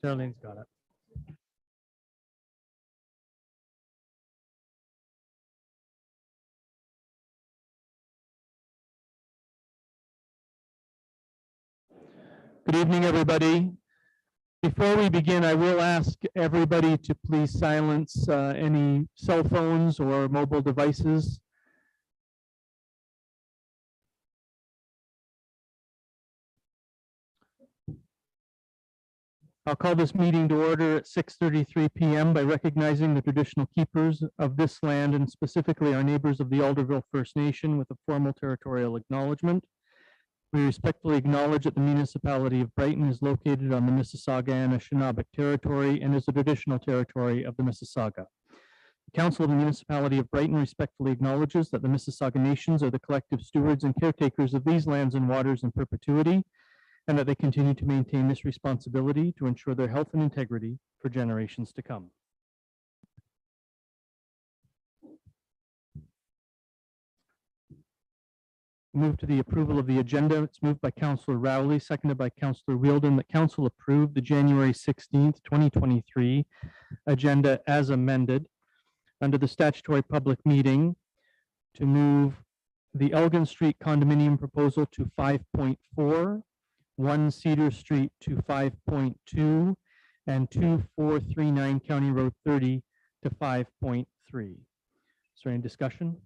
Darlene's got it. Good evening, everybody. Before we begin, I will ask everybody to please silence any cell phones or mobile devices. I'll call this meeting to order at 6:33 p.m. by recognizing the traditional keepers of this land and specifically our neighbors of the Alderville First Nation with a formal territorial acknowledgement. We respectfully acknowledge that the municipality of Brighton is located on the Mississauga and Anishinaabe territory and is the traditional territory of the Mississauga. The Council of the Municipality of Brighton respectfully acknowledges that the Mississauga nations are the collective stewards and caretakers of these lands and waters in perpetuity, and that they continue to maintain this responsibility to ensure their health and integrity for generations to come. Move to the approval of the agenda. It's moved by Councillor Rowley, seconded by Councillor Wheeldon, that Council approve the January 16th, 2023 agenda as amended under the statutory public meeting to move the Elgin Street condominium proposal to 5.4, 1 Cedar Street to 5.2, and 2439 County Road 30 to 5.3. Is there any discussion?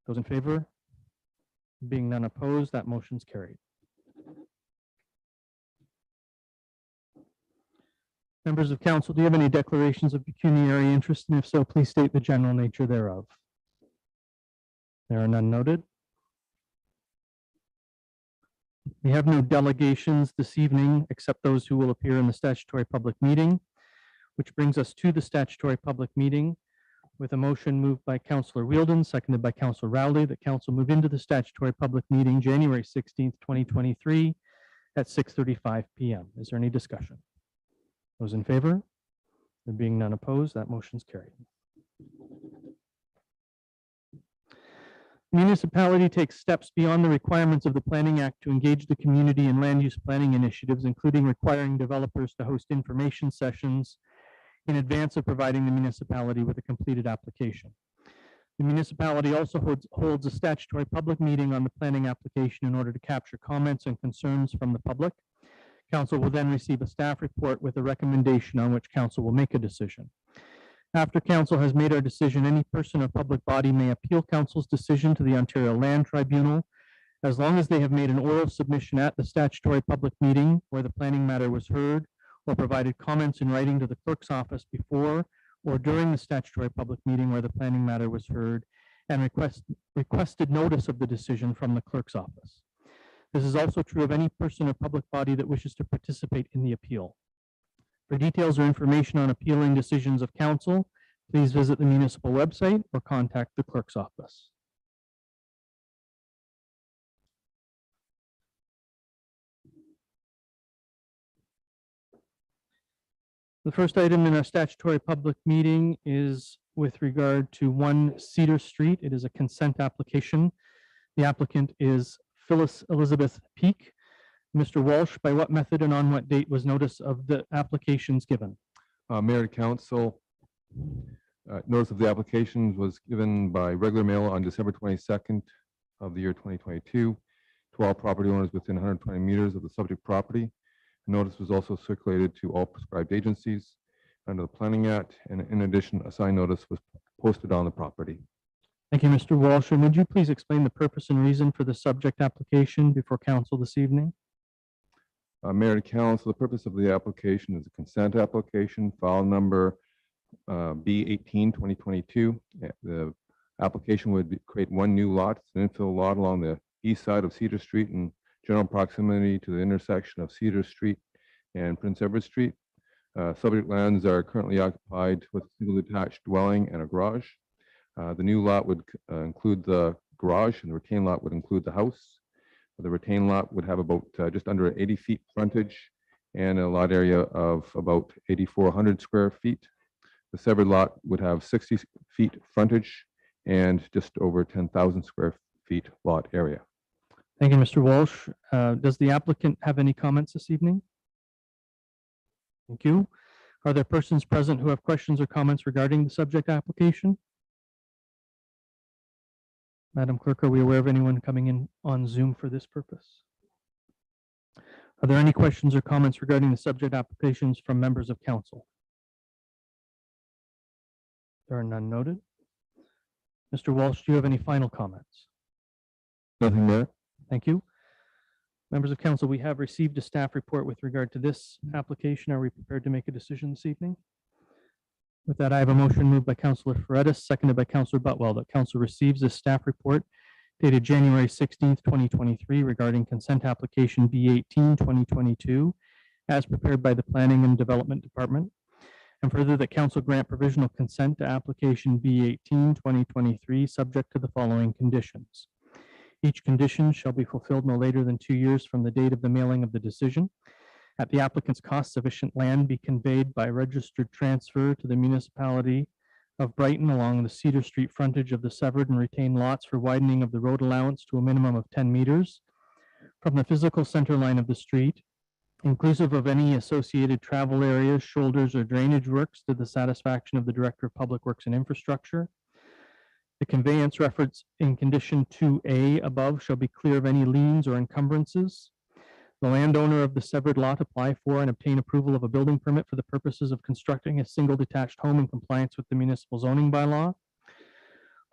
Those in favor? Being none opposed, that motion's carried. Members of council, do you have any declarations of pecuniary interest? And if so, please state the general nature thereof. There are none noted. We have no delegations this evening except those who will appear in the statutory public meeting, which brings us to the statutory public meeting with a motion moved by Councillor Wheeldon, seconded by Councillor Rowley, that council move into the statutory public meeting January 16th, 2023 at 6:35 p.m. Is there any discussion? Those in favor? There being none opposed, that motion's carried. Municipality takes steps beyond the requirements of the Planning Act to engage the community in land use planning initiatives, including requiring developers to host information sessions in advance of providing the municipality with a completed application. The municipality also holds a statutory public meeting on the planning application in order to capture comments and concerns from the public. Council will then receive a staff report with a recommendation on which council will make a decision. After council has made our decision, any person or public body may appeal council's decision to the Ontario Land Tribunal as long as they have made an oral submission at the statutory public meeting where the planning matter was heard, or provided comments in writing to the clerk's office before or during the statutory public meeting where the planning matter was heard, and requested notice of the decision from the clerk's office. This is also true of any person or public body that wishes to participate in the appeal. For details or information on appealing decisions of council, please visit the municipal website or contact the clerk's office. The first item in our statutory public meeting is with regard to 1 Cedar Street. It is a consent application. The applicant is Phyllis Elizabeth Peake. Mr. Walsh, by what method and on what date was notice of the applications given? Mayor and Council, notice of the applications was given by regular mail on December 22nd of the year 2022 to all property owners within 120 meters of the subject property. Notice was also circulated to all prescribed agencies under the Planning Act, and in addition, a signed notice was posted on the property. Thank you, Mr. Walsh. And would you please explain the purpose and reason for the subject application before council this evening? Mayor and Council, the purpose of the application is a consent application, file number B18-2022. The application would create 1 new lot. It's an infill lot along the east side of Cedar Street in general proximity to the intersection of Cedar Street and Prince Edward Street. Subject lands are currently occupied with a single detached dwelling and a garage. The new lot would include the garage, and the retained lot would include the house. The retained lot would have about just under 80 feet frontage and a lot area of about 8,400 square feet. The severed lot would have 60 feet frontage and just over 10,000 square feet lot area. Thank you, Mr. Walsh. Does the applicant have any comments this evening? Thank you. Are there persons present who have questions or comments regarding the subject application? Madam Clerk, are we aware of anyone coming in on Zoom for this purpose? Are there any questions or comments regarding the subject applications from members of council? There are none noted. Mr. Walsh, do you have any final comments? Nothing more. Thank you. Members of council, we have received a staff report with regard to this application. Are we prepared to make a decision this evening? With that, I have a motion moved by Councillor Ferrettis, seconded by Councillor Butwell, that council receives a staff report dated January 16th, 2023 regarding consent application B18, 2022, as prepared by the Planning and Development Department. And further, that council grant provisional consent to application B18, 2023, subject to the following conditions. Each condition shall be fulfilled no later than 2 years from the date of the mailing of the decision. At the applicant's cost, sufficient land be conveyed by registered transfer to the municipality of Brighton along the Cedar Street frontage of the severed and retained lots for widening of the road allowance to a minimum of 10 meters from the physical center line of the street, inclusive of any associated travel areas, shoulders, or drainage works to the satisfaction of the Director of Public Works and Infrastructure. The conveyance referenced in condition 2A above shall be clear of any liens or encumbrances. The landowner of the severed lot apply for and obtain approval of a building permit for the purposes of constructing a single detached home in compliance with the municipal zoning bylaw.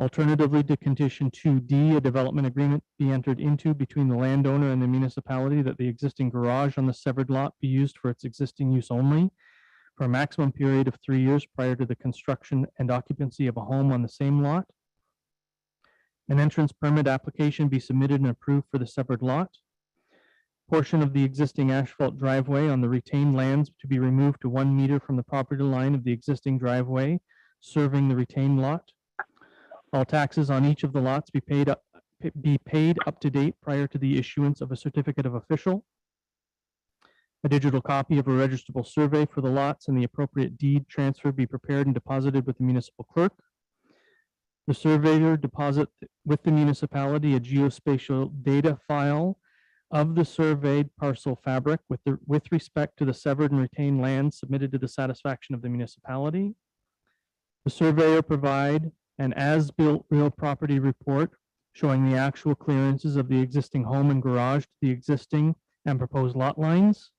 Alternatively, to condition 2D, a development agreement be entered into between the landowner and the municipality that the existing garage on the severed lot be used for its existing use only for a maximum period of 3 years prior to the construction and occupancy of a home on the same lot. An entrance permit application be submitted and approved for the severed lot. Portion of the existing asphalt driveway on the retained lands to be removed to 1 meter from the property line of the existing driveway serving the retained lot. All taxes on each of the lots be paid up to date prior to the issuance of a certificate of official. A digital copy of a registrable survey for the lots and the appropriate deed transfer be prepared and deposited with the municipal clerk. The surveyor deposit with the municipality a geospatial data file of the surveyed parcel fabric with respect to the severed and retained land submitted to the satisfaction of the municipality. The surveyor provide an as-built real property report showing the actual clearances of the existing home and garage to the existing and proposed lot lines.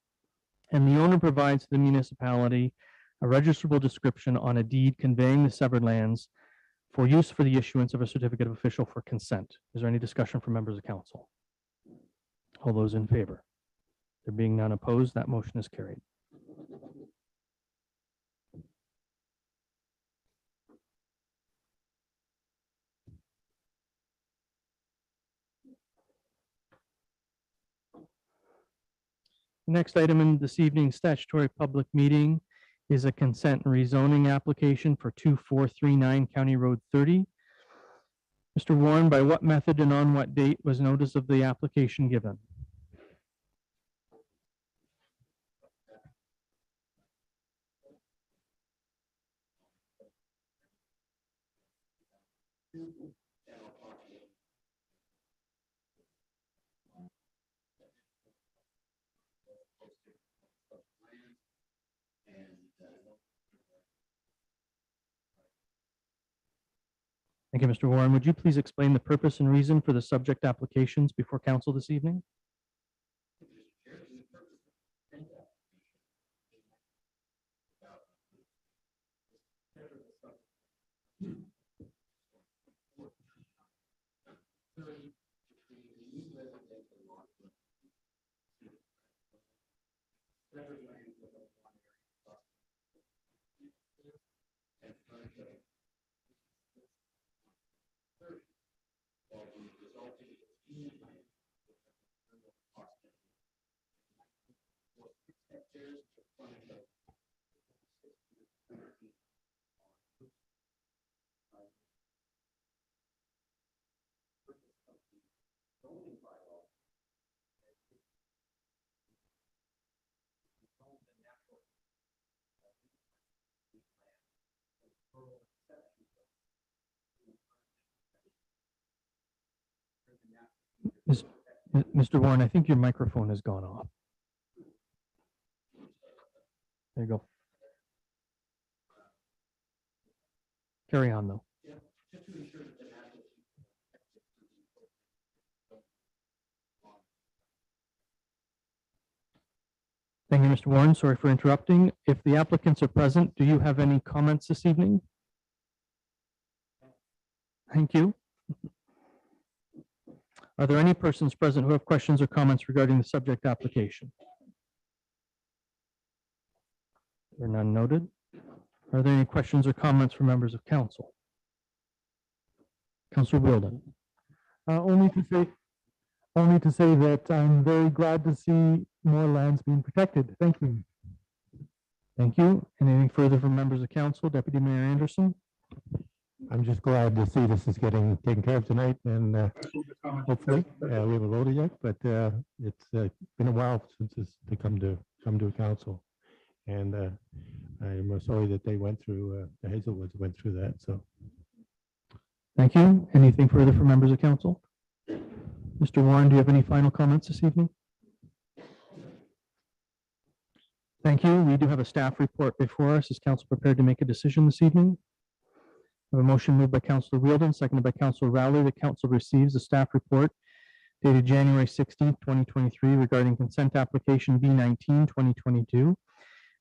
And the owner provides to the municipality a registrable description on a deed conveying the severed lands for use for the issuance of a certificate of official for consent. Is there any discussion from members of council? All those in favor? There being none opposed, that motion is carried. The next item in this evening's statutory public meeting is a consent and rezoning application for 2439 County Road 30. Mr. Warren, by what method and on what date was notice of the application given? Thank you, Mr. Warren. Would you please explain the purpose and reason for the subject applications before council this evening? Mr. Warren, I think your microphone has gone off. There you go. Carry on, though. Thank you, Mr. Warren. Sorry for interrupting. If the applicants are present, do you have any comments this evening? Thank you. Are there any persons present who have questions or comments regarding the subject application? There are none noted. Are there any questions or comments from members of council? Councilor Wilden. Only to say that I'm very glad to see more lands being protected. Thank you. Thank you. Anything further from members of council? Deputy Mayor Anderson. I'm just glad to see this is getting taken care of tonight, and hopefully we haven't voted yet, but it's been a while since it's to come to council, and I'm sorry that they went through the Hazelwoods went through that. So, Thank you. Anything further from members of council? Mr. Warren, do you have any final comments this evening? Thank you. We do have a staff report before us. Is council prepared to make a decision this evening? We have a motion moved by Councilor Wielden, seconded by Councilor Rowley. The council receives a staff report dated January 16th, 2023 regarding consent application B19, 2022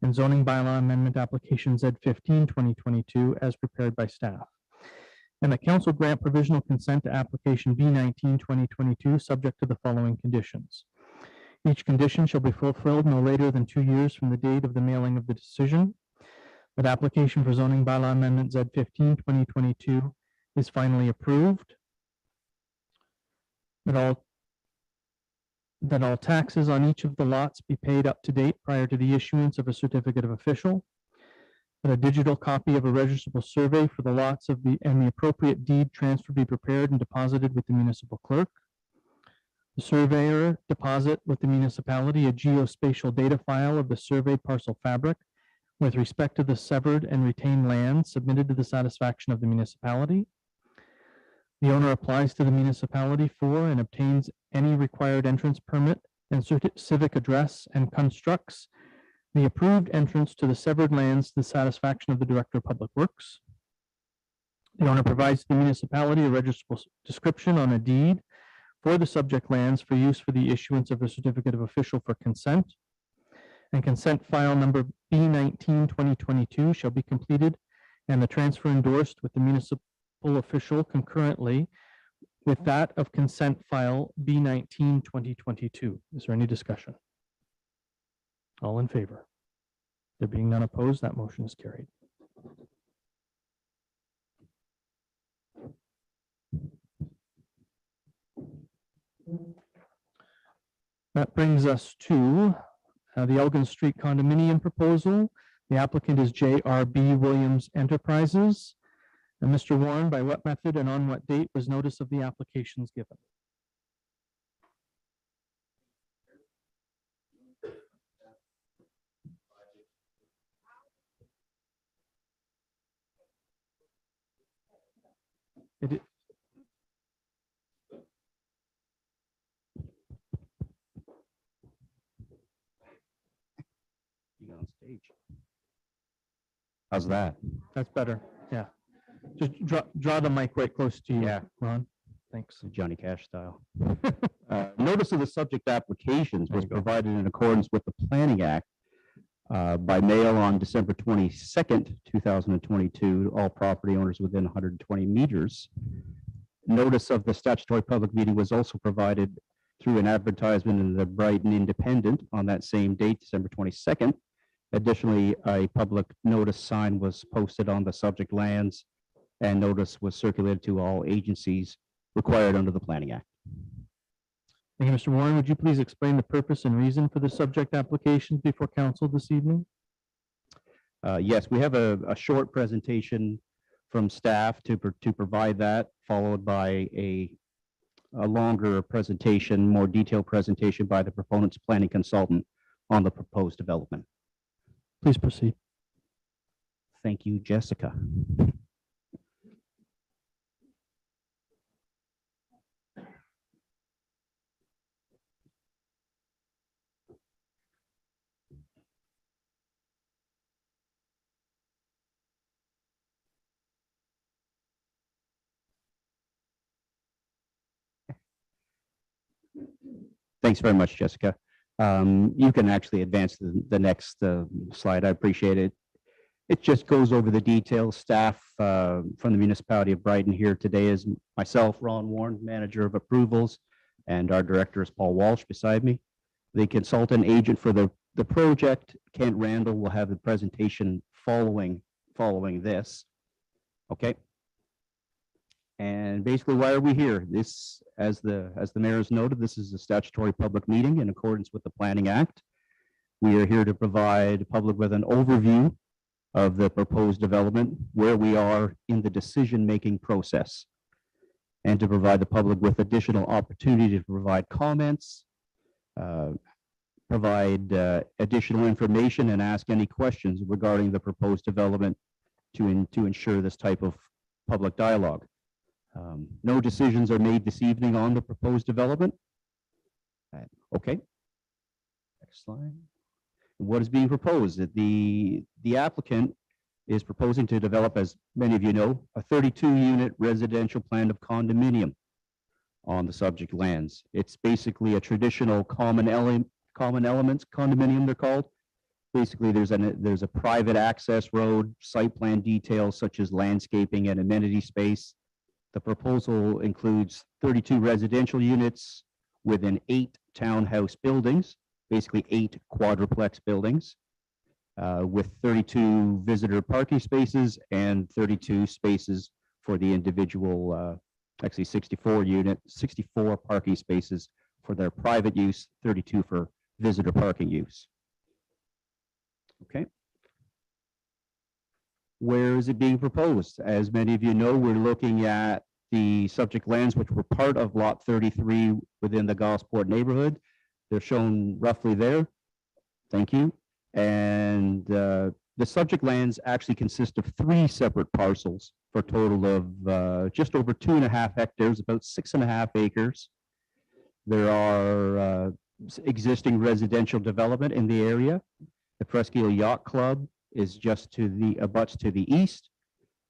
and zoning bylaw amendment application Z15, 2022 as prepared by staff. And the council grant provisional consent to application B19, 2022 subject to the following conditions. Each condition shall be fulfilled no later than 2 years from the date of the mailing of the decision. That application for zoning bylaw amendment Z15, 2022 is finally approved. That all taxes on each of the lots be paid up to date prior to the issuance of a certificate of official. That a digital copy of a registrable survey for the lots and the appropriate deed transfer be prepared and deposited with the municipal clerk. The surveyor deposit with the municipality a geospatial data file of the surveyed parcel fabric with respect to the severed and retained land submitted to the satisfaction of the municipality. The owner applies to the municipality for and obtains any required entrance permit and civic address and constructs the approved entrance to the severed lands to the satisfaction of the Director of Public Works. The owner provides the municipality a registrable description on a deed for the subject lands for use for the issuance of a certificate of official for consent. And consent file number B19, 2022 shall be completed and the transfer endorsed with the municipal official concurrently with that of consent file B19, 2022. Is there any discussion? All in favor? There being none opposed, that motion is carried. That brings us to the Elgin Street condominium proposal. The applicant is JRB Williams Enterprises. And Mr. Warren, by what method and on what date was notice of the applications given? On stage. How's that? That's better. Yeah. Just draw the mic right close to you, Yeah. Ron. Thanks. Johnny Cash style. Notice of the subject applications was provided in accordance with the Planning Act by mail on December 22nd, 2022 to all property owners within 120 meters. Notice of the statutory public meeting was also provided through an advertisement in the Brighton Independent on that same date, December 22nd. Additionally, a public notice sign was posted on the subject lands and notice was circulated to all agencies required under the Planning Act. Thank you, Mr. Warren. Would you please explain the purpose and reason for the subject applications before council this evening? Yes, we have a short presentation from staff to provide that, followed by a longer presentation, more detailed presentation by the proponent's planning consultant on the proposed development. Please proceed. Thank you, Jessica. Thanks very much, Jessica. You can actually advance the next slide. I appreciate it. It just goes over the details. Staff from the Municipality of Brighton here today is myself, Ron Warren, Manager of Approvals, and our Director is Paul Walsh beside me. The consultant agent for the project, Kent Randall, will have the presentation following this. Okay. And basically, why are we here? This, as the mayor has noted, this is a statutory public meeting in accordance with the Planning Act. We are here to provide the public with an overview of the proposed development, where we are in the decision-making process, and to provide the public with additional opportunity to provide comments, provide additional information, and ask any questions regarding the proposed development to ensure this type of public dialogue. No decisions are made this evening on the proposed development. Okay. Next slide. What is being proposed? The applicant is proposing to develop, as many of you know, a 32-unit residential plan of condominium on the subject lands. It's basically a traditional common elements condominium, they're called. Basically, there's a private access road, site plan details such as landscaping and amenity space. The proposal includes 32 residential units within 8 townhouse buildings, basically 8 quadruplex buildings, with 32 visitor parking spaces and 32 spaces for the individual, actually 64 parking spaces for their private use, 32 for visitor parking use. Okay. Where is it being proposed? As many of you know, we're looking at the subject lands which were part of Lot 33 within the Gosport neighborhood. They're shown roughly there. Thank you. And the subject lands actually consist of 3 separate parcels for a total of just over 2.5 hectares, about 6.5 acres. There are existing residential development in the area. The Presqu'île Yacht Club is just abuts to the east.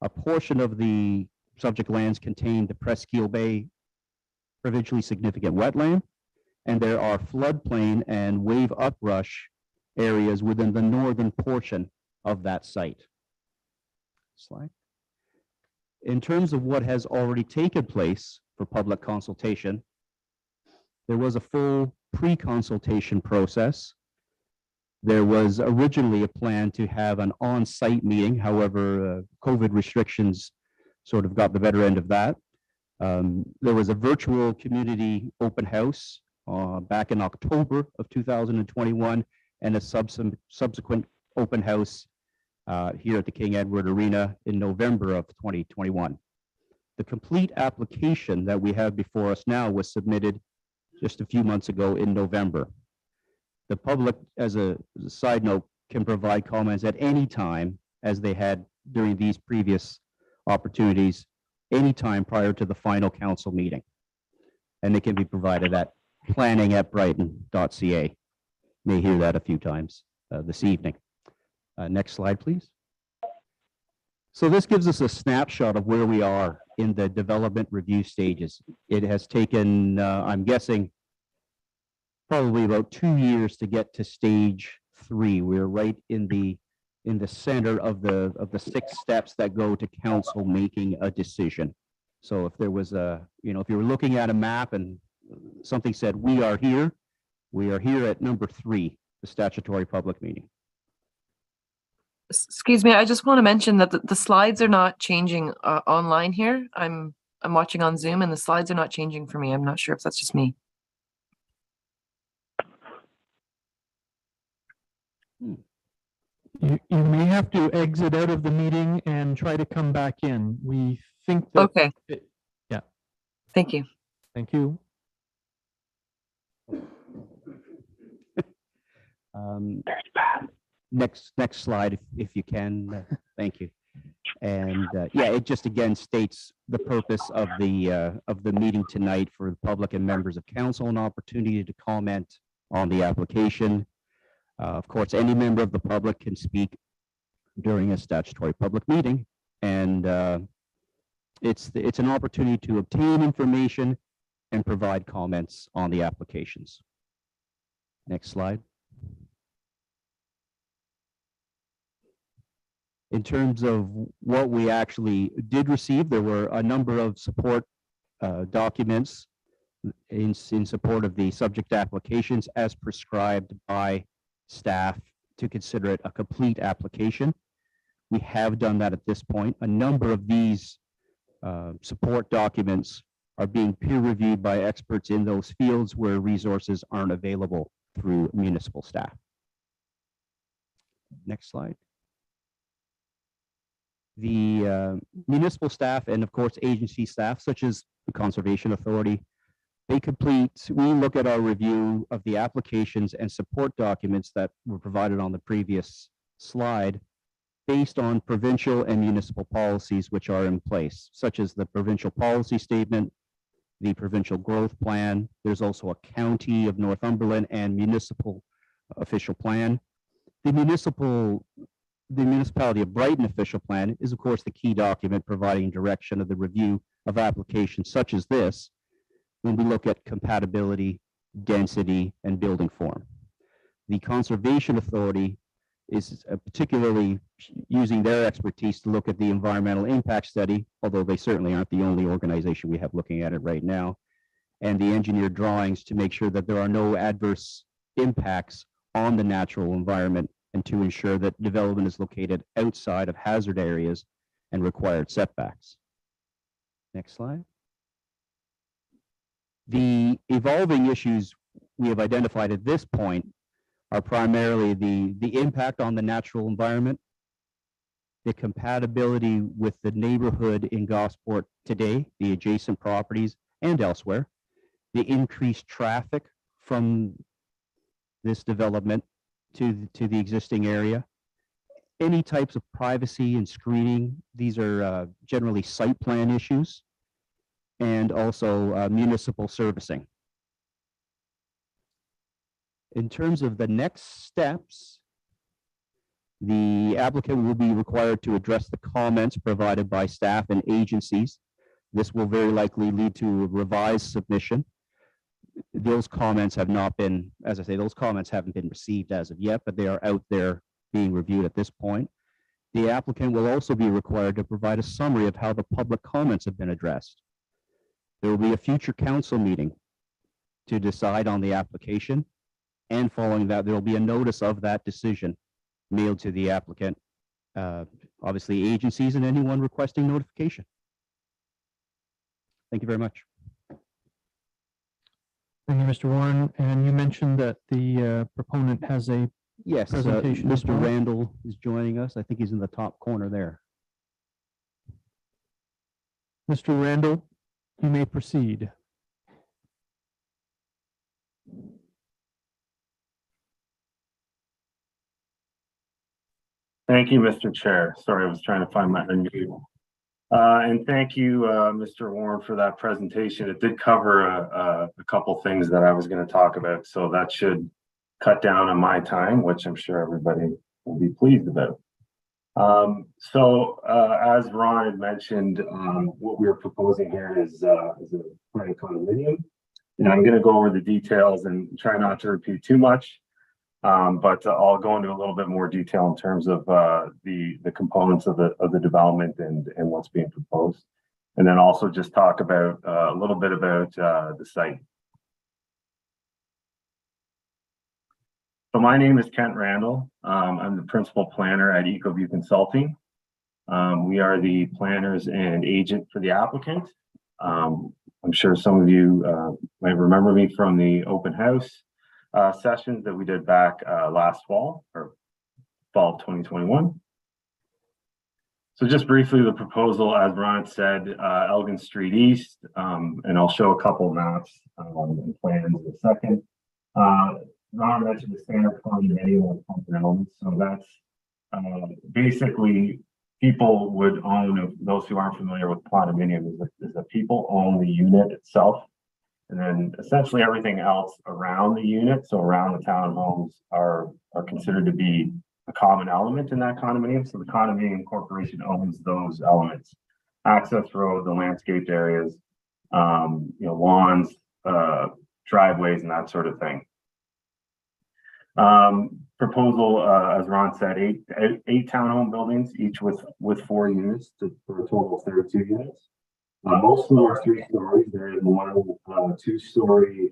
A portion of the subject lands contain the Presqu'île Bay provincially significant wetland, and there are floodplain and wave uprush areas within the northern portion of that site. Slide. In terms of what has already taken place for public consultation, there was a full pre-consultation process. There was originally a plan to have an on-site meeting. However, COVID restrictions sort of got the better end of that. There was a virtual community open house back in October of 2021, and a subsequent open house here at the King Edward Arena in November of 2021. The complete application that we have before us now was submitted just a few months ago in November. The public, as a side note, can provide comments at any time, as they had during these previous opportunities, anytime prior to the final council meeting. And they can be provided at planning@brighton.ca. May hear that a few times this evening. Next slide, please. So this gives us a snapshot of where we are in the development review stages. It has taken, I'm guessing, probably about 2 years to get to stage 3. We're right in the center of the 6 steps that go to council making a decision. So if there was if you were looking at a map and something said, we are here at number 3, the statutory public meeting. Excuse me, I just want to mention that the slides are not changing online here. I'm watching on Zoom and the slides are not changing for me. I'm not sure if that's just me. You may have to exit out of the meeting and try to come back in. We think that. Okay. Yeah. Thank you. Thank you. Next slide, if you can. Thank you. And yeah, it just again states the purpose of the meeting tonight for the public and members of council, an opportunity to comment on the application. Of course, any member of the public can speak during a statutory public meeting, and it's an opportunity to obtain information and provide comments on the applications. Next slide. In terms of what we actually did receive, there were a number of support documents in support of the subject applications as prescribed by staff to consider it a complete application. We have done that at this point. A number of these support documents are being peer reviewed by experts in those fields where resources aren't available through municipal staff. Next slide. The municipal staff and of course agency staff such as the Conservation Authority, we look at our review of the applications and support documents that were provided on the previous slide based on provincial and municipal policies which are in place, such as the provincial policy statement, the provincial growth plan. There's also a county of Northumberland and municipal official plan. The Municipality of Brighton official plan is of course the key document providing direction of the review of applications such as this when we look at compatibility, density, and building form. The Conservation Authority is particularly using their expertise to look at the environmental impact study, although they certainly aren't the only organization we have looking at it right now, and the engineered drawings to make sure that there are no adverse impacts on the natural environment and to ensure that development is located outside of hazard areas and required setbacks. Next slide. The evolving issues we have identified at this point are primarily the impact on the natural environment, the compatibility with the neighborhood in Gosport today, the adjacent properties and elsewhere, the increased traffic from this development to the existing area, any types of privacy and screening. These are generally site plan issues, and also municipal servicing. In terms of the next steps, the applicant will be required to address the comments provided by staff and agencies. This will very likely lead to a revised submission. Those comments have not been, as I say, those comments haven't been received as of yet, but they are out there being reviewed at this point. The applicant will also be required to provide a summary of how the public comments have been addressed. There will be a future council meeting to decide on the application, and following that, there will be a notice of that decision mailed to the applicant, obviously agencies and anyone requesting notification. Thank you very much. Thank you, Mr. Warren. And you mentioned that the proponent has a Yes, presentation as Mr. well. Randall is joining us. I think he's in the top corner there. Mr. Randall, you may proceed. Thank you, Mr. Chair. Sorry, I was trying to find my unmute. And thank you, Mr. Warren, for that presentation. It did cover a couple things that I was going to talk about, so that should cut down on my time, which I'm sure everybody will be pleased about. As Ron had mentioned, what we're proposing here is a planned condominium, and I'm going to go over the details and try not to repeat too much. But I'll go into a little bit more detail in terms of the components of the development and what's being proposed, and then also just talk about a little bit about the site. So my name is Kent Randall. I'm the principal planner at EcoView Consulting. We are the planners and agent for the applicant. I'm sure some of you might remember me from the open house sessions that we did back last fall, or fall of 2021. So just briefly, the proposal, as Ron said, Elgin Street East, and I'll show a couple maps and plans in a second. Ron mentioned the standard condominium with pump elements, so that's basically people would own, those who aren't familiar with condominium, is that people own the unit itself. And then essentially everything else around the unit, so around the townhomes, are considered to be a common element in that condominium. So the condominium corporation owns those elements: access road, the landscaped areas, lawns, driveways, and that sort of thing. Proposal, as Ron said, eight townhome buildings, each with 4 units for a total of 32 units. Most of them are 3 stories. There is one 2-story.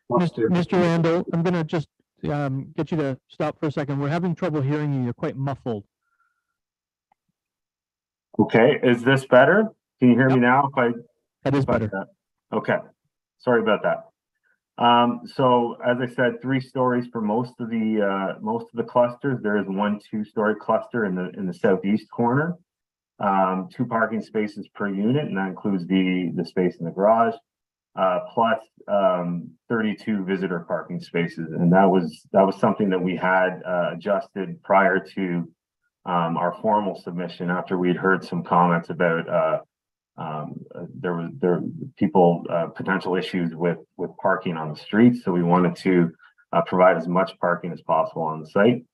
Mr. Randall, I'm gonna just get you to stop for a second. We're having trouble hearing you. You're quite muffled. Okay, is this better? Can you hear me now? That is better. Okay, sorry about that. So as I said, 3 stories for most of the clusters. There is one 2-story cluster in the southeast corner. 2 parking spaces per unit, and that includes the space in the garage, plus 32 visitor parking spaces. And that was something that we had adjusted prior to our formal submission, after we'd heard some comments about there people potential issues with parking on the streets. So we wanted to provide as much parking as possible on the site.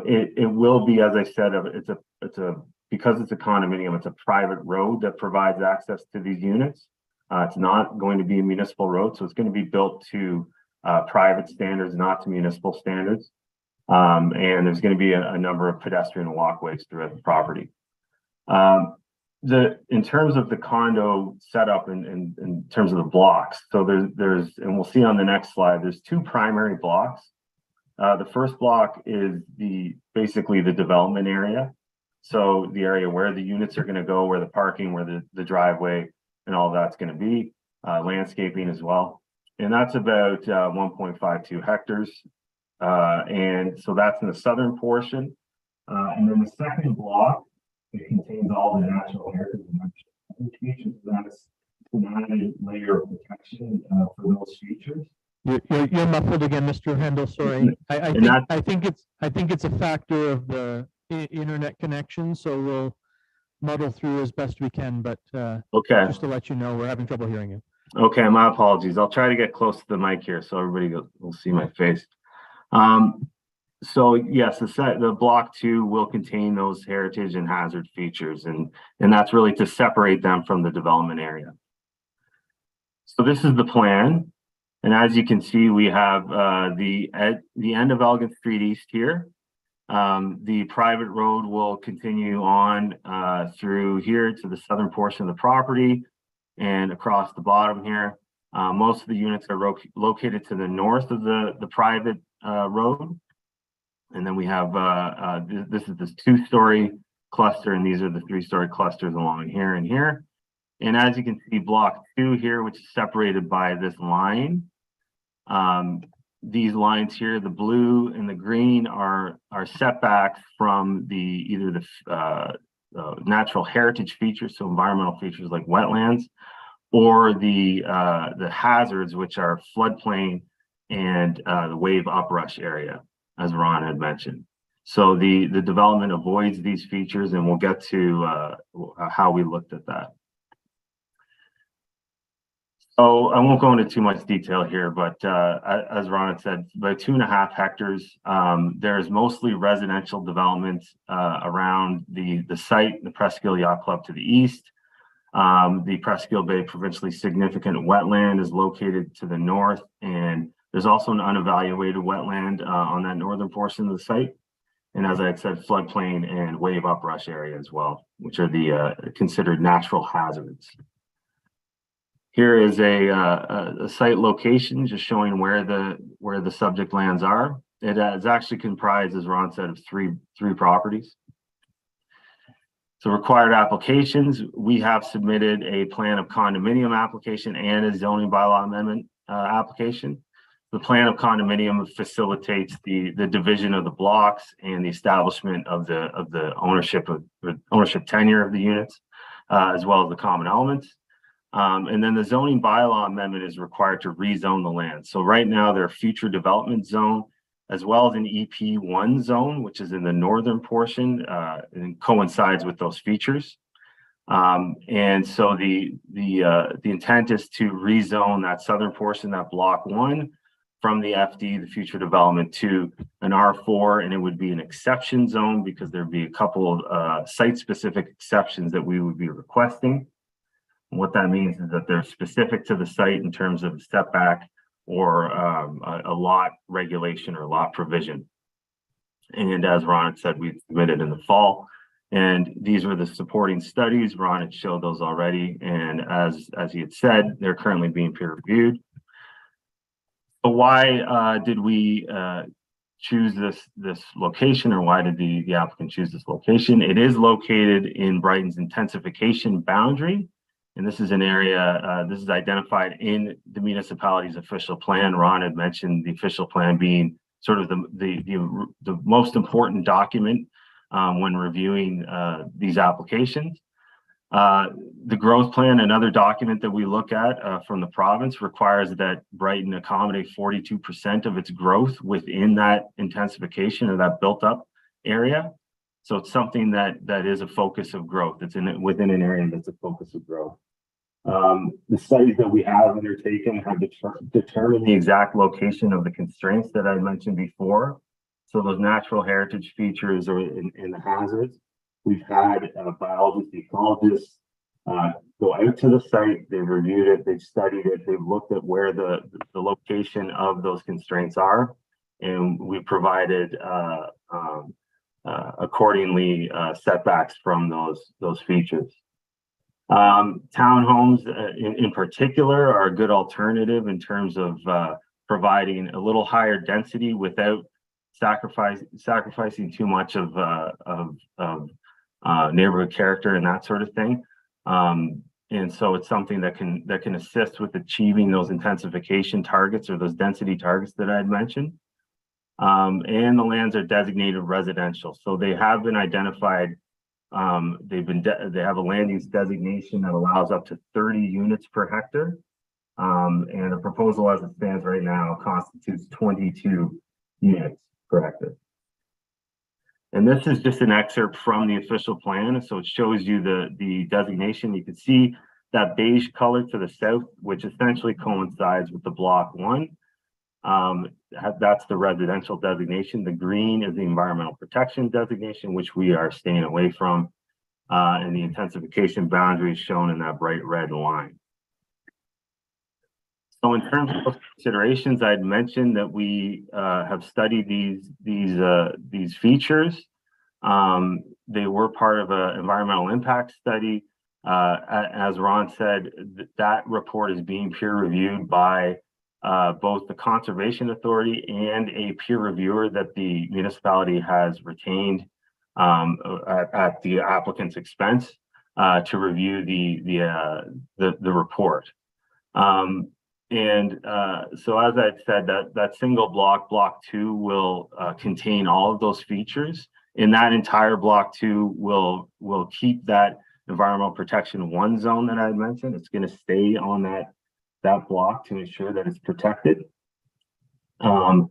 It will be, as I said, because it's a condominium, it's a private road that provides access to these units. It's not going to be a municipal road, so it's going to be built to private standards, not to municipal standards. And there's going to be a number of pedestrian walkways throughout the property. In terms of the condo setup and in terms of the blocks, so there's and we'll see on the next slide, there's 2 primary blocks. The first block is basically the development area. So the area where the units are going to go, where the parking, where the driveway and all that's going to be, landscaping as well. And that's about 1.52 hectares. And so that's in the southern portion. And then the second block, it contains all the natural heritage and natural features. That's an added layer of protection for those features. You're muffled again, Mr. Handel. Sorry. I think it's a factor of the internet connection, so we'll muddle through as best we can. But okay, just to let you know, we're having trouble hearing you. Okay, my apologies. I'll try to get close to the mic here so everybody will see my face. So yes, the block 2 will contain those heritage and hazard features, and that's really to separate them from the development area. So this is the plan. And as you can see, we have the end of Elgin Street East here. The private road will continue on through here to the southern portion of the property and across the bottom here. Most of the units are located to the north of the private road. And then we have this is this 2-story cluster, and these are the 3-story clusters along here and here. And as you can see, block 2 here, which is separated by this line. These lines here, the blue and the green, are setbacks from either the natural heritage features, so environmental features like wetlands, or the hazards, which are floodplain and the wave uprush area, as Ron had mentioned. So the development avoids these features, and we'll get to how we looked at that. So I won't go into too much detail here, but as Ron had said, about 2.5 hectares. There's mostly residential development around the site, the Presqu'île Yacht Club to the east. The Presqu'île Bay Provincially Significant Wetland is located to the north, and there's also an unevaluated wetland on that northern portion of the site. And as I had said, floodplain and wave uprush area as well, which are the considered natural hazards. Here is a site location just showing where the subject lands are. It is actually comprised, as Ron said, of three properties. So required applications, we have submitted a plan of condominium application and a zoning bylaw amendment application. The plan of condominium facilitates the division of the blocks and the establishment of the ownership tenure of the units, as well as the common elements. And then the zoning bylaw amendment is required to rezone the land. So right now, they're a future development zone, as well as an EP1 zone, which is in the northern portion and coincides with those features. And so the intent is to rezone that southern portion, that block 1, from the FD, the future development, to an R4, and it would be an exception zone because there'd be a couple of site-specific exceptions that we would be requesting. And what that means is that they're specific to the site in terms of setback or a lot regulation or lot provision. And as Ron had said, we submitted in the fall, and these were the supporting studies. Ron had showed those already, and as he had said, they're currently being peer reviewed. So why did we choose this location, or why did the applicant choose this location? It is located in Brighton's intensification boundary, and this is an area, this is identified in the municipality's official plan. Ron had mentioned the official plan being sort of the most important document when reviewing these applications. The growth plan, another document that we look at from the province, requires that Brighton accommodate 42% of its growth within that intensification or that built up area. So it's something that is a focus of growth. It's within an area that's a focus of growth. The studies that we have undertaken have determined the exact location of the constraints that I mentioned before. So those natural heritage features are in the hazards. We've had biologists, ecologists go out to the site. They've reviewed it, they've studied it, they've looked at where the location of those constraints are, and we provided accordingly setbacks from those features. Townhomes in particular are a good alternative in terms of providing a little higher density without sacrificing too much of neighborhood character and that sort of thing. And so it's something that can assist with achieving those intensification targets or those density targets that I had mentioned. And the lands are designated residential, so they have been identified. They have a land use designation that allows up to 30 units per hectare, and the proposal as it stands right now constitutes 22 units per hectare. And this is just an excerpt from the official plan, so it shows you the designation. You can see that beige color to the south, which essentially coincides with the block 1. That's the residential designation. The green is the environmental protection designation, which we are staying away from. And the intensification boundary is shown in that bright red line. So in terms of considerations, I'd mentioned that we have studied these features. They were part of an environmental impact study. As Ron said, that report is being peer reviewed by both the Conservation Authority and a peer reviewer that the municipality has retained at the applicant's expense to review the report. So as I said, that single block 2 will contain all of those features, and that entire block 2 will keep that environmental protection 1 zone that I had mentioned. It's going to stay on that block to ensure that it's protected. The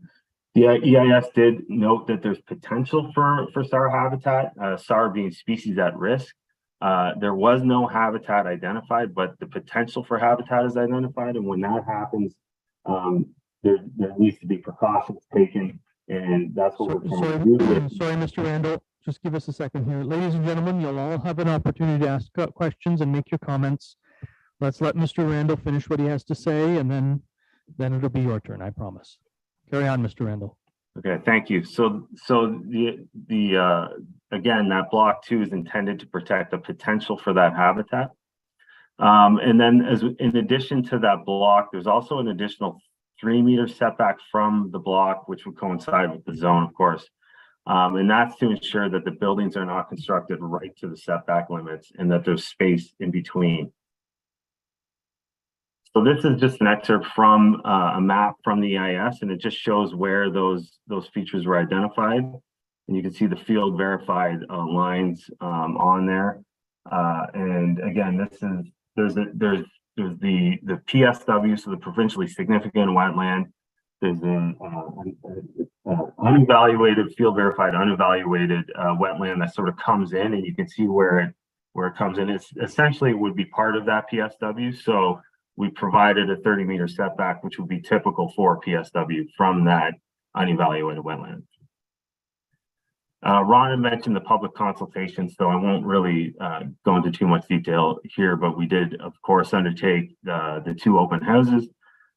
EIS did note that there's potential for SAR habitat, SAR being species at risk. There was no habitat identified, but the potential for habitat is identified. And when that happens, there needs to be precautions taken. And that's what we're trying to do with. Sorry, Mr. Randall, just give us a second here. Ladies and gentlemen, you'll all have an opportunity to ask questions and make your comments. Let's let Mr. Randall finish what he has to say, and then it'll be your turn, I promise. Carry on, Mr. Randall. Okay, thank you. So again, that block 2 is intended to protect the potential for that habitat. And then in addition to that block, there's also an additional 3-meter setback from the block, which would coincide with the zone, of course. And that's to ensure that the buildings are not constructed right to the setback limits and that there's space in between. So this is just an excerpt from a map from the EIS, and it just shows where those features were identified. And you can see the field verified lines on there. And again, there's the PSW, so the provincially significant wetland. There's an unevaluated, field verified, unevaluated wetland that sort of comes in, and you can see where it comes in. It's essentially would be part of that PSW. So we provided a 30-meter setback, which would be typical for PSW from that unevaluated wetland. Ron had mentioned the public consultation, so I won't really go into too much detail here, but we did, of course, undertake the 2 open houses.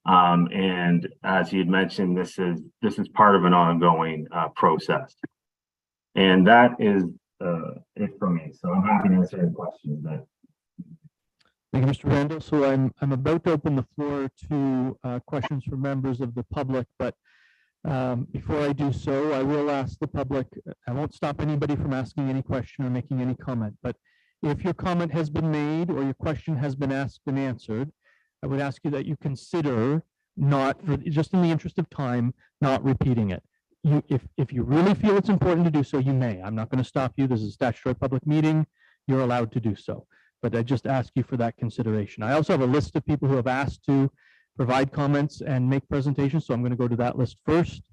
And as he had mentioned, this is part of an ongoing process. And that is it for me. So I'm happy to answer any questions that. Thank you, Mr. Randall. So I'm about to open the floor to questions from members of the public, but before I do so, I will ask the public, I won't stop anybody from asking any question or making any comment, but if your comment has been made or your question has been asked and answered, I would ask you that you consider not, just in the interest of time, not repeating it. If you really feel it's important to do so, you may. I'm not going to stop you. This is a statutory public meeting. You're allowed to do so. But I just ask you for that consideration. I also have a list of people who have asked to provide comments and make presentations. So I'm going to go to that list first,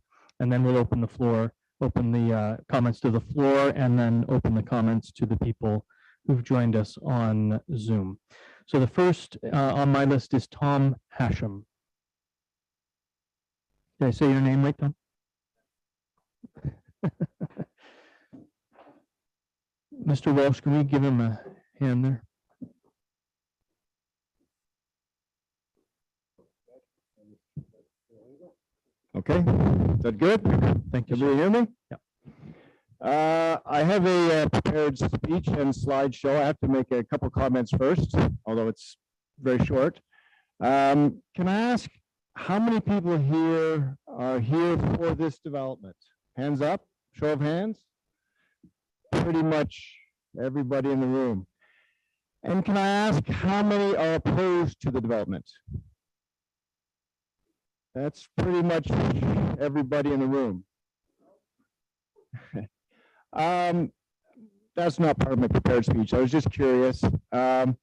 and then we'll open the floor, open the comments to the floor, and then open the comments to the people who've joined us on Zoom. So the first on my list is Tom Hashem. Did I say your name right, Tom? Mr. Walsh, can we give him a hand there? Okay, is that good? Thank you. Can you hear me? Yeah. I have a prepared speech and slideshow. I have to make a couple comments first, although it's very short. Can I ask how many people here are here for this development? Hands up, show of hands. Pretty much everybody in the room. And can I ask how many are opposed to the development? That's pretty much everybody in the room. That's not part of my prepared speech. I was just curious. Most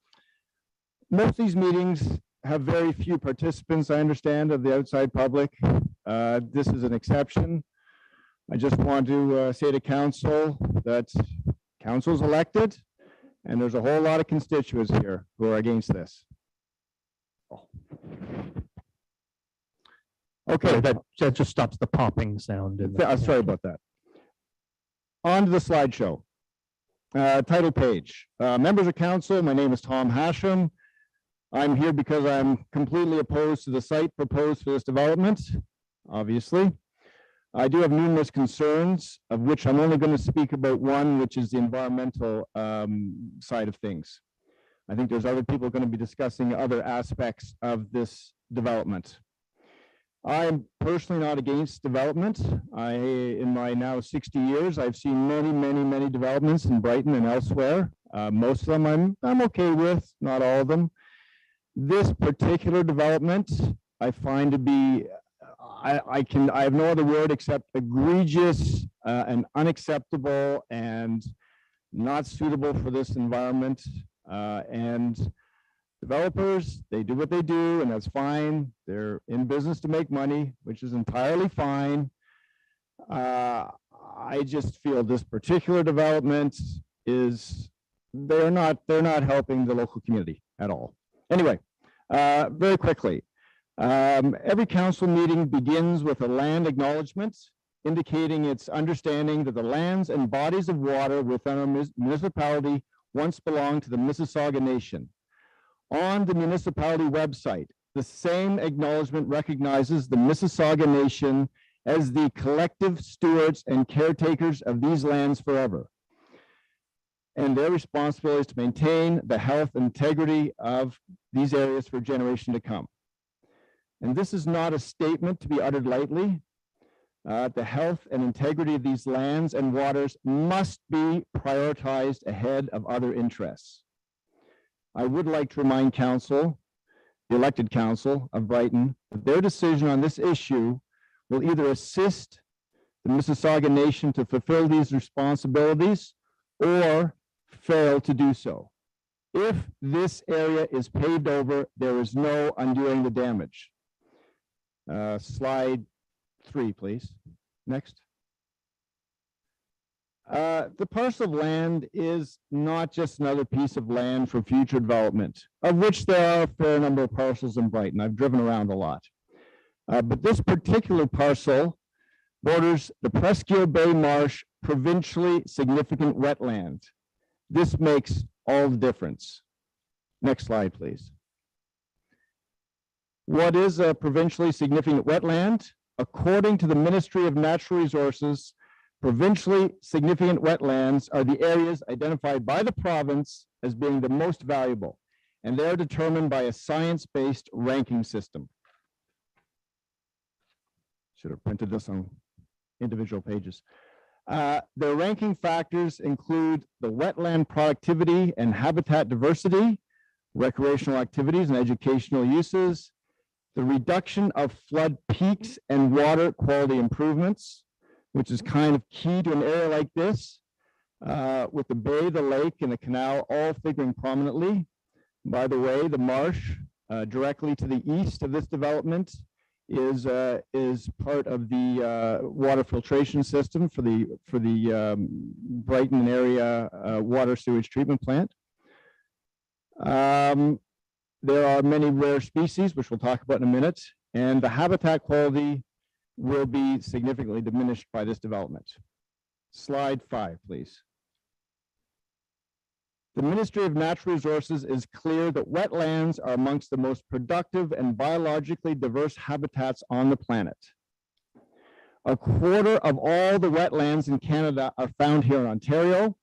of these meetings have very few participants, I understand, of the outside public. This is an exception. I just want to say to council that council's elected, and there's a whole lot of constituents here who are against this. Oh. Okay, that just stops the popping sound. Sorry about that. On to the slideshow. Title page. Members of council, my name is Tom Hashem. I'm here because I'm completely opposed to the site proposed for this development, obviously. I do have numerous concerns, of which I'm only going to speak about one, which is the environmental side of things. I think there's other people going to be discussing other aspects of this development. I'm personally not against development. In my now 60 years, I've seen many developments in Brighton and elsewhere. Most of them I'm okay with, not all of them. This particular development, I find to be, I have no other word except egregious and unacceptable and not suitable for this environment. And developers, they do what they do, and that's fine. They're in business to make money, which is entirely fine. I just feel this particular development is, they're not helping the local community at all. Anyway, very quickly, every council meeting begins with a land acknowledgement indicating its understanding that the lands and bodies of water within our municipality once belonged to the Mississauga Nation. On the municipality website, the same acknowledgement recognizes the Mississauga Nation as the collective stewards and caretakers of these lands forever, and their responsibility is to maintain the health and integrity of these areas for generation to come. And this is not a statement to be uttered lightly. The health and integrity of these lands and waters must be prioritized ahead of other interests. I would like to remind council, the elected council of Brighton, that their decision on this issue will either assist the Mississauga Nation to fulfill these responsibilities or fail to do so. If this area is paved over, there is no undoing the damage. Slide 3, please. Next. The parcel of land is not just another piece of land for future development, of which there are a fair number of parcels in Brighton. I've driven around a lot. But this particular parcel borders the Presqu'île Bay Marsh, provincially significant wetland. This makes all the difference. Next slide, please. What is a provincially significant wetland? According to the Ministry of Natural Resources, provincially significant wetlands are the areas identified by the province as being the most valuable, and they are determined by a science-based ranking system. Should have printed this on individual pages. Their ranking factors include the wetland productivity and habitat diversity, recreational activities and educational uses, the reduction of flood peaks and water quality improvements, which is kind of key to an area like this, with the bay, the lake, and the canal all figuring prominently. By the way, the marsh directly to the east of this development is part of the water filtration system for the Brighton area water sewage treatment plant. There are many rare species, which we'll talk about in a minute, and the habitat quality will be significantly diminished by this development. Slide 5, please. The Ministry of Natural Resources is clear that wetlands are amongst the most productive and biologically diverse habitats on the planet. A quarter of all the wetlands in Canada are found here in Ontario,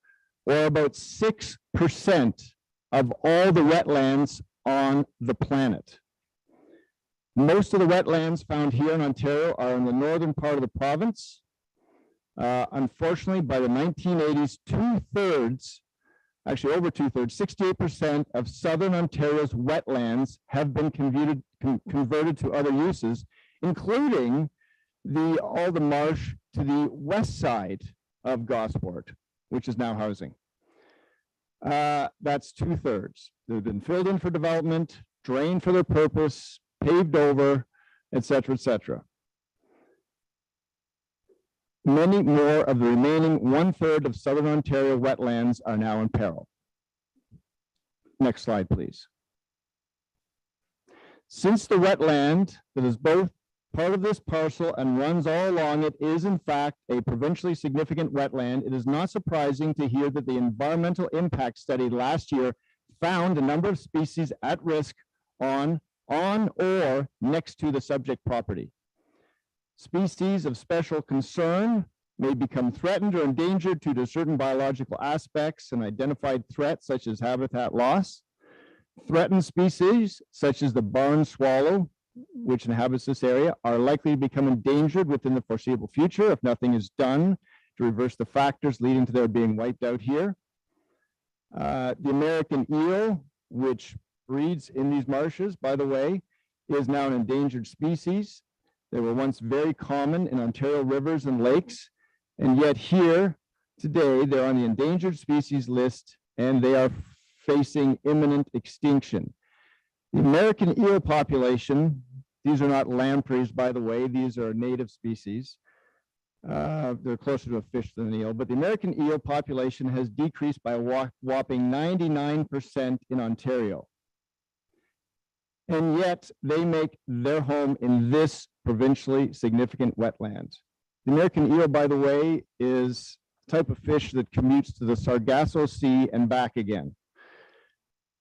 or about 6% of all the wetlands on the planet. Most of the wetlands found here in Ontario are in the northern part of the province. Unfortunately, by the 1980s, actually over two-thirds, 68% of southern Ontario's wetlands have been converted to other uses, including all the marsh to the west side of Gosport, which is now housing. That's two-thirds. They've been filled in for development, drained for their purpose, paved over, et cetera, et cetera. Many more of the remaining one-third of southern Ontario wetlands are now in peril. Next slide, please. Since the wetland that is both part of this parcel and runs all along it is in fact a provincially significant wetland, it is not surprising to hear that the environmental impact study last year found a number of species at risk on or next to the subject property. Species of special concern may become threatened or endangered due to certain biological aspects and identified threats such as habitat loss. Threatened species such as the barn swallow, which inhabits this area, are likely to become endangered within the foreseeable future if nothing is done to reverse the factors leading to their being wiped out here. The American eel, which breeds in these marshes, by the way, is now an endangered species. They were once very common in Ontario rivers and lakes, and yet here today they're on the endangered species list and they are facing imminent extinction. The American eel population, these are not lampreys, by the way, these are native species. They're closer to a fish than an eel, but the American eel population has decreased by a whopping 99% in Ontario. And yet they make their home in this provincially significant wetland. The American eel, by the way, is a type of fish that commutes to the Sargasso Sea and back again,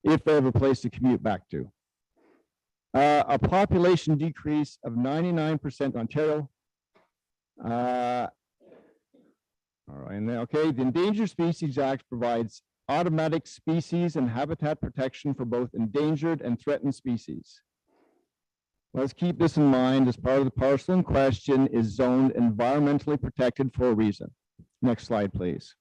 if they have a place to commute back to. A population decrease of 99% Ontario. All right, and okay, the Endangered Species Act provides automatic species and habitat protection for both endangered and threatened species. Let's keep this in mind, as part of the parcel in question is zoned environmentally protected for a reason. Next slide, please.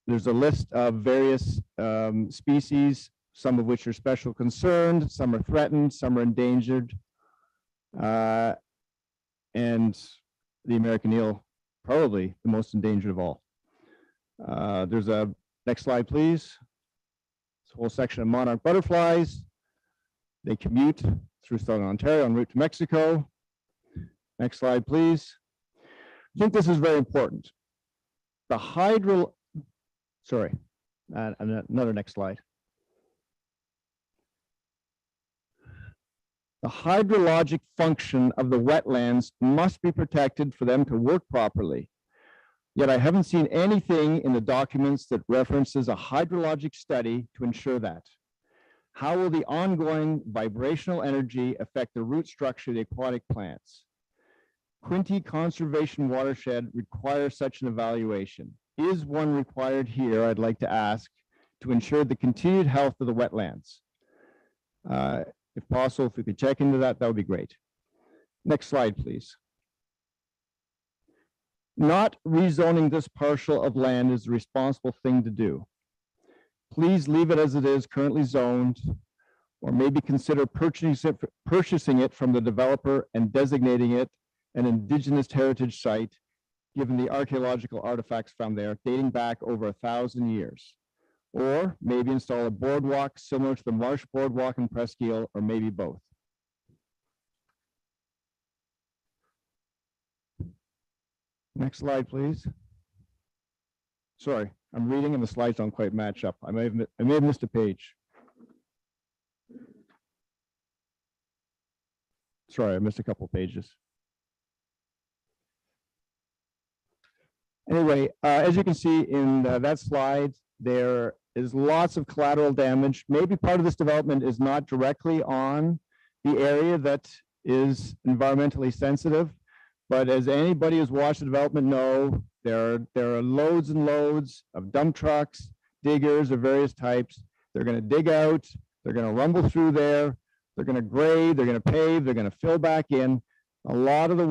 There's a list of various species, some of which are special concerned, some are threatened, some are endangered. And the American eel, probably the most endangered of all. There's a, next slide, please. This whole section of monarch butterflies. They commute through southern Ontario en route to Mexico. Next slide, please. I think this is very important. The another next slide. The hydrologic function of the wetlands must be protected for them to work properly. Yet I haven't seen anything in the documents that references a hydrologic study to ensure that. How will the ongoing vibrational energy affect the root structure of the aquatic plants? Quinte Conservation Watershed requires such an evaluation. Is one required here, I'd like to ask, to ensure the continued health of the wetlands? If possible, if we could check into that, that would be great. Next slide, please. Not rezoning this parcel of land is the responsible thing to do. Please leave it as it is currently zoned, or maybe consider purchasing it from the developer and designating it an Indigenous heritage site, given the archaeological artifacts found there dating back over 1,000 years. Or maybe install a boardwalk similar to the Marsh Boardwalk in Presqu'île, or maybe both. Next slide, please. Sorry, I'm reading and the slides don't quite match up. I may have missed a page. Sorry, I missed a couple pages. Anyway, as you can see in that slide, there is lots of collateral damage. Maybe part of this development is not directly on the area that is environmentally sensitive, but as anybody who's watched the development know, there are loads and loads of dump trucks, diggers of various types. They're going to dig out, they're going to rumble through there, they're going to grade, they're going to pave, they're going to fill back in. A lot of the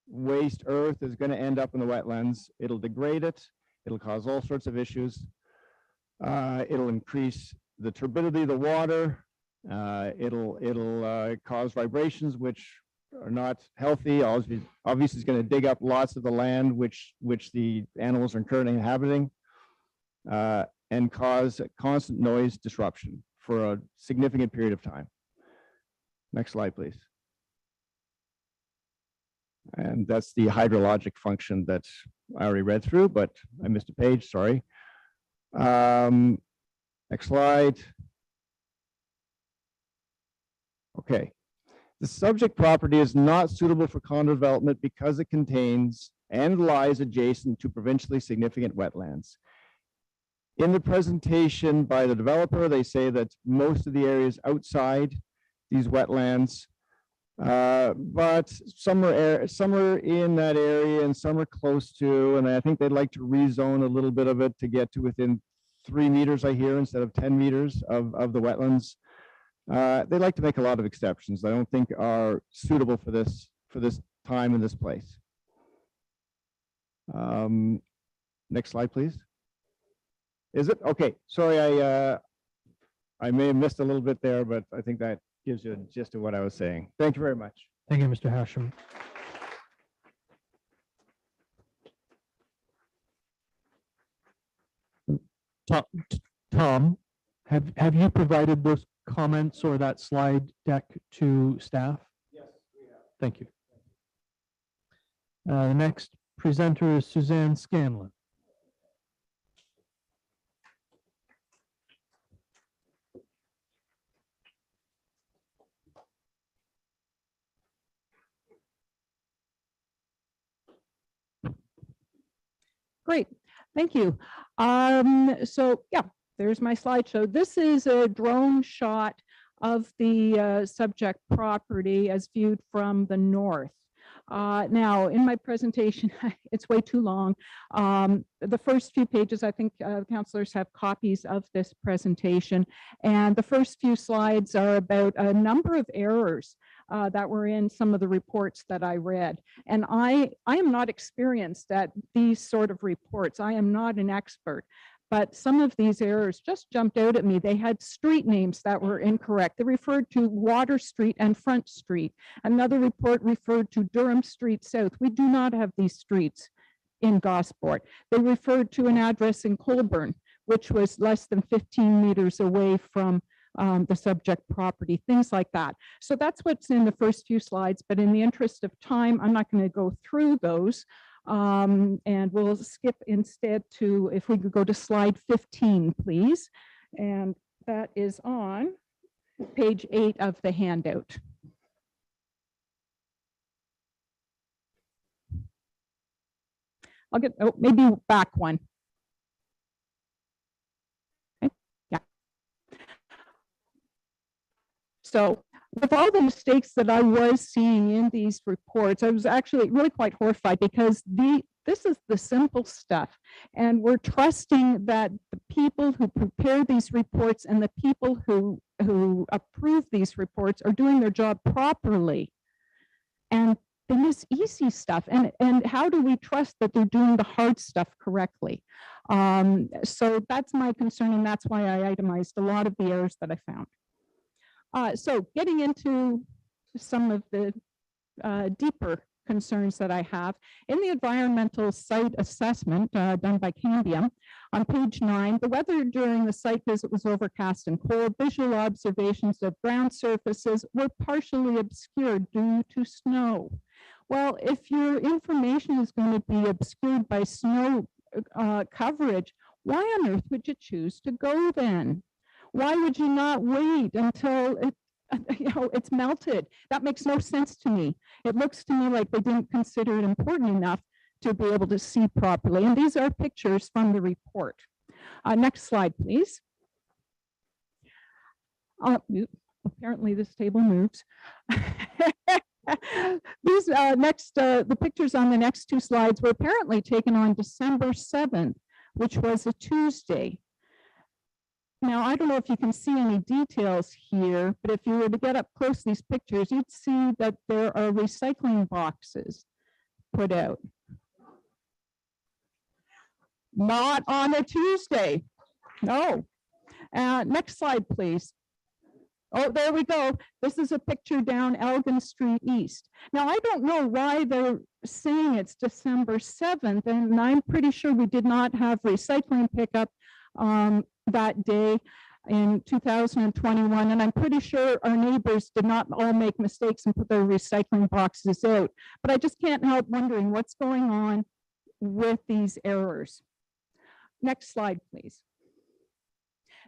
waste earth is going to end up in the wetlands. It'll degrade it. It'll cause all sorts of issues. It'll increase the turbidity of the water. It'll cause vibrations which are not healthy. Obviously, it's going to dig up lots of the land which the animals are currently inhabiting, and cause constant noise disruption for a significant period of time. Next slide, please. And that's the hydrologic function that I already read through, but I missed a page, sorry. Next slide. Okay. The subject property is not suitable for condo development because it contains and lies adjacent to provincially significant wetlands. In the presentation by the developer, they say that most of the areas outside these wetlands, but some are in that area and some are close to, and I think they'd like to rezone a little bit of it to get to within 3 meters, I hear, instead of 10 meters of the wetlands. They like to make a lot of exceptions I don't think are suitable for this time and this place. Next slide, please. Is it? Okay, sorry, I may have missed a little bit there, but I think that gives you a gist of what I was saying. Thank you very much. Thank you, Mr. Hashem. Tom, have you provided those comments or that slide deck to staff? Yes, we have. Thank you. The next presenter is Suzanne Scanlon. Great, thank you. So yeah, there's my slideshow. This is a drone shot of the subject property as viewed from the north. Now, in my presentation, it's way too long. The first few pages, I think councillors have copies of this presentation, and the first few slides are about a number of errors that were in some of the reports that I read. And I am not experienced at these sort of reports. I am not an expert. But some of these errors just jumped out at me. They had street names that were incorrect. They referred to Water Street and Front Street. Another report referred to Durham Street South. We do not have these streets in Gosport. They referred to an address in Colburn, which was less than 15 meters away from the subject property, things like that. So that's what's in the first few slides, but in the interest of time, I'm not going to go through those. And we'll skip instead to, if we could go to slide 15, please. And that is on page 8 of the handout. I'll get, oh, maybe back one. Okay. Yeah. So with all the mistakes that I was seeing in these reports, I was actually really quite horrified because this is the simple stuff. And we're trusting that the people who prepare these reports and the people who approve these reports are doing their job properly. And they miss easy stuff. And how do we trust that they're doing the hard stuff correctly? So that's my concern, and that's why I itemized a lot of the errors that I found. So getting into some of the deeper concerns that I have, in the environmental site assessment done by Cambium, on page 9, the weather during the site visit was overcast and cold. Visual observations of ground surfaces were partially obscured due to snow. Well, if your information is going to be obscured by snow coverage, why on earth would you choose to go then? Why would you not wait until it's melted? That makes no sense to me. It looks to me like they didn't consider it important enough to be able to see properly. And these are pictures from the report. Next slide, please. Apparently this table moves. These the pictures on the next two slides were apparently taken on December 7th, which was a Tuesday. Now, I don't know if you can see any details here, but if you were to get up close to these pictures, you'd see that there are recycling boxes put out. Not on a Tuesday. No. Next slide, please. Oh, there we go. This is a picture down Elgin Street East. Now, I don't know why they're saying it's December 7th, and I'm pretty sure we did not have recycling pickup that day in 2021. And I'm pretty sure our neighbors did not all make mistakes and put their recycling boxes out. But I just can't help wondering what's going on with these errors. Next slide, please.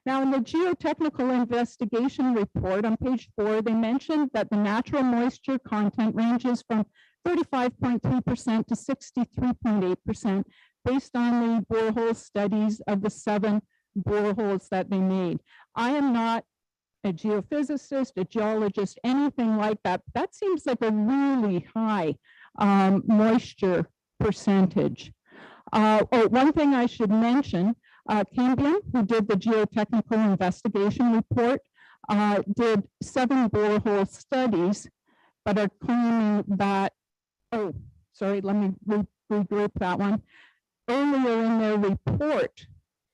Now, in the geotechnical investigation report on page 4, they mentioned that the natural moisture content ranges from 35.3% to 63.8% based on the borehole studies of the 7 boreholes that they made. I am not a geophysicist, a geologist, anything like that. That seems like a really high moisture percentage. One thing I should mention, Cambium, who did the geotechnical investigation report, did 7 borehole studies, but are claiming that, oh, sorry, let me regroup that one. Earlier in their report,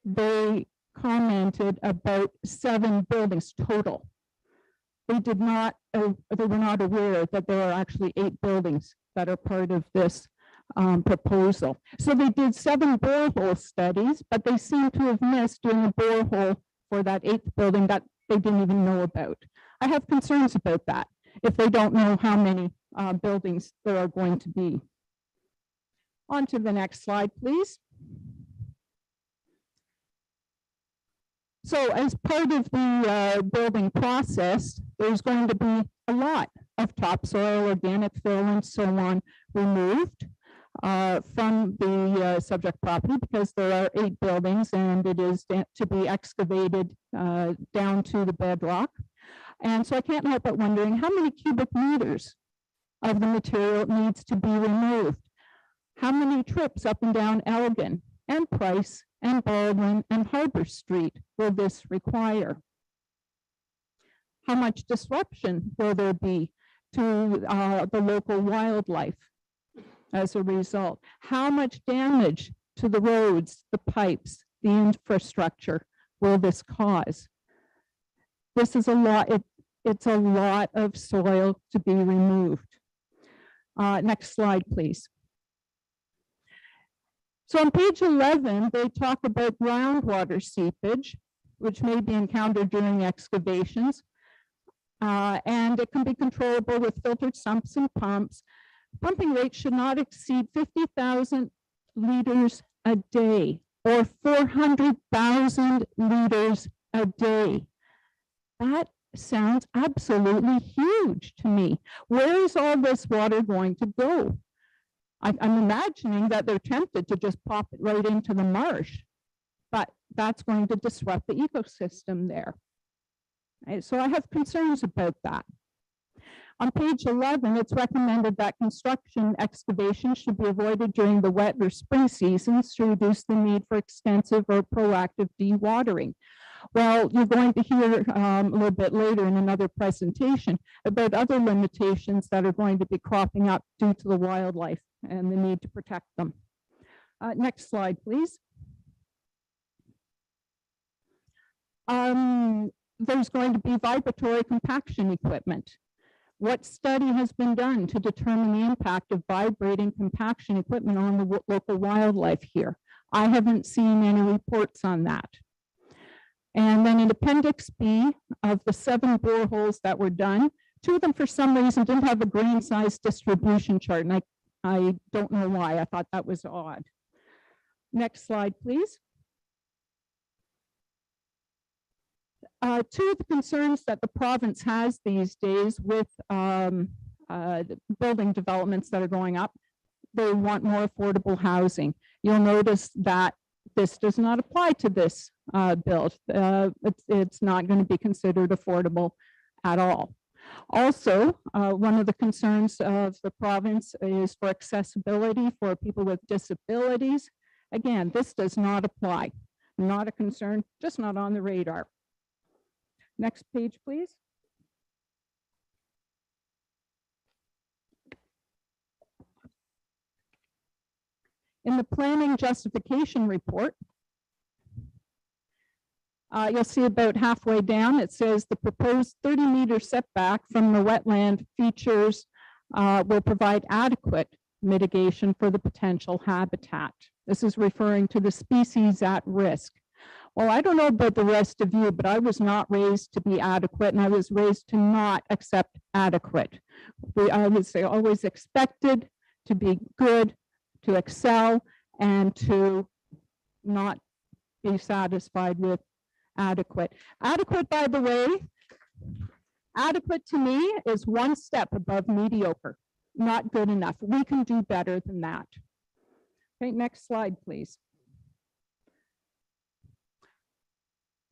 they commented about 7 buildings total. They did not, they were not aware that there are actually 8 buildings that are part of this proposal. So they did 7 borehole studies, but they seem to have missed doing a borehole for that 8th building that they didn't even know about. I have concerns about that if they don't know how many buildings there are going to be. On to the next slide, please. So as part of the building process, there's going to be a lot of topsoil, organic fill, and so on removed from the subject property because there are 8 buildings and it is to be excavated down to the bedrock. And so I can't help but wondering how many cubic meters of the material needs to be removed. How many trips up and down Elgin and Price and Baldwin and Harbor Street will this require? How much disruption will there be to the local wildlife as a result? How much damage to the roads, the pipes, the infrastructure will this cause? This is a lot. It's a lot of soil to be removed. Next slide, please. So on page 11, they talk about groundwater seepage, which may be encountered during excavations. And it can be controllable with filtered sumps and pumps. Pumping rates should not exceed 50,000 liters a day or 400,000 liters a day. That sounds absolutely huge to me. Where is all this water going to go? I'm imagining that they're tempted to just pop it right into the marsh, but that's going to disrupt the ecosystem there. Right, so I have concerns about that. On page 11, it's recommended that construction excavation should be avoided during the wet or spring seasons to reduce the need for extensive or proactive dewatering. Well, you're going to hear a little bit later in another presentation about other limitations that are going to be cropping up due to the wildlife and the need to protect them. Next slide, please. There's going to be vibratory compaction equipment. What study has been done to determine the impact of vibrating compaction equipment on the local wildlife here? I haven't seen any reports on that. And then in Appendix B of the 7 boreholes that were done, 2 of them for some reason didn't have a grain size distribution chart, and I don't know why. I thought that was odd. Next slide, please. 2 of the concerns that the province has these days with building developments that are going up, they want more affordable housing. You'll notice that this does not apply to this build. It's not going to be considered affordable at all. Also, one of the concerns of the province is for accessibility for people with disabilities. Again, this does not apply. Not a concern, just not on the radar. Next page, please. In the planning justification report, you'll see about halfway down, it says the proposed 30-meter setback from the wetland features will provide adequate mitigation for the potential habitat. This is referring to the species at risk. Well, I don't know about the rest of you, but I was not raised to be adequate, and I was raised to not accept adequate. I would say always expected to be good, to excel, and to not be satisfied with adequate. Adequate, by the way, adequate to me is 1 step above mediocre, not good enough. We can do better than that. Okay, next slide, please.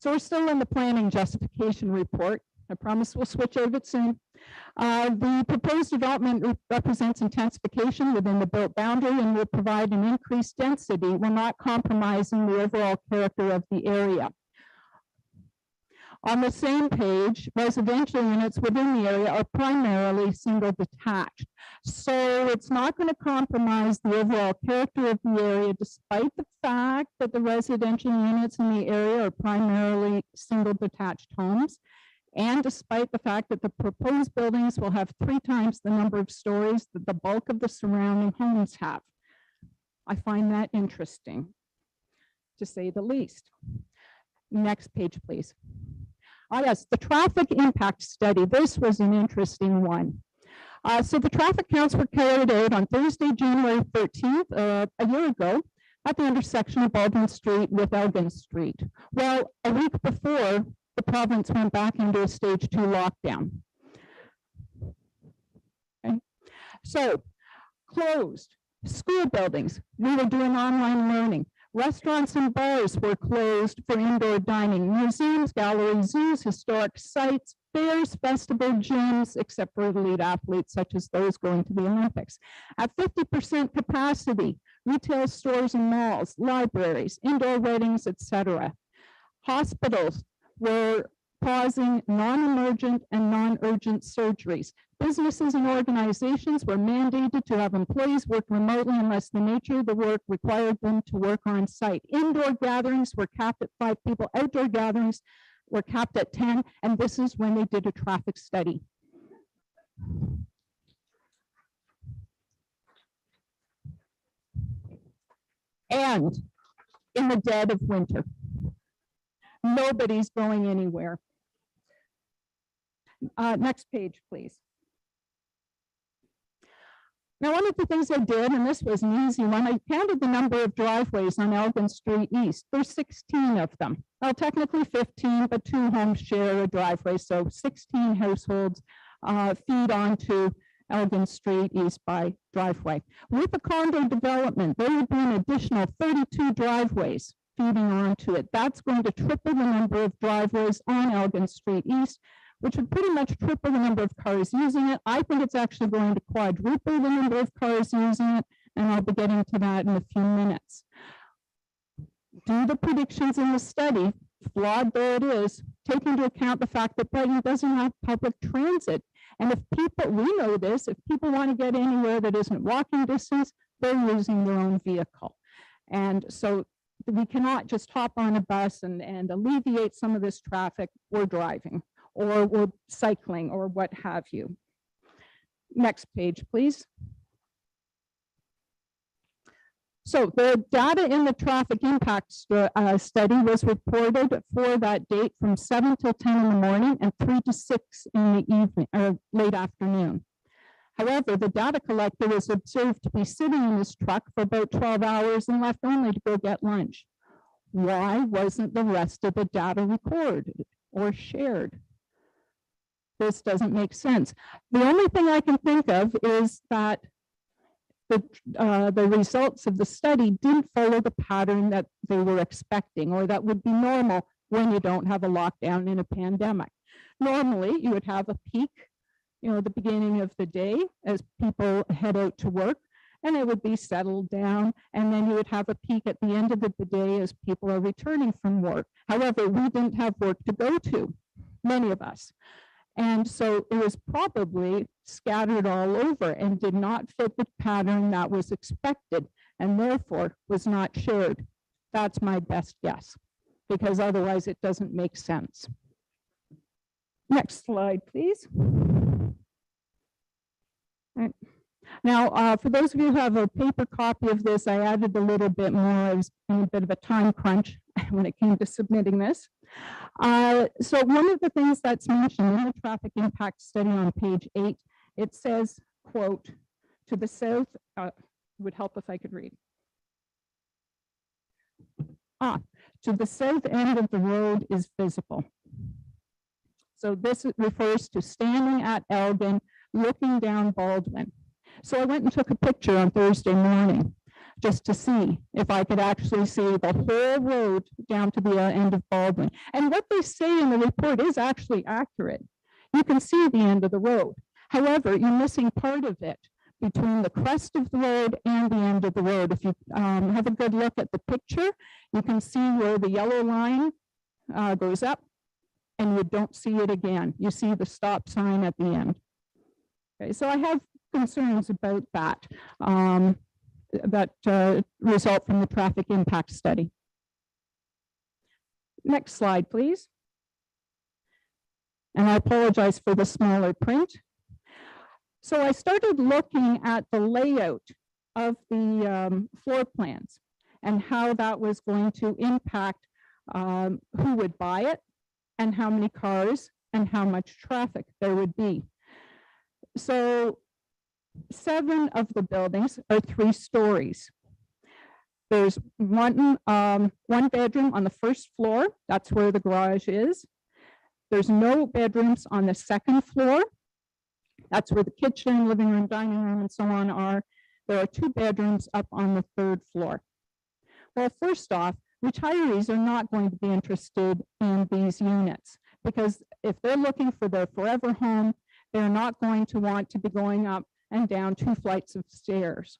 So we're still in the planning justification report. I promise we'll switch over soon. The proposed development represents intensification within the built boundary and will provide an increased density while not compromising the overall character of the area. On the same page, residential units within the area are primarily single detached. So it's not going to compromise the overall character of the area, despite the fact that the residential units in the area are primarily single detached homes. And despite the fact that the proposed buildings will have 3 times the number of stories that the bulk of the surrounding homes have. I find that interesting, to say the least. Next page, please. Yes, the traffic impact study. This was an interesting one. So the traffic counts were carried out on Thursday, January 13th, a year ago, at the intersection of Baldwin Street with Elgin Street. Well, a week before, the province went back into a stage 2 lockdown. Okay. So closed school buildings. We were doing online learning. Restaurants and bars were closed for indoor dining. Museums, galleries, zoos, historic sites, fairs, festival gyms, except for elite athletes such as those going to the Olympics. At 50% capacity, retail stores and malls, libraries, indoor weddings, etc. Hospitals were pausing non-emergent and non-urgent surgeries. Businesses and organizations were mandated to have employees work remotely unless the nature of the work required them to work on site. Indoor gatherings were capped at 5 people. Outdoor gatherings were capped at 10, and this is when they did a traffic study. And in the dead of winter. Nobody's going anywhere. Next page, please. Now, one of the things I did, and this was an easy one, I counted the number of driveways on Elgin Street East. There's 16 of them. Well, technically 15, but 2 homes share a driveway, so 16 households feed onto Elgin Street East by driveway. With the condo development, there would be an additional 32 driveways feeding onto it. That's going to triple the number of driveways on Elgin Street East, which would pretty much triple the number of cars using it. I think it's actually going to quadruple the number of cars using it, and I'll be getting to that in a few minutes. Do the predictions in the study, flawed though it is, take into account the fact that Brighton doesn't have public transit. And if people, we know this, if people want to get anywhere that isn't walking distance, they're using their own vehicle. And so we cannot just hop on a bus and alleviate some of this traffic. We're driving, or we're cycling, or what have you. Next page, please. So the data in the traffic impact study was reported for that date from 7 till 10 in the morning and 3 to 6 in the evening or late afternoon. However, the data collector was observed to be sitting in his truck for about 12 hours and left only to go get lunch. Why wasn't the rest of the data recorded or shared? This doesn't make sense. The only thing I can think of is that the results of the study didn't follow the pattern that they were expecting, or that would be normal when you don't have a lockdown in a pandemic. Normally, you would have a peak, the beginning of the day as people head out to work, and it would be settled down, and then you would have a peak at the end of the day as people are returning from work. However, we didn't have work to go to, many of us. And so it was probably scattered all over and did not fit the pattern that was expected, and therefore was not shared. That's my best guess, because otherwise it doesn't make sense. Next slide, please. All right. Now, for those of you who have a paper copy of this, I added a little bit more. I was in a bit of a time crunch when it came to submitting this. So one of the things that's mentioned in the traffic impact study on page 8, it says, quote, to the south, would help if I could read. To the south end of the road is visible. So this refers to standing at Elgin, looking down Baldwin. So I went and took a picture on Thursday morning just to see if I could actually see the whole road down to the end of Baldwin. And what they say in the report is actually accurate. You can see the end of the road. However, you're missing part of it between the crest of the road and the end of the road. If you have a good look at the picture, you can see where the yellow line goes up, and you don't see it again. You see the stop sign at the end. Okay, so I have concerns about that, result from the traffic impact study. Next slide, please. And I apologize for the smaller print. So I started looking at the layout of the floor plans and how that was going to impact who would buy it and how many cars and how much traffic there would be. So 7 of the buildings are 3 stories. There's one bedroom on the first floor. That's where the garage is. There's no bedrooms on the second floor. That's where the kitchen, living room, dining room, and so on are. There are 2 bedrooms up on the 3rd floor. Well, first off, retirees are not going to be interested in these units, because if they're looking for their forever home, they're not going to want to be going up and down 2 flights of stairs.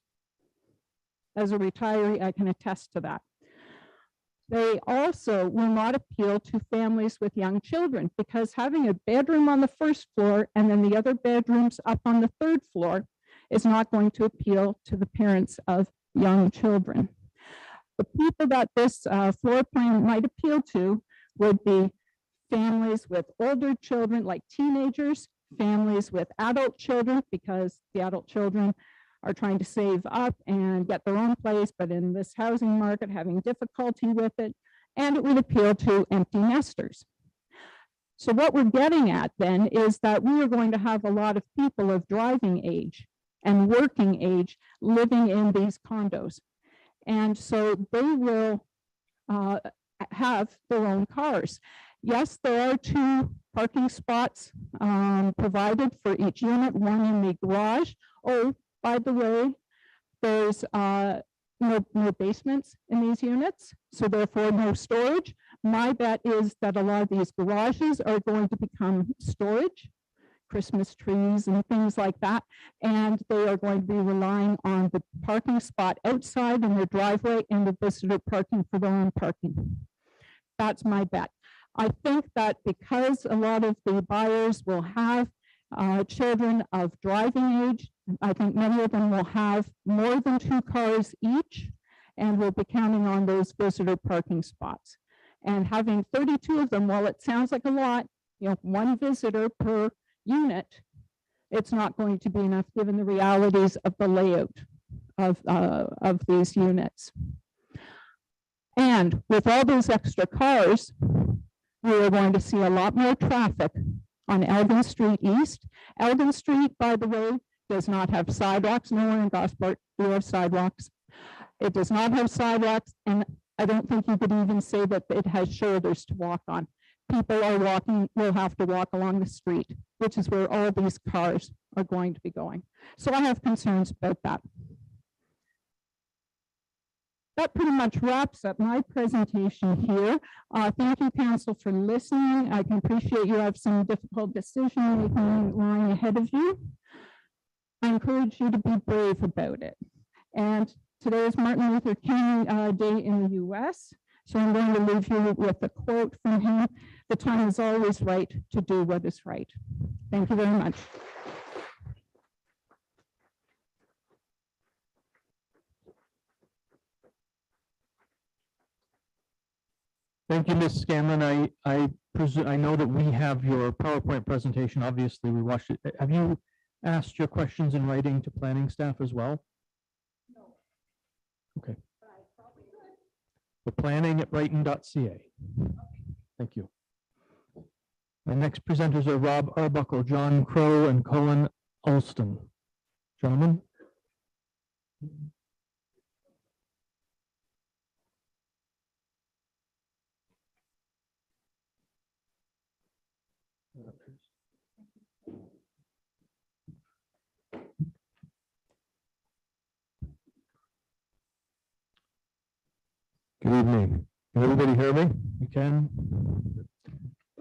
As a retiree, I can attest to that. They also will not appeal to families with young children, because having a bedroom on the 1st floor and then the other bedrooms up on the 3rd floor is not going to appeal to the parents of young children. The people that this floor plan might appeal to would be families with older children, like teenagers, families with adult children, because the adult children are trying to save up and get their own place, but in this housing market having difficulty with it, and it would appeal to empty nesters. So what we're getting at then is that we are going to have a lot of people of driving age and working age living in these condos. And so they will have their own cars. Yes, there are 2 parking spots provided for each unit, one in the garage. Oh, by the way, there's no basements in these units, so therefore no storage. My bet is that a lot of these garages are going to become storage, Christmas trees and things like that, and they are going to be relying on the parking spot outside in their driveway and the visitor parking for their own parking. That's my bet. I think that because a lot of the buyers will have children of driving age, I think many of them will have more than 2 cars each and will be counting on those visitor parking spots. And having 32 of them, while it sounds like a lot, 1 visitor per unit, it's not going to be enough given the realities of the layout of these units. And with all those extra cars, we are going to see a lot more traffic on Elgin Street East. Elgin Street, by the way, does not have sidewalks. Nowhere in Gosport do we have sidewalks. It does not have sidewalks, and I don't think you could even say that it has shoulders to walk on. People will have to walk along the street, which is where all these cars are going to be going. So I have concerns about that. That pretty much wraps up my presentation here. Thank you, Council, for listening. I can appreciate you have some difficult decision making lying ahead of you. I encourage you to be brave about it. And today is Martin Luther King Day in the US. So I'm going to leave you with a quote from him. The time is always right to do what is right. Thank you very much. Thank you, Ms. Scanlon. I know that we have your PowerPoint presentation. Obviously, we watched it. Have you asked your questions in writing to planning staff as well? No. Okay. The planning@brighton.ca. Thank you. The next presenters are Rob Arbuckle, John Crow, and Colin Alston. Gentlemen. Good evening. Can everybody hear me? You can.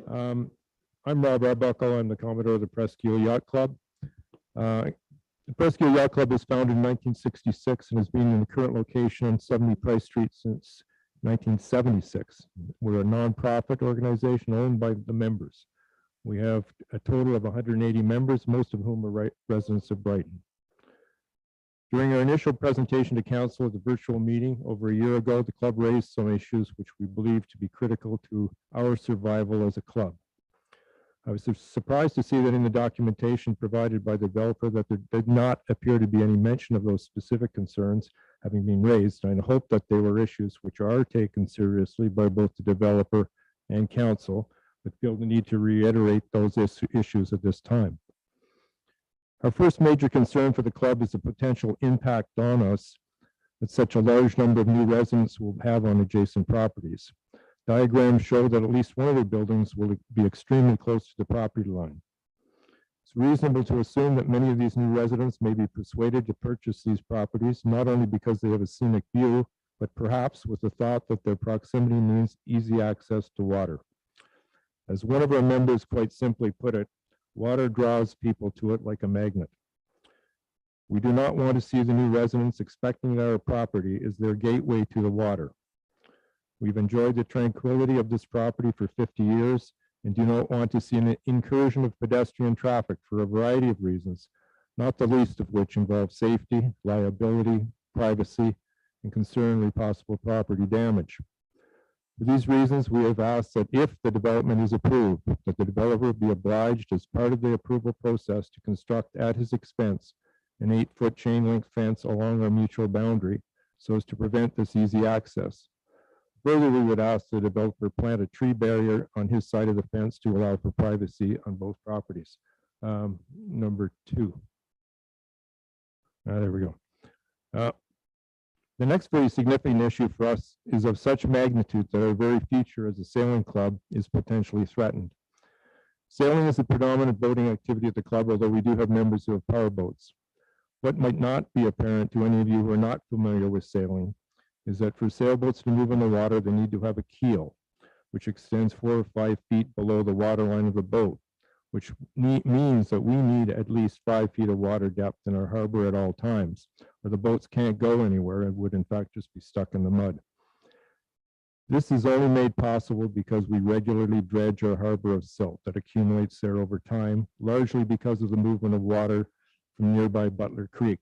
I'm Rob Arbuckle. I'm the Commodore of the Presqu'île Yacht Club. The Presqu'île Yacht Club was founded in 1966 and has been in the current location on 70 Price Street since 1976. We're a nonprofit organization owned by the members. We have a total of 180 members, most of whom are residents of Brighton. During our initial presentation to council at the virtual meeting over a year ago, the club raised some issues which we believe to be critical to our survival as a club. I was surprised to see that in the documentation provided by the developer that there did not appear to be any mention of those specific concerns having been raised, and I hope that they were issues which are taken seriously by both the developer and council, but feel the need to reiterate those issues at this time. Our first major concern for the club is the potential impact on us that such a large number of new residents will have on adjacent properties. Diagrams show that at least one of the buildings will be extremely close to the property line. It's reasonable to assume that many of these new residents may be persuaded to purchase these properties, not only because they have a scenic view, but perhaps with the thought that their proximity means easy access to water. As one of our members quite simply put it, water draws people to it like a magnet. We do not want to see the new residents expecting that our property is their gateway to the water. We've enjoyed the tranquility of this property for 50 years and do not want to see an incursion of pedestrian traffic for a variety of reasons, not the least of which involve safety, liability, privacy, and concerningly possible property damage. For these reasons, we have asked that if the development is approved, that the developer be obliged as part of the approval process to construct at his expense an 8-foot chain link fence along our mutual boundary so as to prevent this easy access. Further, we would ask the developer plant a tree barrier on his side of the fence to allow for privacy on both properties. Number 2. There we go. The next very significant issue for us is of such magnitude that our very future as a sailing club is potentially threatened. Sailing is the predominant boating activity at the club, although we do have members who have power boats. What might not be apparent to any of you who are not familiar with sailing is that for sailboats to move in the water, they need to have a keel, which extends 4 or 5 feet below the water line of the boat, which means that we need at least 5 feet of water depth in our harbor at all times, or the boats can't go anywhere and would in fact just be stuck in the mud. This is only made possible because we regularly dredge our harbor of silt that accumulates there over time, largely because of the movement of water from nearby Butler Creek.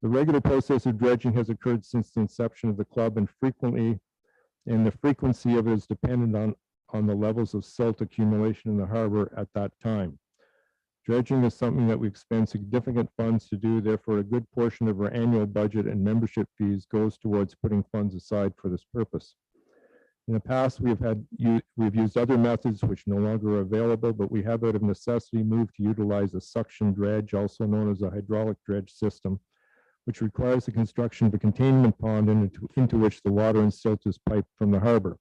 The regular process of dredging has occurred since the inception of the club, and the frequency of it is dependent on the levels of silt accumulation in the harbor at that time. Dredging is something that we expend significant funds to do, therefore a good portion of our annual budget and membership fees goes towards putting funds aside for this purpose. In the past, we've used other methods which no longer are available, but we have out of necessity moved to utilize a suction dredge, also known as a hydraulic dredge system, which requires the construction of a containment pond into which the water and silt is piped from the harbor.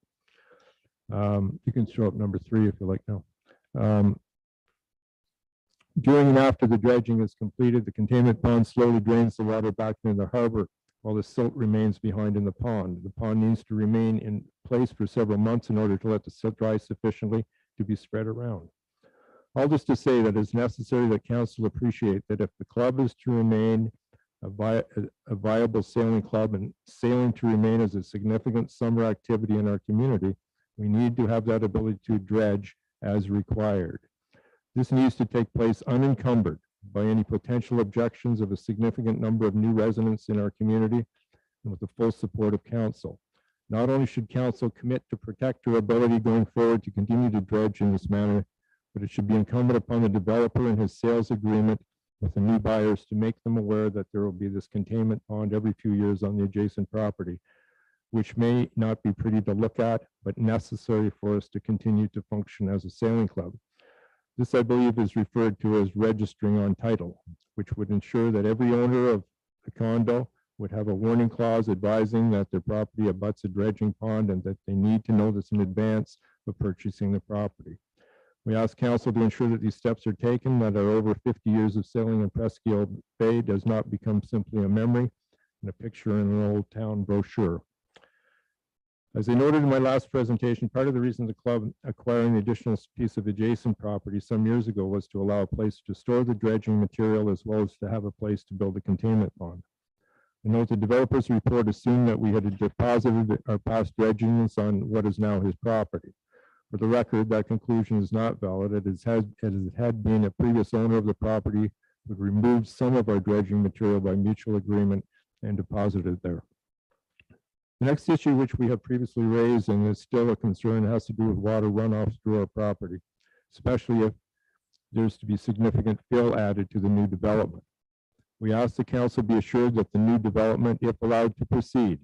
You can show up number 3 if you like now. During and after the dredging is completed, the containment pond slowly drains the water back into the harbor while the silt remains behind in the pond. The pond needs to remain in place for several months in order to let the silt dry sufficiently to be spread around. All this to say that it's necessary that council appreciate that if the club is to remain a viable sailing club and sailing to remain as a significant summer activity in our community, we need to have that ability to dredge as required. This needs to take place unencumbered by any potential objections of a significant number of new residents in our community and with the full support of council. Not only should council commit to protect our ability going forward to continue to dredge in this manner, but it should be incumbent upon the developer in his sales agreement with the new buyers to make them aware that there will be this containment pond every few years on the adjacent property, which may not be pretty to look at, but necessary for us to continue to function as a sailing club. This, I believe, is referred to as registering on title, which would ensure that every owner of the condo would have a warning clause advising that their property abuts a dredging pond and that they need to know this in advance of purchasing the property. We ask council to ensure that these steps are taken, that our over 50 years of sailing in Presque Bay does not become simply a memory and a picture in an old town brochure. As I noted in my last presentation, part of the reason the club acquiring the additional piece of adjacent property some years ago was to allow a place to store the dredging material as well as to have a place to build a containment pond. I note the developer's report assumed that we had deposited our past dredgings on what is now his property. For the record, that conclusion is not valid. It had been a previous owner of the property who removed some of our dredging material by mutual agreement and deposited there. The next issue which we have previously raised and is still a concern has to do with water runoff through our property, especially if there's to be significant fill added to the new development. We ask the council be assured that the new development, if allowed to proceed,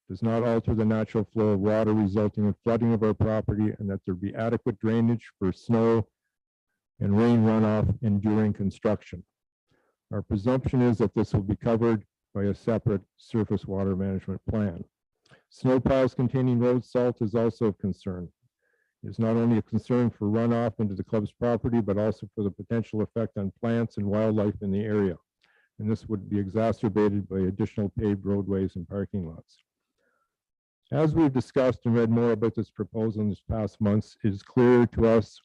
does not alter the natural flow of water resulting in flooding of our property, and that there be adequate drainage for snow and rain runoff during construction. Our presumption is that this will be covered by a separate surface water management plan. Snow piles containing road salt is also of concern. It is not only a concern for runoff into the club's property, but also for the potential effect on plants and wildlife in the area. And this would be exacerbated by additional paved roadways and parking lots. As we've discussed and read more about this proposal in this past months, it is clear to us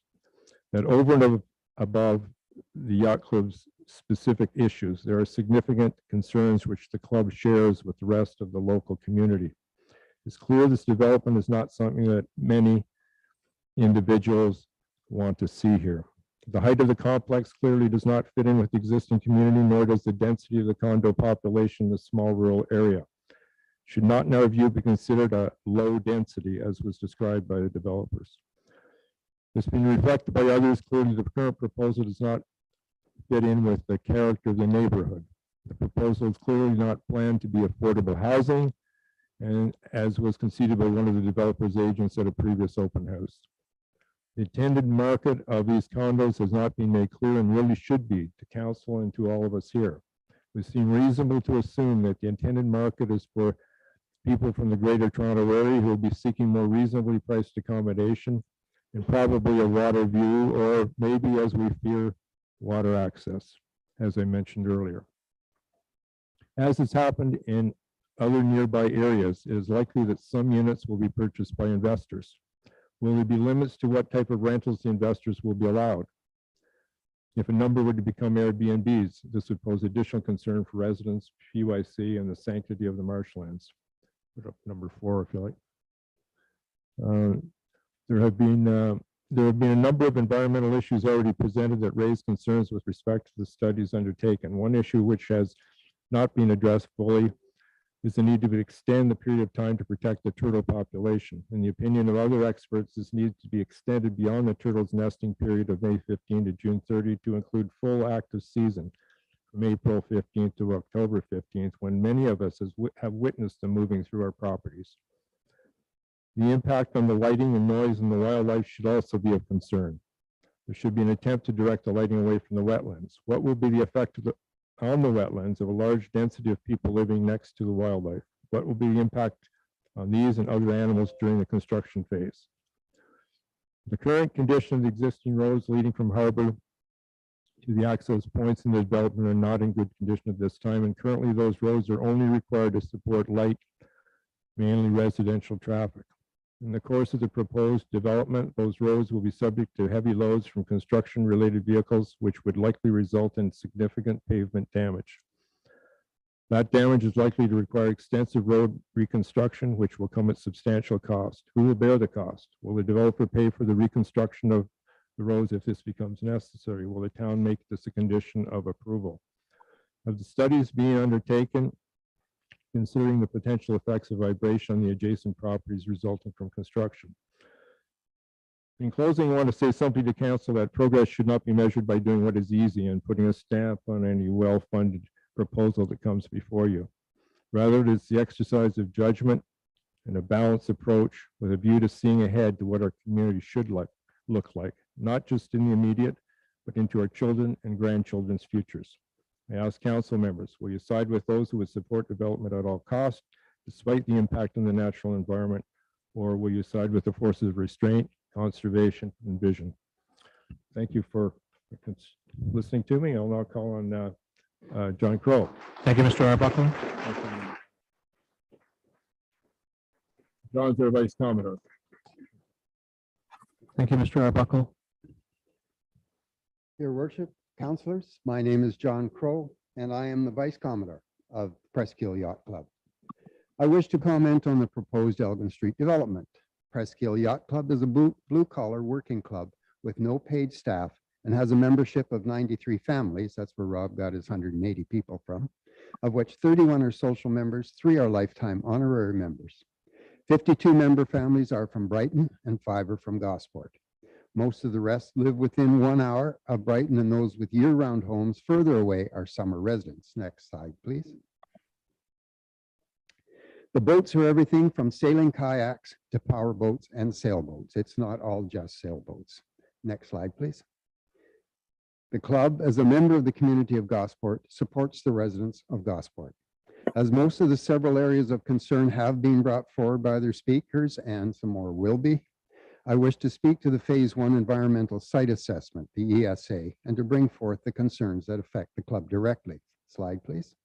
that over and above the yacht club's specific issues, there are significant concerns which the club shares with the rest of the local community. It's clear this development is not something that many individuals want to see here. The height of the complex clearly does not fit in with the existing community, nor does the density of the condo population in the small rural area. Should not, in our view, be considered a low density as was described by the developers. It's been reflected by others. Clearly, the current proposal does not fit in with the character of the neighborhood. The proposal is clearly not planned to be affordable housing, and as was conceded by one of the developer's agents at a previous open house. The intended market of these condos has not been made clear and really should be to council and to all of us here. We seem reasonable to assume that the intended market is for people from the Greater Toronto area who will be seeking more reasonably priced accommodation and probably a water view, or maybe, as we fear, water access, as I mentioned earlier. As has happened in other nearby areas, it is likely that some units will be purchased by investors. Will there be limits to what type of rentals the investors will be allowed? If a number were to become Airbnbs, this would pose additional concern for residents, PYC, and the sanctity of the marshlands. Put up number 4, if you like. There have been a number of environmental issues already presented that raise concerns with respect to the studies undertaken. One issue which has not been addressed fully is the need to extend the period of time to protect the turtle population. In the opinion of other experts, this needs to be extended beyond the turtle's nesting period of May 15 to June 30 to include full active season from April 15th to October 15th, when many of us have witnessed them moving through our properties. The impact on the lighting and noise and the wildlife should also be of concern. There should be an attempt to direct the lighting away from the wetlands. What will be the effect on the wetlands of a large density of people living next to the wildlife? What will be the impact on these and other animals during the construction phase? The current condition of the existing roads leading from Harbor to the access points in the development are not in good condition at this time, and currently those roads are only required to support light, mainly residential traffic. In the course of the proposed development, those roads will be subject to heavy loads from construction-related vehicles, which would likely result in significant pavement damage. That damage is likely to require extensive road reconstruction, which will come at substantial cost. Who will bear the cost? Will the developer pay for the reconstruction of the roads if this becomes necessary? Will the town make this a condition of approval? Have the studies being undertaken considering the potential effects of vibration on the adjacent properties resulting from construction? In closing, I want to say something to council that progress should not be measured by doing what is easy and putting a stamp on any well-funded proposal that comes before you. Rather, it is the exercise of judgment and a balanced approach with a view to seeing ahead to what our community should look like, not just in the immediate, but into our children and grandchildren's futures. I ask council members, will you side with those who would support development at all costs, despite the impact on the natural environment, or will you side with the forces of restraint, conservation, and vision? Thank you for listening to me. I'll now call on John Crow. Thank you, Mr. Arbuckle. John's our Vice Commodore. Thank you, Mr. Arbuckle. Your Worship, Councilors, my name is John Crow, and I am the Vice Commodore of Presqu'île Yacht Club. I wish to comment on the proposed Elgin Street development. Presqu'île Yacht Club is a blue-collar working club with no paid staff and has a membership of 93 families. That's where Rob got his 180 people from, of which 31 are social members, 3 are lifetime honorary members. 52 member families are from Brighton and 5 are from Gosport. Most of the rest live within 1 hour of Brighton, and those with year-round homes further away are summer residents. Next slide, please. The boats are everything from sailing kayaks to power boats and sailboats. It's not all just sailboats. Next slide, please. The club, as a member of the community of Gosport, supports the residents of Gosport. As most of the several areas of concern have been brought forward by other speakers, and some more will be, I wish to speak to the Phase 1 Environmental Site Assessment, the ESA, and to bring forth the concerns that affect the club directly. Slide, please.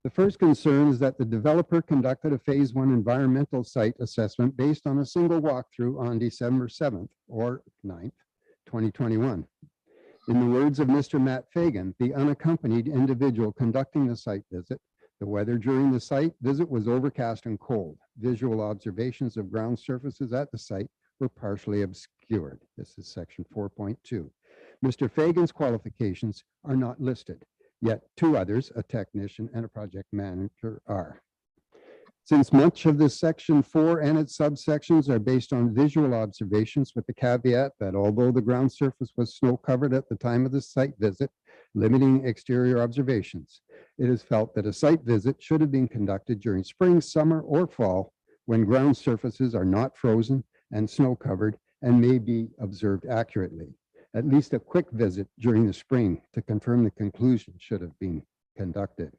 The first concern is that the developer conducted a Phase 1 Environmental Site Assessment based on a single walkthrough on December 7th or 9th, 2021. In the words of Mr. Matt Fagan, the unaccompanied individual conducting the site visit, the weather during the site visit was overcast and cold. Visual observations of ground surfaces at the site were partially obscured. This is section 4.2. Mr. Fagan's qualifications are not listed, yet 2 others, a technician and a project manager, are. Since much of this section 4 and its subsections are based on visual observations, with the caveat that although the ground surface was snow covered at the time of the site visit, limiting exterior observations, it is felt that a site visit should have been conducted during spring, summer, or fall when ground surfaces are not frozen and snow covered and may be observed accurately. At least a quick visit during the spring to confirm the conclusion should have been conducted.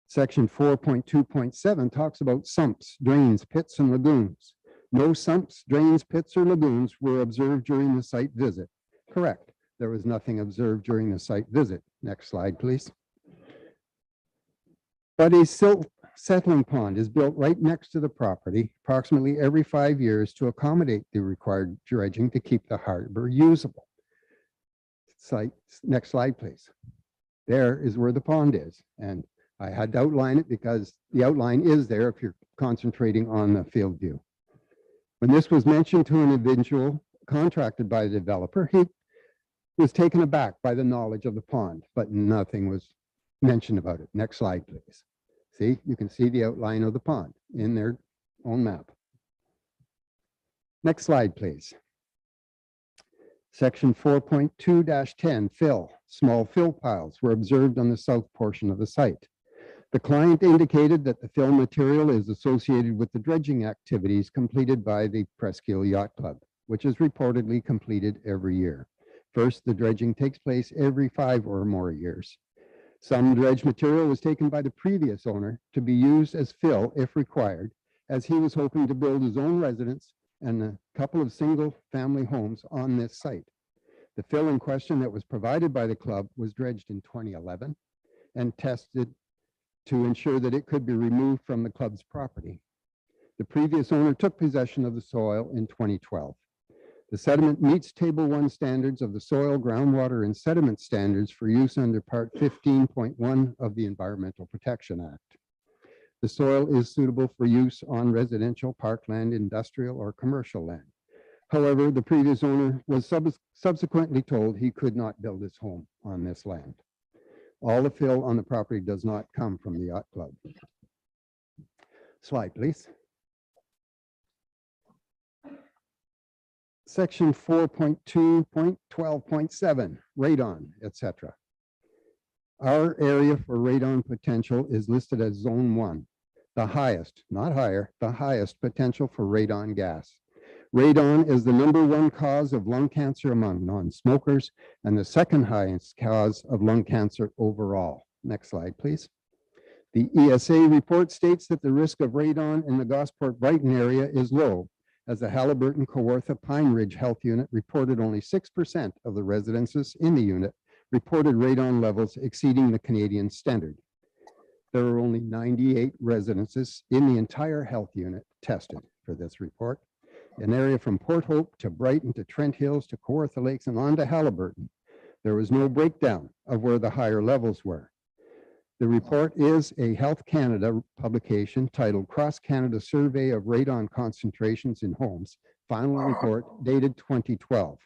Section 4.2.7 talks about sumps, drains, pits, and lagoons. No sumps, drains, pits, or lagoons were observed during the site visit. Correct. There was nothing observed during the site visit. Next slide, please. But a silt settling pond is built right next to the property approximately every 5 years to accommodate the required dredging to keep the harbor usable. Next slide, please. There is where the pond is. And I had to outline it because the outline is there if you're concentrating on the field view. When this was mentioned to an individual contracted by the developer, he was taken aback by the knowledge of the pond, but nothing was mentioned about it. Next slide, please. See, you can see the outline of the pond in their own map. Next slide, please. Section 4.2-10, fill. Small fill piles were observed on the south portion of the site. The client indicated that the fill material is associated with the dredging activities completed by the Presqu'île Yacht Club, which is reportedly completed every year. First, the dredging takes place every 5 or more years. Some dredge material was taken by the previous owner to be used as fill if required, as he was hoping to build his own residence and a couple of single-family homes on this site. The fill in question that was provided by the club was dredged in 2011 and tested to ensure that it could be removed from the club's property. The previous owner took possession of the soil in 2012. The sediment meets Table 1 standards of the Soil, Groundwater, and Sediment Standards for use under Part 15.1 of the Environmental Protection Act. The soil is suitable for use on residential, parkland, industrial, or commercial land. However, the previous owner was subsequently told he could not build his home on this land. All the fill on the property does not come from the yacht club. Slide, please. Section 4.2.12.7, radon, etc. Our area for radon potential is listed as Zone 1, the highest, not higher, the highest potential for radon gas. Radon is the #1 cause of lung cancer among non-smokers and the second highest cause of lung cancer overall. Next slide, please. The ESA report states that the risk of radon in the Gosport-Brighton area is low, as the Halliburton-Kawartha Pine Ridge Health Unit reported only 6% of the residences in the unit reported radon levels exceeding the Canadian standard. There are only 98 residences in the entire health unit tested for this report. An area from Port Hope to Brighton to Trent Hills to Kawartha Lakes and on to Halliburton. There was no breakdown of where the higher levels were. The report is a Health Canada publication titled Cross Canada Survey of Radon Concentrations in Homes, final report dated 2012.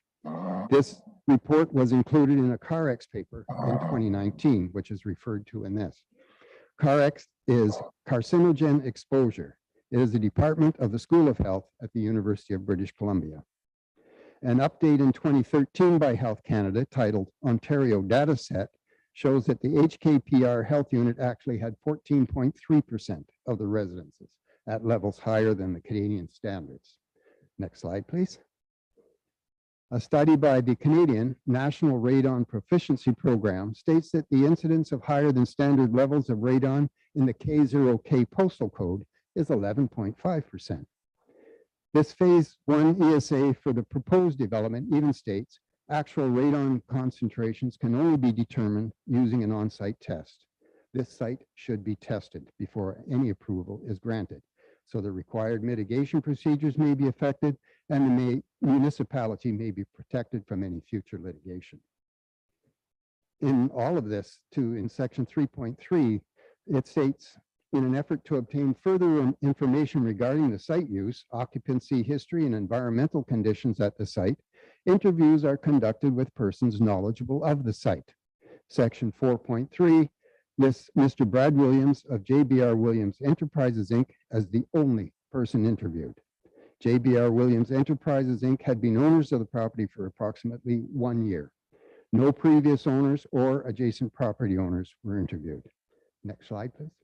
This report was included in a CAREX paper in 2019, which is referred to in this. CAREX is carcinogen exposure. It is a department of the School of Health at the University of British Columbia. An update in 2013 by Health Canada titled Ontario Dataset shows that the HKPR health unit actually had 14.3% of the residences at levels higher than the Canadian standards. Next slide, please. A study by the Canadian National Radon Proficiency Program states that the incidence of higher than standard levels of radon in the K0K postal code is 11.5%. This phase 1 ESA for the proposed development even states actual radon concentrations can only be determined using an on-site test. This site should be tested before any approval is granted, so the required mitigation procedures may be affected and the municipality may be protected from any future litigation. In all of this, too, in section 3.3, it states, in an effort to obtain further information regarding the site use, occupancy history, and environmental conditions at the site, interviews are conducted with persons knowledgeable of the site. Section 4.3 lists Mr. Brad Williams of JBR Williams Enterprises, Inc. as the only person interviewed. JBR Williams Enterprises, Inc. had been owners of the property for approximately 1 year. No previous owners or adjacent property owners were interviewed. Next slide, please.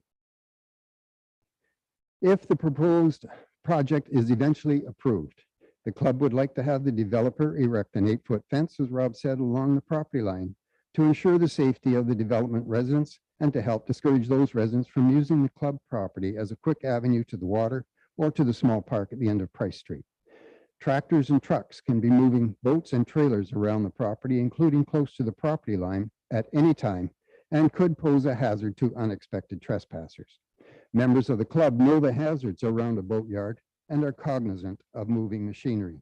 If the proposed project is eventually approved, the club would like to have the developer erect an 8-foot fence, as Rob said, along the property line to ensure the safety of the development residents and to help discourage those residents from using the club property as a quick avenue to the water or to the small park at the end of Price Street. Tractors and trucks can be moving boats and trailers around the property, including close to the property line at any time, and could pose a hazard to unexpected trespassers. Members of the club know the hazards around a boatyard and are cognizant of moving machinery.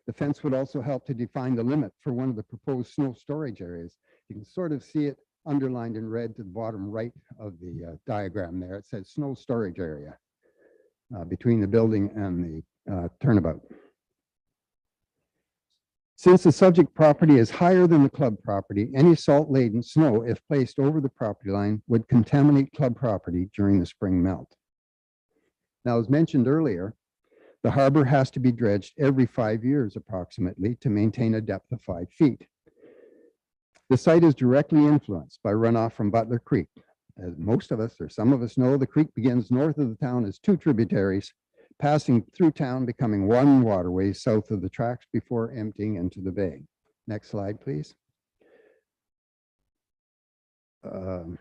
The fence would also help to define the limit for one of the proposed snow storage areas. You can sort of see it underlined in red to the bottom right of the diagram there. It says snow storage area between the building and the turnabout. Since the subject property is higher than the club property, any salt-laden snow, if placed over the property line, would contaminate club property during the spring melt. Now, as mentioned earlier, the harbor has to be dredged every 5 years approximately to maintain a depth of 5 feet. The site is directly influenced by runoff from Butler Creek. As most of us, or some of us know, the creek begins north of the town as 2 tributaries, passing through town, becoming one waterway south of the tracks before emptying into the bay. Next slide, please. Doesn't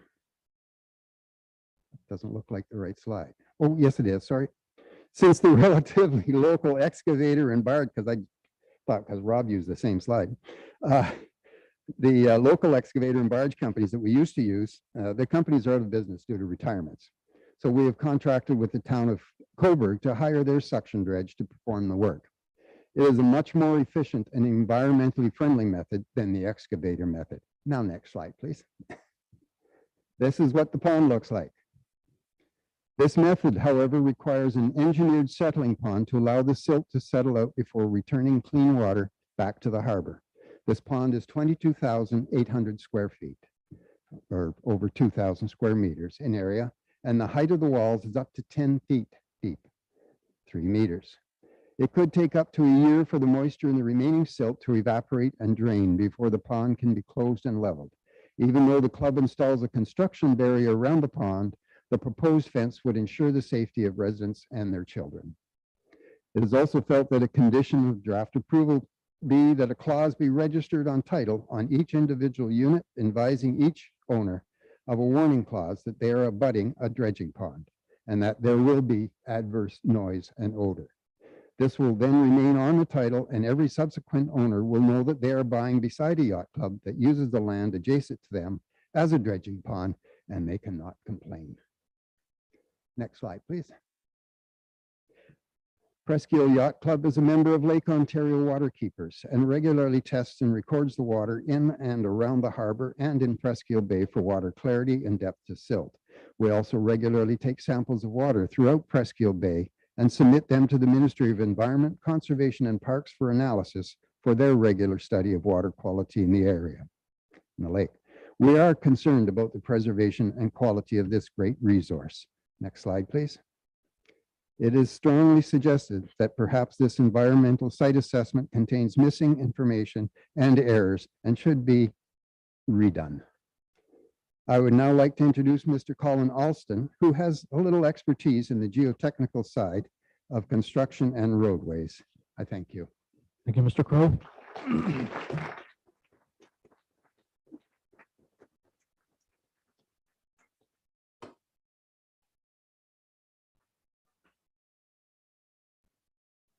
look like the right slide. Oh, yes, it is. Sorry. Since the relatively local excavator and barge, because I thought, because Rob used the same slide, the local excavator and barge companies that we used to use, the companies are out of business due to retirements. So we have contracted with the town of Coburg to hire their suction dredge to perform the work. It is a much more efficient and environmentally friendly method than the excavator method. Now, next slide, please. This is what the pond looks like. This method, however, requires an engineered settling pond to allow the silt to settle out before returning clean water back to the harbor. This pond is 22,800 square feet, or over 2,000 square meters in area, and the height of the walls is up to 10 feet deep, 3 meters. It could take up to a year for the moisture in the remaining silt to evaporate and drain before the pond can be closed and leveled. Even though the club installs a construction barrier around the pond, the proposed fence would ensure the safety of residents and their children. It is also felt that a condition of draft approval be that a clause be registered on title on each individual unit, advising each owner of a warning clause that they are abutting a dredging pond and that there will be adverse noise and odor. This will then remain on the title, and every subsequent owner will know that they are buying beside a yacht club that uses the land adjacent to them as a dredging pond, and they cannot complain. Next slide, please. Presqu'île Yacht Club is a member of Lake Ontario Waterkeepers and regularly tests and records the water in and around the harbor and in Presqu'île Bay for water clarity and depth of silt. We also regularly take samples of water throughout Presqu'île Bay and submit them to the Ministry of Environment, Conservation and Parks for analysis for their regular study of water quality in the area, in the lake. We are concerned about the preservation and quality of this great resource. Next slide, please. It is strongly suggested that perhaps this environmental site assessment contains missing information and errors and should be redone. I would now like to introduce Mr. Colin Alston, who has a little expertise in the geotechnical side of construction and roadways. I thank you. Thank you, Mr. Crowe.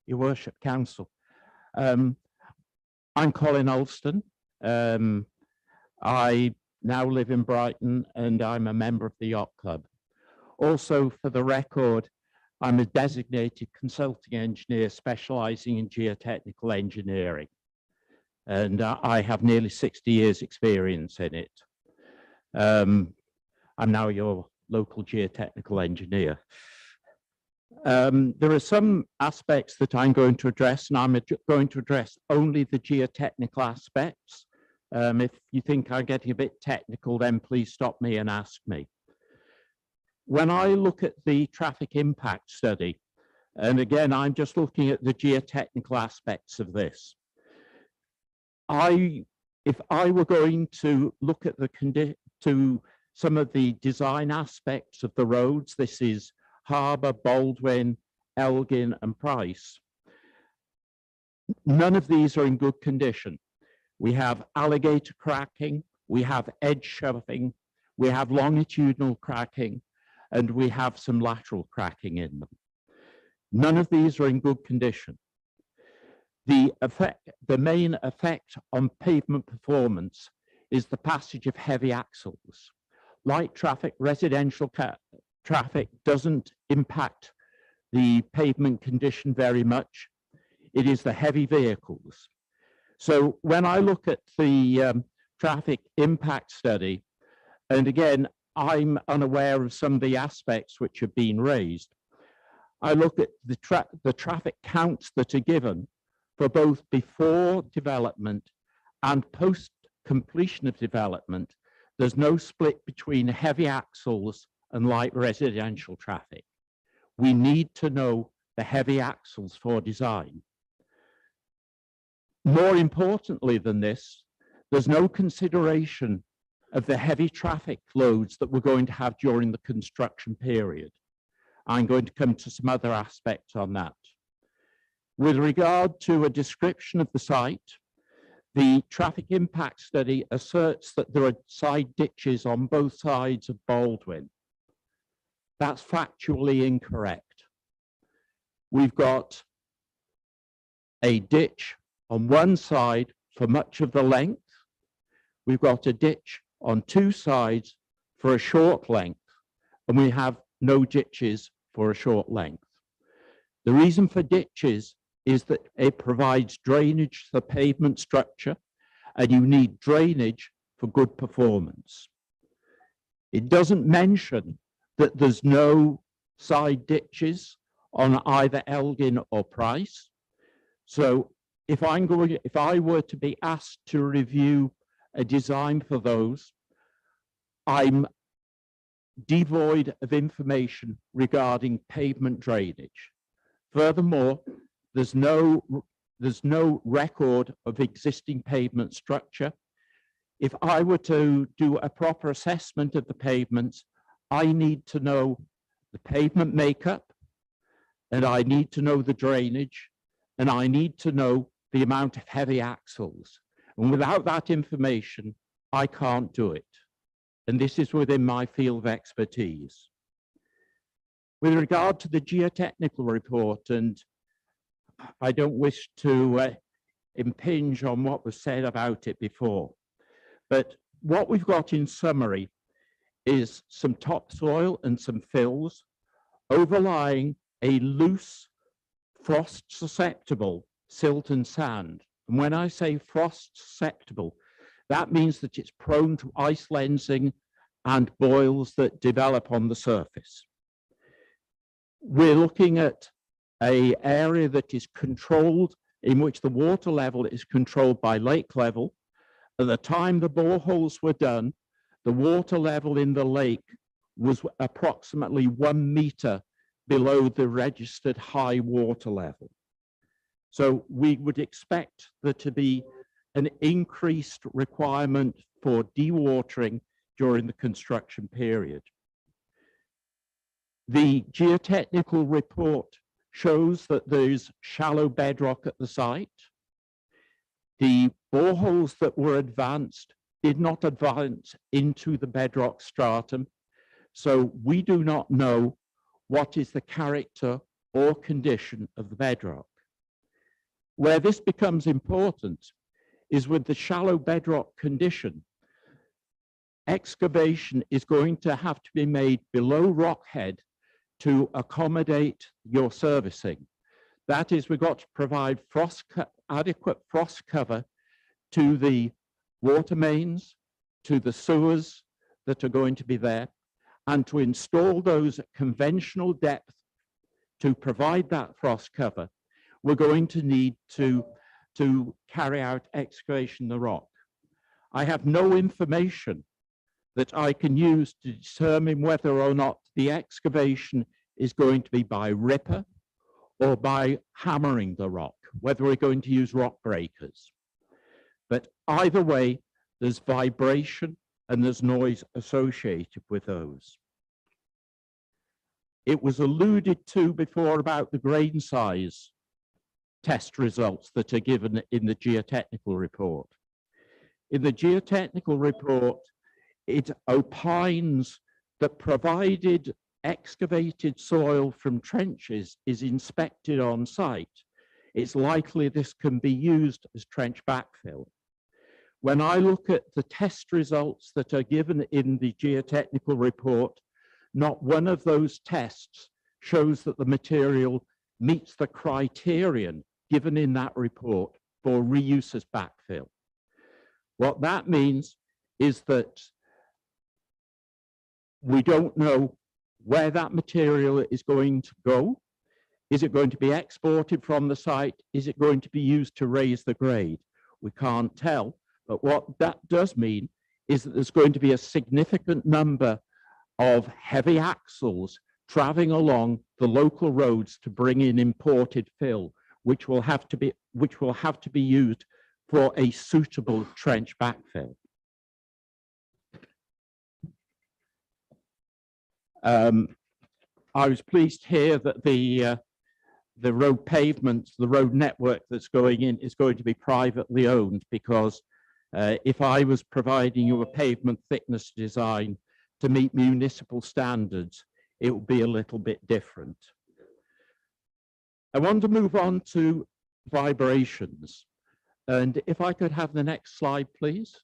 Your Worship, Council. I'm Colin Alston. I now live in Brighton and I'm a member of the Yacht Club. Also, for the record, I'm a designated consulting engineer specializing in geotechnical engineering. And I have nearly 60 years experience in it. I'm now your local geotechnical engineer. There are some aspects that I'm going to address, and I'm going to address only the geotechnical aspects. If you think I'm getting a bit technical, then please stop me and ask me. When I look at the traffic impact study, and again, I'm just looking at the geotechnical aspects of this. If I were going to look at some of the design aspects of the roads, this is Harbour, Baldwin, Elgin, and Price. None of these are in good condition. We have alligator cracking, we have edge shoving, we have longitudinal cracking, and we have some lateral cracking in them. None of these are in good condition. The main effect on pavement performance is the passage of heavy axles. light traffic, residential traffic doesn't impact the pavement condition very much. It is the heavy vehicles. So when I look at the traffic impact study, and again, I'm unaware of some of the aspects which have been raised. I look at the traffic counts that are given for both before development and post completion of development. There's no split between heavy axles and light residential traffic. We need to know the heavy axles for design. More importantly than this, there's no consideration of the heavy traffic loads that we're going to have during the construction period. I'm going to come to some other aspects on that. With regard to a description of the site, the traffic impact study asserts that there are side ditches on both sides of Baldwin. That's factually incorrect. We've got a ditch on one side for much of the length. We've got a ditch on two sides for a short length, and we have no ditches for a short length. The reason for ditches is that it provides drainage to the pavement structure, and you need drainage for good performance. It doesn't mention that there's no side ditches on either Elgin or Price. So if I were to be asked to review a design for those, I'm devoid of information regarding pavement drainage. Furthermore, there's no record of existing pavement structure. If I were to do a proper assessment of the pavements, I need to know the pavement makeup, and I need to know the drainage, and I need to know the amount of heavy axles. And without that information, I can't do it. And this is within my field of expertise. With regard to the geotechnical report, and I don't wish to impinge on what was said about it before, but what we've got in summary is some topsoil and some fills overlying a loose, frost susceptible silt and sand. And when I say frost susceptible, that means that it's prone to ice lensing and boils that develop on the surface. We're looking at an area that is controlled, in which the water level is controlled by lake level. At the time the boreholes were done, the water level in the lake was approximately 1 meter below the registered high water level. So we would expect there to be an increased requirement for dewatering during the construction period. The geotechnical report shows that there's shallow bedrock at the site. The boreholes that were advanced did not advance into the bedrock stratum, so we do not know what is the character or condition of the bedrock. Where this becomes important is with the shallow bedrock condition. Excavation is going to have to be made below rock head to accommodate your servicing. That is, we've got to provide adequate frost cover to the water mains, to the sewers that are going to be there, and to install those at conventional depth to provide that frost cover, we're going to need to carry out excavation in the rock. I have no information that I can use to determine whether or not the excavation is going to be by ripper or by hammering the rock, whether we're going to use rock breakers. But either way, there's vibration and there's noise associated with those. It was alluded to before about the grain size test results that are given in the geotechnical report. In the geotechnical report, it opines that provided excavated soil from trenches is inspected on site, it's likely this can be used as trench backfill. when I look at the test results that are given in the geotechnical report, not one of those tests shows that the material meets the criterion given in that report for reuse as backfill. What that means is that we don't know where that material is going to go. Is it going to be exported from the site? Is it going to be used to raise the grade? We can't tell, but what that does mean is that there's going to be a significant number of heavy axles traveling along the local roads to bring in imported fill, which will have to be used for a suitable trench backfill. I was pleased to hear that the road pavements, the road network that's going in is going to be privately owned, because if I was providing you a pavement thickness design to meet municipal standards, it would be a little bit different. I want to move on to vibrations. And if I could have the next slide, please.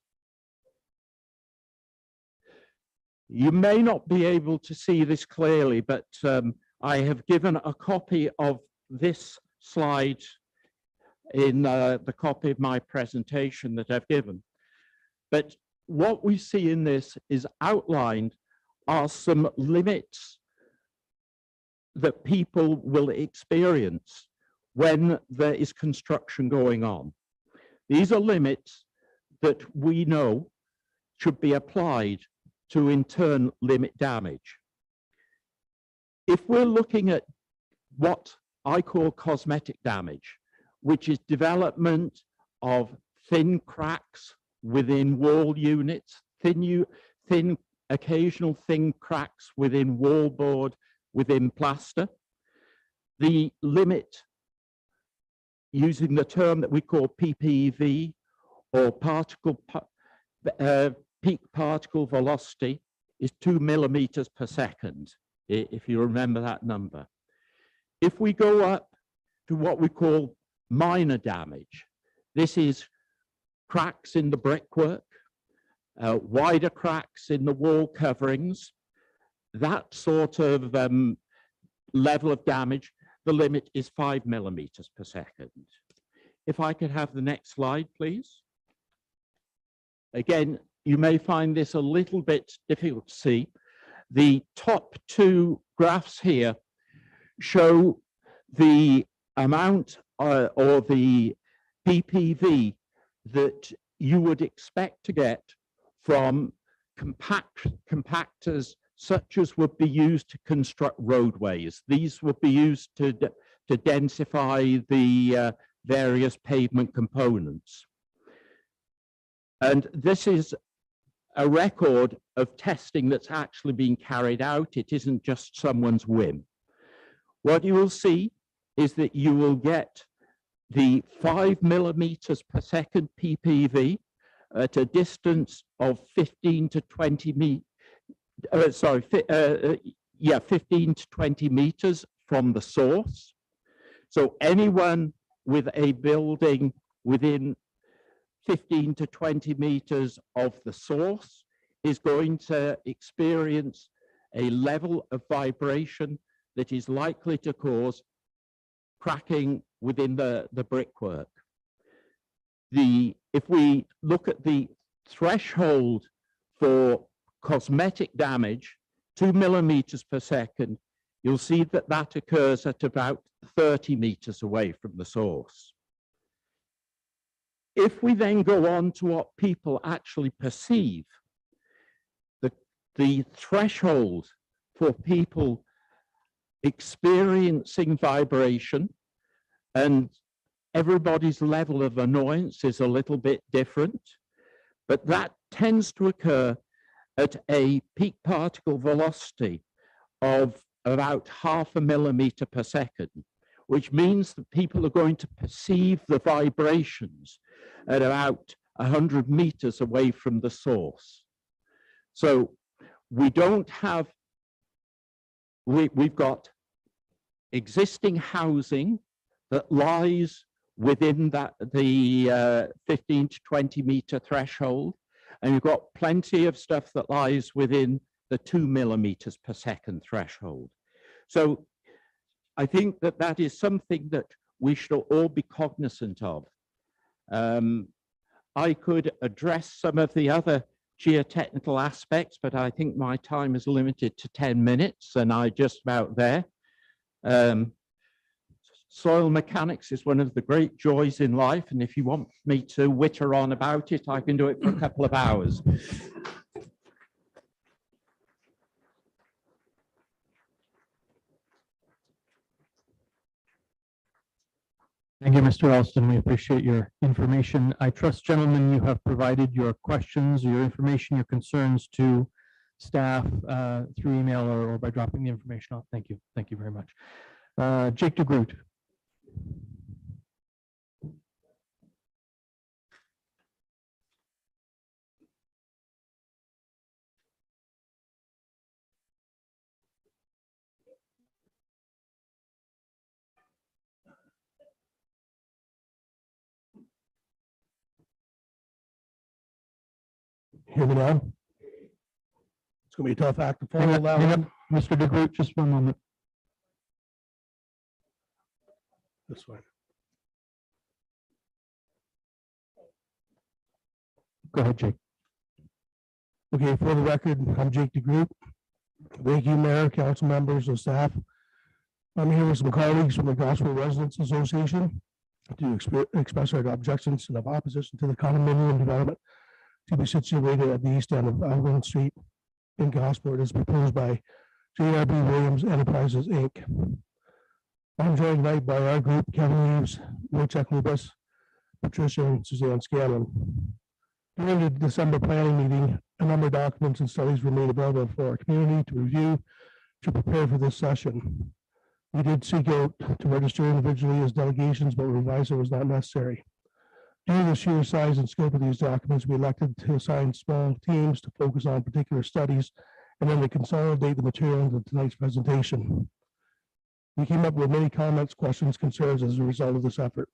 You may not be able to see this clearly, but I have given a copy of this slide in the copy of my presentation that I've given. But what we see in this is outlined are some limits that people will experience when there is construction going on. These are limits that we know should be applied to in turn limit damage. If we're looking at what I call cosmetic damage, which is development of thin cracks within wall units, occasional thin cracks within wallboard, within plaster, the limit, using the term that we call PPV, or peak particle velocity, is 2 millimeters per second, if you remember that number. If we go up to what we call minor damage, this is cracks in the brickwork, wider cracks in the wall coverings, that sort of level of damage, the limit is 5 millimeters per second. If I could have the next slide, please. Again, you may find this a little bit difficult to see. The top two graphs here show the amount or the PPV that you would expect to get from compactors such as would be used to construct roadways. These would be used to densify the various pavement components. And this is a record of testing that's actually being carried out. It isn't just someone's whim. What you will see is that you will get the 5 millimeters per second PPV at a distance of 15 to 20 meters from the source. So anyone with a building within 15 to 20 meters of the source is going to experience a level of vibration that is likely to cause cracking within the brickwork. If we look at the threshold for cosmetic damage, 2 millimeters per second, you'll see that that occurs at about 30 meters away from the source. If we then go on to what people actually perceive, the threshold for people experiencing vibration, and everybody's level of annoyance is a little bit different, but that tends to occur at a peak particle velocity of about 0.5 millimeter per second, which means that people are going to perceive the vibrations at about 100 meters away from the source. So we don't have, we've got existing housing that lies within the 15 to 20 meter threshold. And you've got plenty of stuff that lies within the 2 millimeters per second threshold. So I think that that is something that we should all be cognizant of. I could address some of the other geotechnical aspects, but I think my time is limited to 10 minutes and I just about there. Soil mechanics is one of the great joys in life. And if you want me to witter on about it, I can do it for a couple of hours. Thank you, Mr. Alston. We appreciate your information. I trust, gentlemen, you have provided your questions, your information, your concerns to staff through email or by dropping the information off. Thank you. Thank you very much. Jake DeGroot. Hear me now? It's gonna be a tough act to follow that one. Mr. DeGroot, just one moment. This way. Go ahead, Jake. Okay, for the record, I'm Jake DeGroot. Thank you, Mayor, council members, and staff. I'm here with some colleagues from the Gospel Residents Association to express our objections and of opposition to the condominium development to be situated at the east end of Elgin Street in Gosport as proposed by JRB Williams Enterprises, Inc. I'm joined tonight by our group, Kevin Reeves, Wojciech Lubas, Patricia, and Suzanne Scanlon. During the December planning meeting, a number of documents and studies were made available for our community to review to prepare for this session. We did seek out to register individually as delegations, but realized it was not necessary. Due to the sheer size and scope of these documents, we elected to assign small teams to focus on particular studies and then to consolidate the material into tonight's presentation. We came up with many comments, questions, concerns as a result of this effort.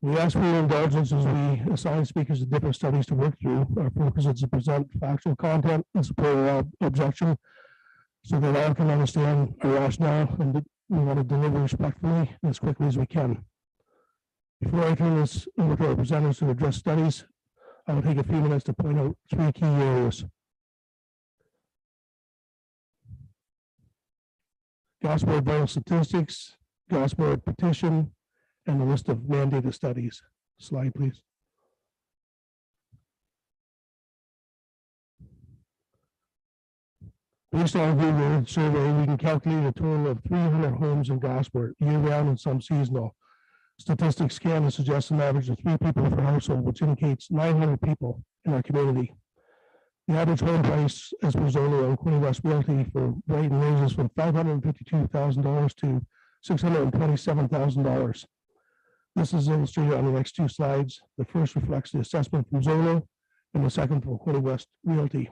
We ask for your indulgence as we assign speakers to different studies to work through. Our focus is to present factual content and support our objection so that all can understand our rationale, and that we want to deliver respectfully and as quickly as we can. Before I turn this over to our presenters to address studies, I will take a few minutes to point out 3 key areas. Gosport vital statistics, Gosport petition, and the list of mandated studies. Slide, please. Based on a Google survey, we can calculate a total of 300 homes in Gosport, year-round and some seasonal. Statistics scan suggests an average of 3 people per household, which indicates 900 people in our community. The average home price as per Zolo and Queen West Realty for Brighton ranges from $552,000 to $627,000. This is illustrated on the next 2 slides. The first reflects the assessment from Zolo and the second from Queen West Realty.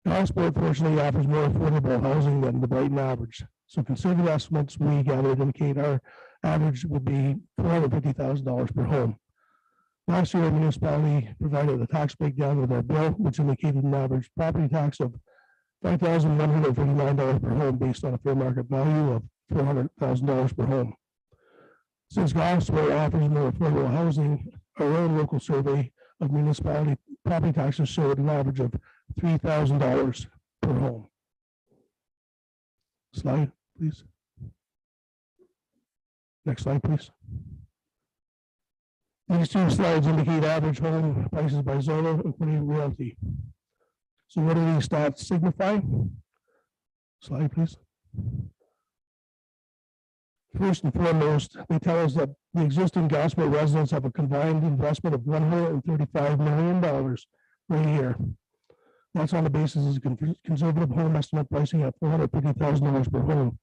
Gosport fortunately offers more affordable housing than the Brighton average. So conservative estimates we gathered indicate our average would be $450,000 per home. Last year, our municipality provided a tax breakdown with our bill, which indicated an average property tax of $5,139 per home based on a fair market value of $400,000 per home. Since Gosport offers more affordable housing, our own local survey of municipality property taxes showed an average of $3,000 per home. Slide, please. Next slide, please. These 2 slides indicate average home prices by Zolo and Queen Realty. So what do these stats signify? Slide, please. First and foremost, they tell us that the existing Gosport residents have a combined investment of $135 million per year. That's on the basis of conservative home estimate pricing at $450,000 per home.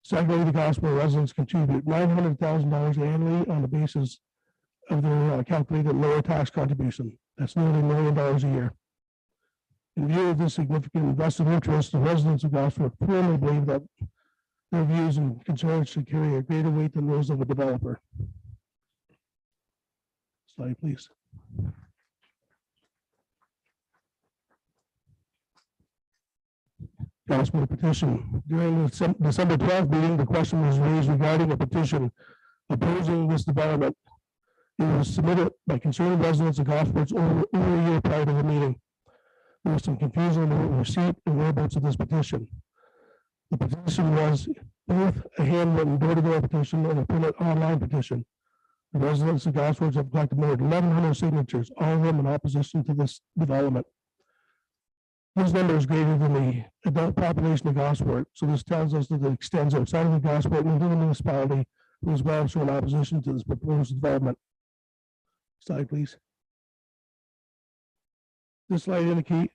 Secondly, the Gosport residents contribute $900,000 annually on the basis of their calculated lower tax contribution. That's nearly $1 million a year. In view of this significant invested interest, the residents of Gosport firmly believe that Their views and concerns should carry a greater weight than those of a developer. Slide, please. Councilman petition. During the December 12th meeting, the question was raised regarding a petition opposing this development. It was submitted by concerned residents of Gosford's over a year prior to the meeting. There was some confusion about the receipt and whereabouts of this petition. The petition was both a handwritten door-to-door petition and a printed online petition. The residents of Gosford have collected more than 1,100 signatures, all of them in opposition to this development. This number is greater than the adult population of Gosford, so this tells us that it extends outside of the Gosford and into the municipality, who is well shown opposition to this proposed development. Slide, please. This slide indicates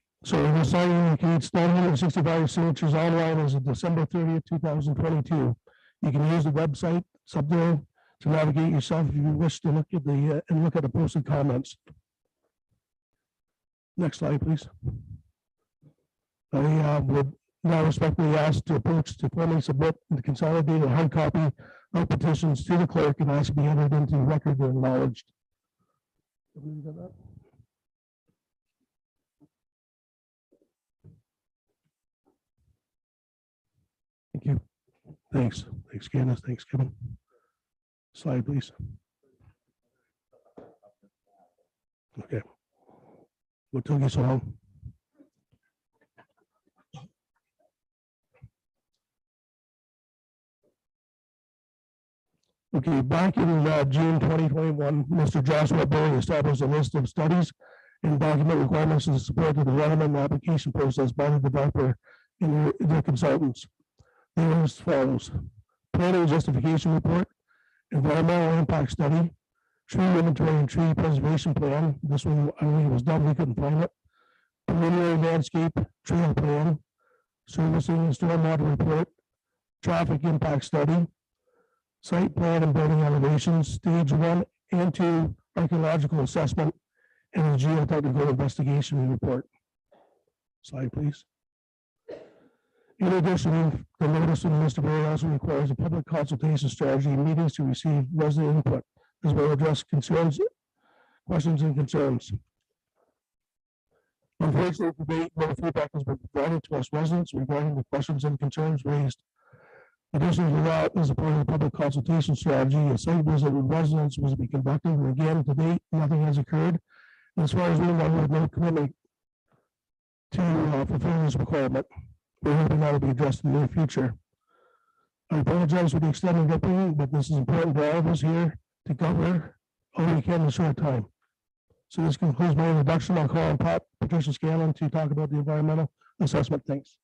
965 signatures online as of December 30th, 2022. You can use the website Subdivision to navigate yourself if you wish to look at the posted comments. Next slide, please. I would now respectfully ask to approach to formally submit the consolidated hard copy of petitions to the clerk and ask to be entered into record and acknowledged. Thank you. Thanks. Thanks, Candace. Thanks, Kevin. Slide, please. Okay. What took you so long? Okay, back in June 2021, Mr. Joshua Berry established a list of studies and document requirements to support the development and application process by the developer and their consultants. They are as follows: planning justification report, environmental impact study, tree inventory and tree preservation plan. This one I think was done, we couldn't find it. Preliminary landscape trail plan, servicing and stormwater report, traffic impact study, site plan and building elevations, stage 1 and 2 archaeological assessment, and a geotechnical investigation report. Slide, please. In addition, the notice of Mr. Berry also requires a public consultation strategy and meetings to receive resident input, as well as address concerns, questions, and concerns. Unfortunately, to date, no feedback has been provided to us residents regarding the questions and concerns raised. Additionally to that, as a part of the public consultation strategy, a site visit with residents was to be conducted, and again, to date, nothing has occurred. And as far as we know, we have no commitment to fulfill this requirement. We're hoping that will be addressed in the near future. I apologize for the extended opening, but this is important to all of us here to cover all we can in a short time. So this concludes my introduction. I'll call on Patricia Scanlon to talk about the environmental assessment. Thanks.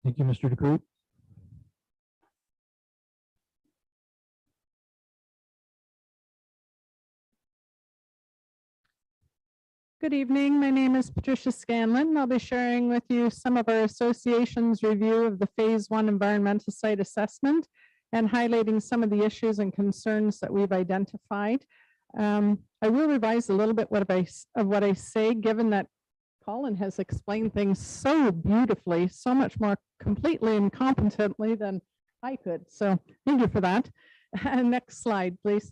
Thank you, Mr. DeCrute. Good evening. My name is Patricia Scanlon. I'll be sharing with you some of our association's review of the Phase 1 environmental site assessment and highlighting some of the issues and concerns that we've identified. I will revise a little bit of what I say, given that Colin has explained things so beautifully, so much more completely and competently than I could. So thank you for that. Next slide, please.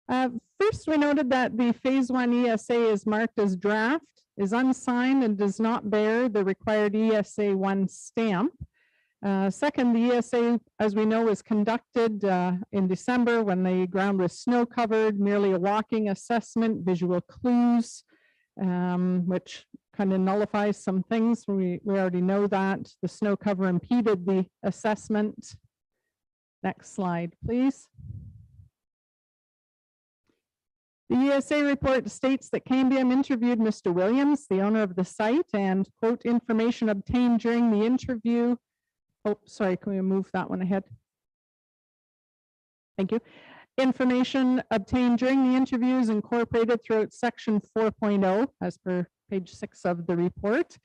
First, we noted that the Phase 1 ESA is marked as draft, is unsigned, and does not bear the required ESA 1 stamp. Second, the ESA, as we know, was conducted in December when the ground was snow covered, merely a walking assessment, visual clues, which kind of nullifies some things. We already know that. The snow cover impeded the assessment. Next slide, please. The ESA report states that Cambium interviewed Mr. Williams, the owner of the site, and quote, information obtained during the interview. Oh, sorry, can we move that one ahead? Thank you. Information obtained during the interview is incorporated throughout section 4.0 as per page 6 of the report.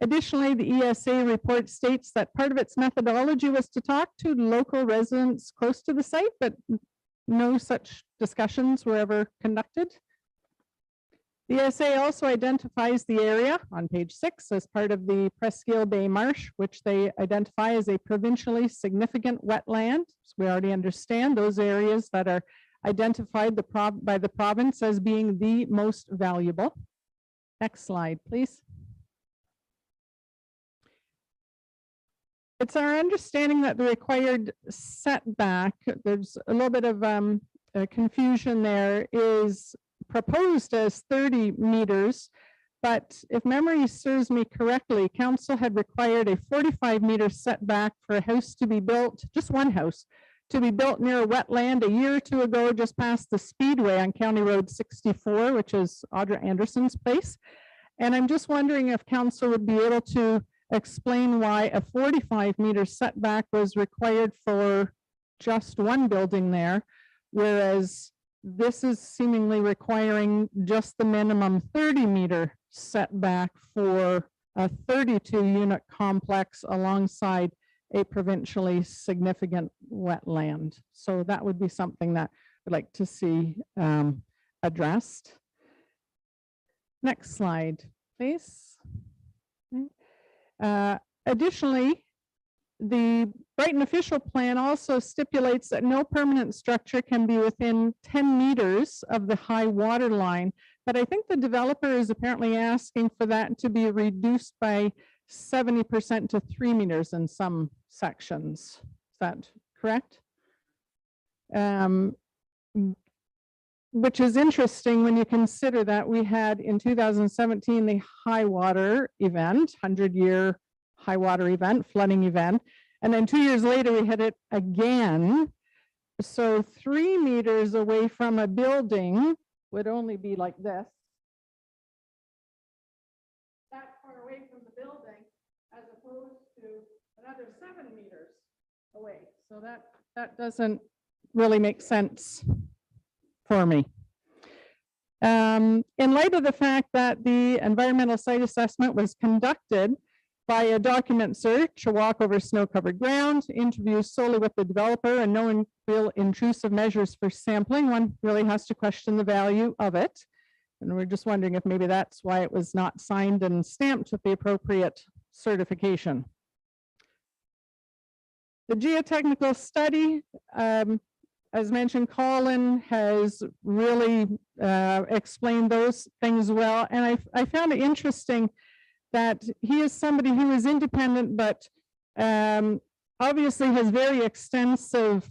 Additionally, the ESA report states that part of its methodology was to talk to local residents close to the site, but no such discussions were ever conducted. The essay also identifies the area on page 6 as part of the Presqu'île Bay Marsh, which they identify as a provincially significant wetland. So we already understand those areas that are identified by the province as being the most valuable. Next slide, please. It's our understanding that the required setback, there's a little bit of confusion there, is proposed as 30 meters, but if memory serves me correctly, council had required a 45-meter setback for a house to be built, just one house, to be built near a wetland a year or two ago, just past the Speedway on County Road 64, which is Audra Anderson's place. And I'm just wondering if council would be able to explain why a 45-meter setback was required for just one building there, whereas this is seemingly requiring just the minimum 30-meter setback for a 32-unit complex alongside a provincially significant wetland. So that would be something that I'd like to see addressed. Next slide, please. Additionally, the Brighton official plan also stipulates that no permanent structure can be within 10 meters of the high water line. But I think the developer is apparently asking for that to be reduced by 70% to 3 meters in some sections. Is that correct? Which is interesting when you consider that we had in 2017 the high water event, 100-year high water event, flooding event. And then 2 years later, we had it again. So 3 meters away from a building would only be like this. That far away from the building, as opposed to another 7 meters away. So that doesn't really make sense for me. In light of the fact that the environmental site assessment was conducted by a document search, a walk over snow-covered ground, interviews solely with the developer, and no real intrusive measures for sampling, one really has to question the value of it. And we're just wondering if maybe that's why it was not signed and stamped with the appropriate certification. The geotechnical study, as mentioned, Colin has really explained those things well. And I found it interesting that he is somebody who is independent, but obviously has very extensive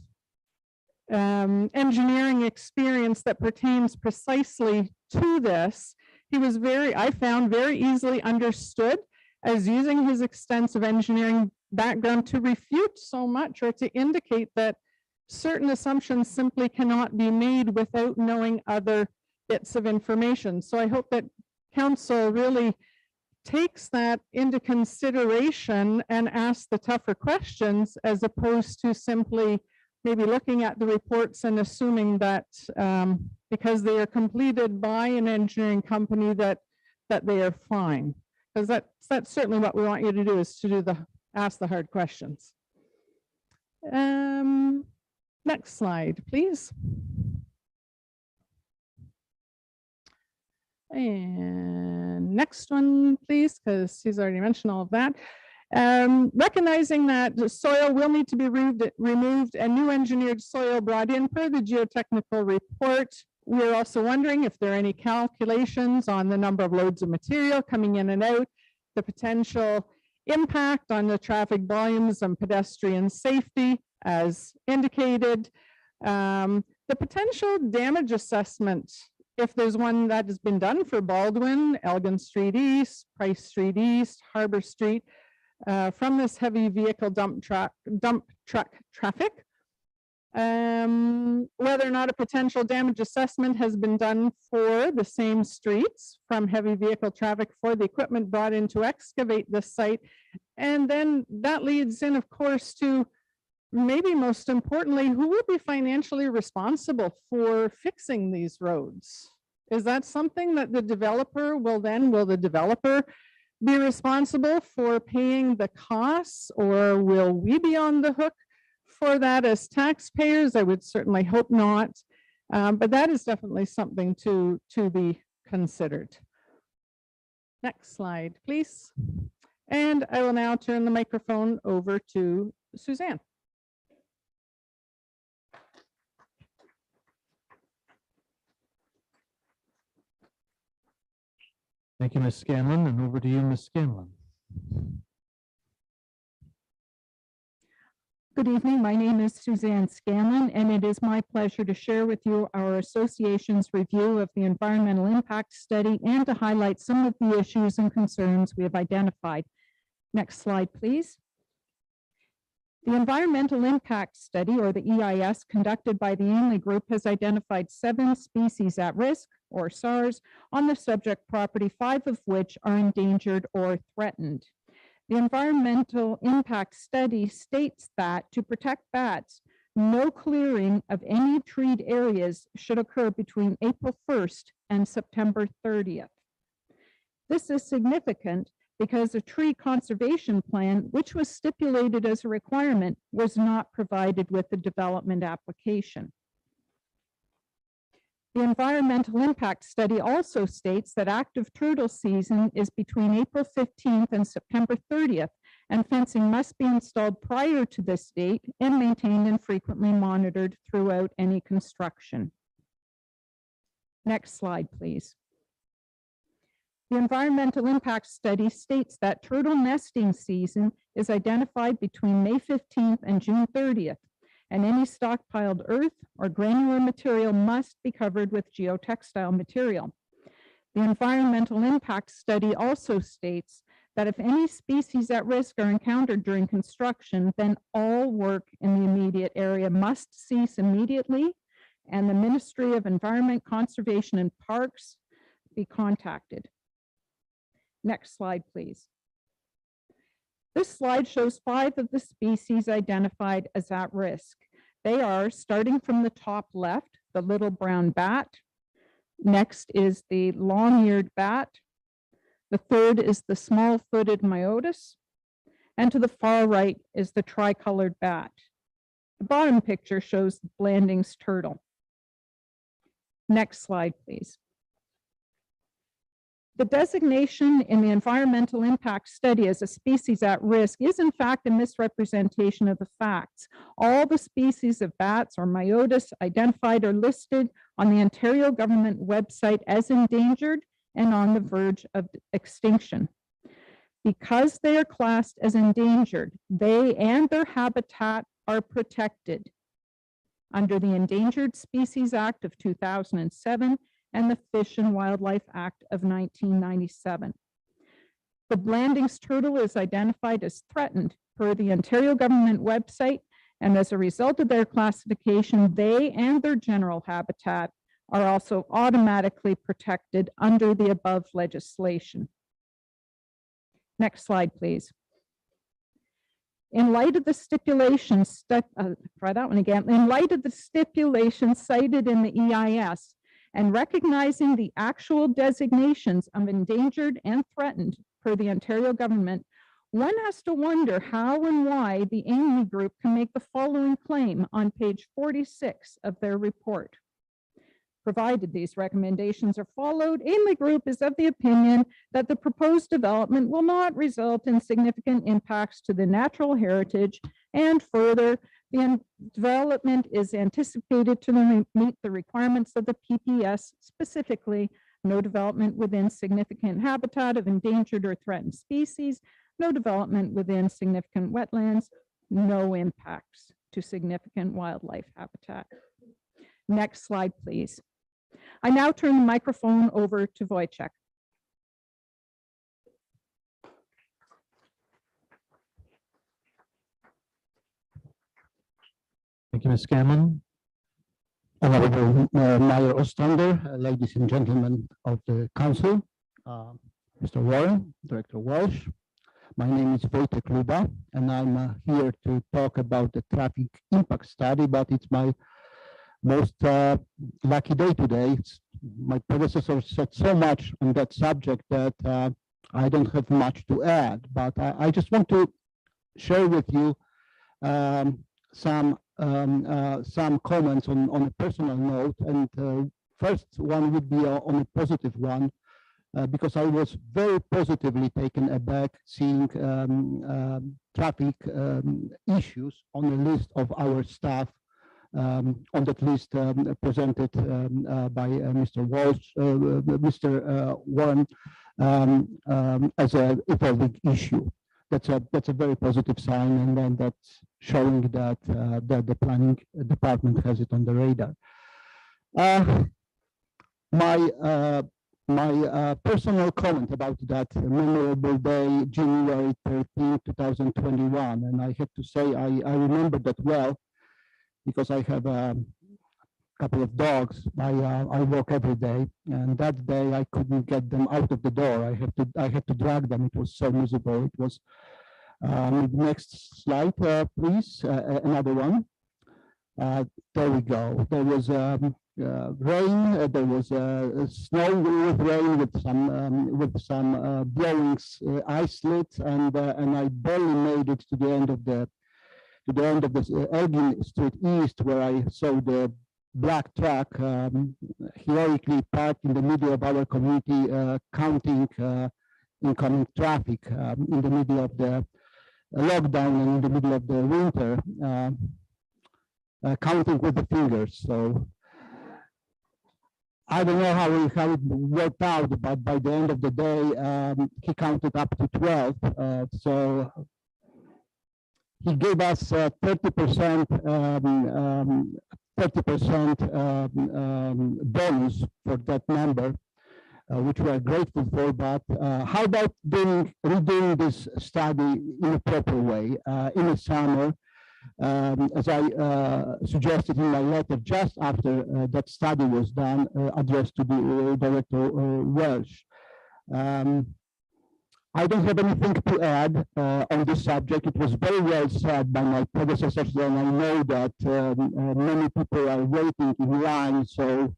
engineering experience that pertains precisely to this. He was I found very easily understood as using his extensive engineering background to refute so much or to indicate that certain assumptions simply cannot be made without knowing other bits of information. So I hope that council really takes that into consideration and asks the tougher questions, as opposed to simply maybe looking at the reports and assuming that because they are completed by an engineering company that they are fine. Because that's certainly what we want you to do, is to ask the hard questions. Next slide, please. And next one, please, because he's already mentioned all of that. Recognizing that the soil will need to be removed and new engineered soil brought in per the geotechnical report. We're also wondering if there are any calculations on the number of loads of material coming in and out, the potential impact on the traffic volumes and pedestrian safety as indicated, the potential damage assessment, if there's one that has been done for Baldwin, Elgin Street East, Price Street East, Harbor Street, from this heavy vehicle dump truck traffic. Whether or not a potential damage assessment has been done for the same streets from heavy vehicle traffic for the equipment brought in to excavate this site. And then that leads in, of course, to maybe most importantly, who will be financially responsible for fixing these roads? Is that something that the developer will the developer be responsible for paying the costs, or will we be on the hook for that as taxpayers? I would certainly hope not. But that is definitely something to be considered. Next slide, please. And I will now turn the microphone over to Suzanne. Thank you, Ms. Scanlon, and over to you, Ms. Scanlon. Good evening. My name is Suzanne Scanlon, and it is my pleasure to share with you our association's review of the environmental impact study and to highlight some of the issues and concerns we have identified. Next slide, please. The environmental impact study, or the EIS, conducted by the Ainley Group has identified 7 species at risk, or SARS, on the subject property, 5 of which are endangered or threatened. The environmental impact study states that to protect bats, no clearing of any treed areas should occur between April 1st and September 30th. This is significant because a tree conservation plan, which was stipulated as a requirement, was not provided with the development application. The environmental impact study also states that active turtle season is between April 15th and September 30th, and fencing must be installed prior to this date and maintained and frequently monitored throughout any construction. Next slide, please. The environmental impact study states that turtle nesting season is identified between May 15th and June 30th, and any stockpiled earth or granular material must be covered with geotextile material. The environmental impact study also states that if any species at risk are encountered during construction, then all work in the immediate area must cease immediately, and the Ministry of Environment, Conservation, and Parks be contacted. Next slide, please. This slide shows 5 of the species identified as at risk. They are, starting from the top left, the little brown bat. Next is the long-eared bat. The third is the small-footed myotis. And to the far right is the tricolored bat. The bottom picture shows Blanding's turtle. Next slide, please. The designation in the environmental impact study as a species at risk is in fact a misrepresentation of the facts. All the species of bats or myotis identified are listed on the Ontario government website as endangered and on the verge of extinction. Because they are classed as endangered, they and their habitat are protected under the Endangered Species Act of 2007 and the Fish and Wildlife Act of 1997. The Blanding's turtle is identified as threatened per the Ontario government website, and as a result of their classification, they and their general habitat are also automatically protected under the above legislation. Next slide, please. In light of the stipulations, try that one again. In light of the stipulations cited in the EIS, and recognizing the actual designations of endangered and threatened per the Ontario government, one has to wonder how and why the Ainley Group can make the following claim on page 46 of their report. Provided these recommendations are followed, Ainley Group is of the opinion that the proposed development will not result in significant impacts to the natural heritage, and further, the development is anticipated to meet the requirements of the PPS, specifically no development within significant habitat of endangered or threatened species, no development within significant wetlands, no impacts to significant wildlife habitat. Next slide, please. I now turn the microphone over to Wojciech. Thank you, Ms. Scanlon. Honorable Mayor Ostrander, ladies and gentlemen of the council, Mr. Warren, Director Walsh. My name is Wojciech Luba, and I'm here to talk about the traffic impact study, but it's my most lucky day today. My predecessor said so much on that subject that I don't have much to add, but I just want to share with you some comments on a personal note, and first one would be on a positive one, because I was very positively taken aback seeing traffic issues on the list of our staff, on that list presented by Mr. Walsh, Mr. Warren, as a evolving issue. That's a very positive sign, and then that's showing that the planning department has it on the radar. My personal comment about that memorable day, January 13, 2021, and I have to say I remember that well because I have a couple of dogs. I walk every day, and that day I couldn't get them out of the door. I had to drag them. It was so miserable. It was next slide, please. Another one. There we go. There was rain. There was snow with rain with some blowing ice slits, and I barely made it to the end of the Elgin Street East, where I saw the black truck heroically parked in the middle of our community, counting incoming traffic in the middle of the lockdown and in the middle of the winter, counting with the fingers. So I don't know how it worked out, but by the end of the day, he counted up to 12. So he gave us 30% bonus for that number, which we are grateful for. But how about redoing this study in a proper way in the summer, as I suggested in my letter just after that study was done, addressed to the Director Welsh. I don't have anything to add on this subject. It was very well said by my predecessors, and I know that many people are waiting in line. So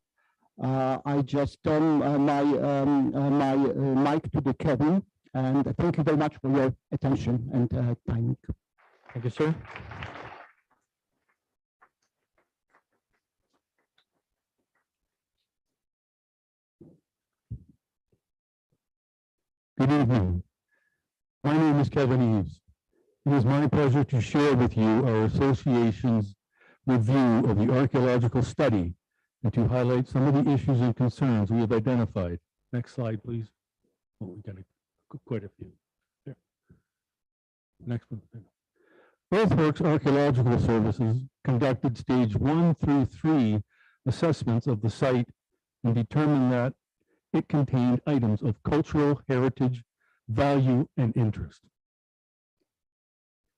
I just turn my mic to the Kevin, and thank you very much for your attention and time. Thank you, sir. Good evening. My name is Kevin Eves. It is my pleasure to share with you our association's review of the archaeological study and to highlight some of the issues and concerns we have identified. Next slide, please. Oh, we got quite a few. There. Next one. Earthworks Archaeological Services conducted stage 1 through 3 assessments of the site and determined that it contained items of cultural heritage, value, and interest.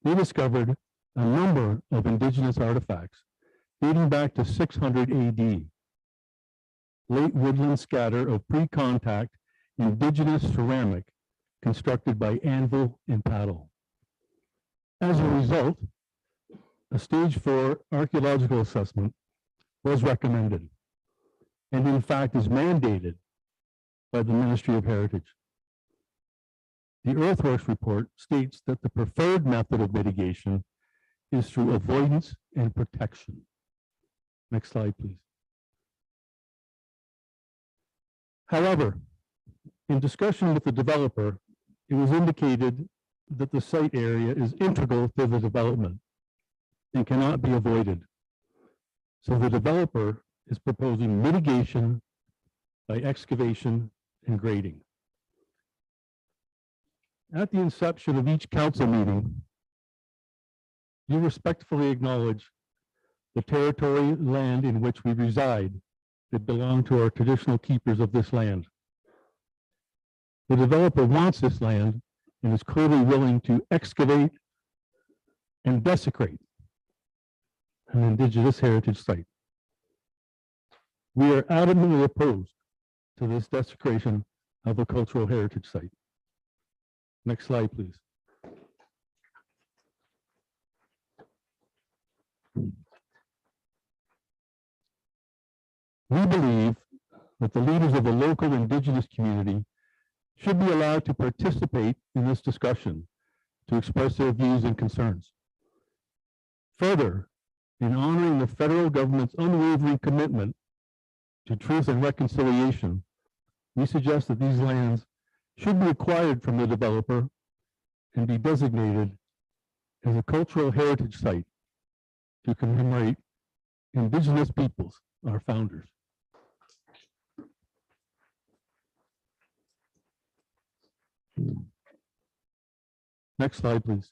They discovered a number of indigenous artifacts dating back to 600 AD. Late woodland scatter of pre-contact indigenous ceramic constructed by anvil and paddle. As a result, a stage 4 archaeological assessment was recommended, and in fact is mandated by the Ministry of Heritage. The earthworks report states that the preferred method of mitigation is through avoidance and protection. Next slide, please. However, in discussion with the developer, it was indicated that the site area is integral to the development and cannot be avoided. So the developer is proposing mitigation by excavation and grading. At the inception of each council meeting, you respectfully acknowledge the territory land in which we reside that belong to our traditional keepers of this land. The developer wants this land and is clearly willing to excavate and desecrate an indigenous heritage site. We are adamantly opposed to this desecration of a cultural heritage site. Next slide, please. We believe that the leaders of the local indigenous community should be allowed to participate in this discussion to express their views and concerns. Further, in honoring the federal government's unwavering commitment to Truth and Reconciliation, we suggest that these lands should be acquired from the developer and be designated as a cultural heritage site to commemorate Indigenous peoples, our founders. Next slide, please.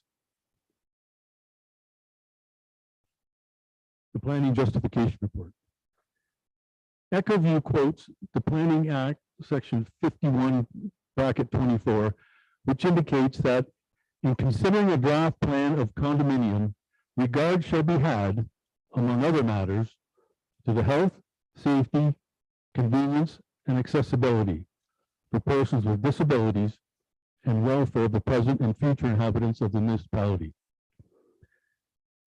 The Planning Justification Report. EchoView quotes the Planning Act, Section 51(24), which indicates that in considering a draft plan of condominium, regard shall be had, among other matters, to the health, safety, convenience, and accessibility for persons with disabilities and welfare of the present and future inhabitants of the municipality.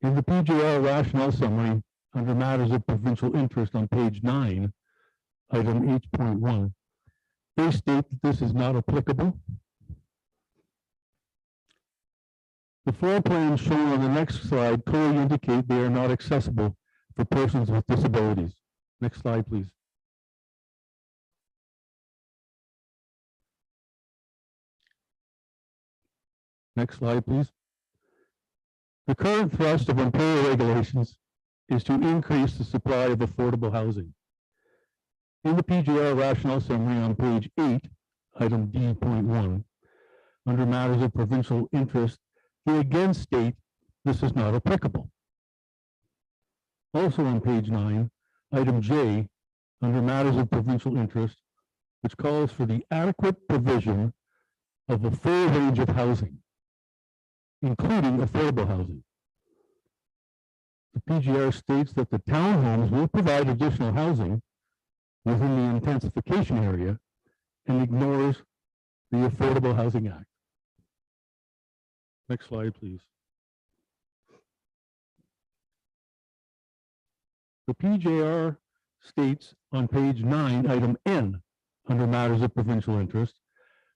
In the PJR rationale summary, under matters of provincial interest on page 9, item H.1, they state that this is not applicable. The floor plans shown on the next slide clearly indicate they are not accessible for persons with disabilities. Next slide, please. Next slide, please. The current thrust of Ontario regulations is to increase the supply of affordable housing. In the PJR rationale summary on page 8, item D.1, under matters of provincial interest, they again state this is not applicable. Also on page 9, item J, under matters of provincial interest, which calls for the adequate provision of a full range of housing, including affordable housing. The PGR states that the townhomes will provide additional housing within the intensification area and ignores the Affordable Housing Act. Next slide, please. The PJR states on page 9, item N, under matters of provincial interest,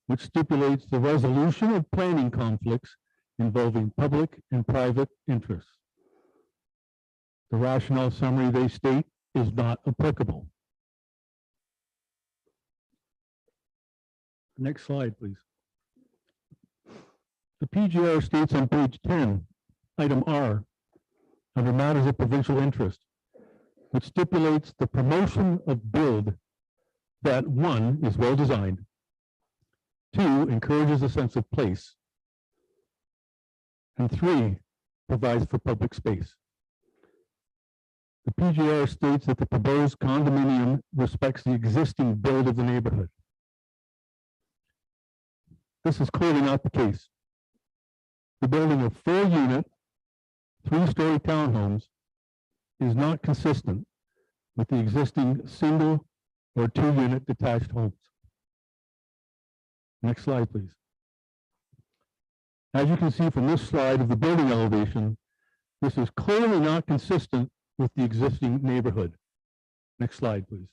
which stipulates the resolution of planning conflicts involving public and private interests. The rationale summary they state is not applicable. Next slide, please. The PGR states on page 10, item R, under matters of provincial interest, which stipulates the promotion of build that 1 is well designed, 2 encourages a sense of place, and 3 provides for public space. The PGR states that the proposed condominium respects the existing build of the neighborhood. This is clearly not the case. The building of 4-unit, 3-story townhomes is not consistent with the existing single or 2-unit detached homes. Next slide, please. As you can see from this slide of the building elevation, this is clearly not consistent with the existing neighborhood. Next slide, please.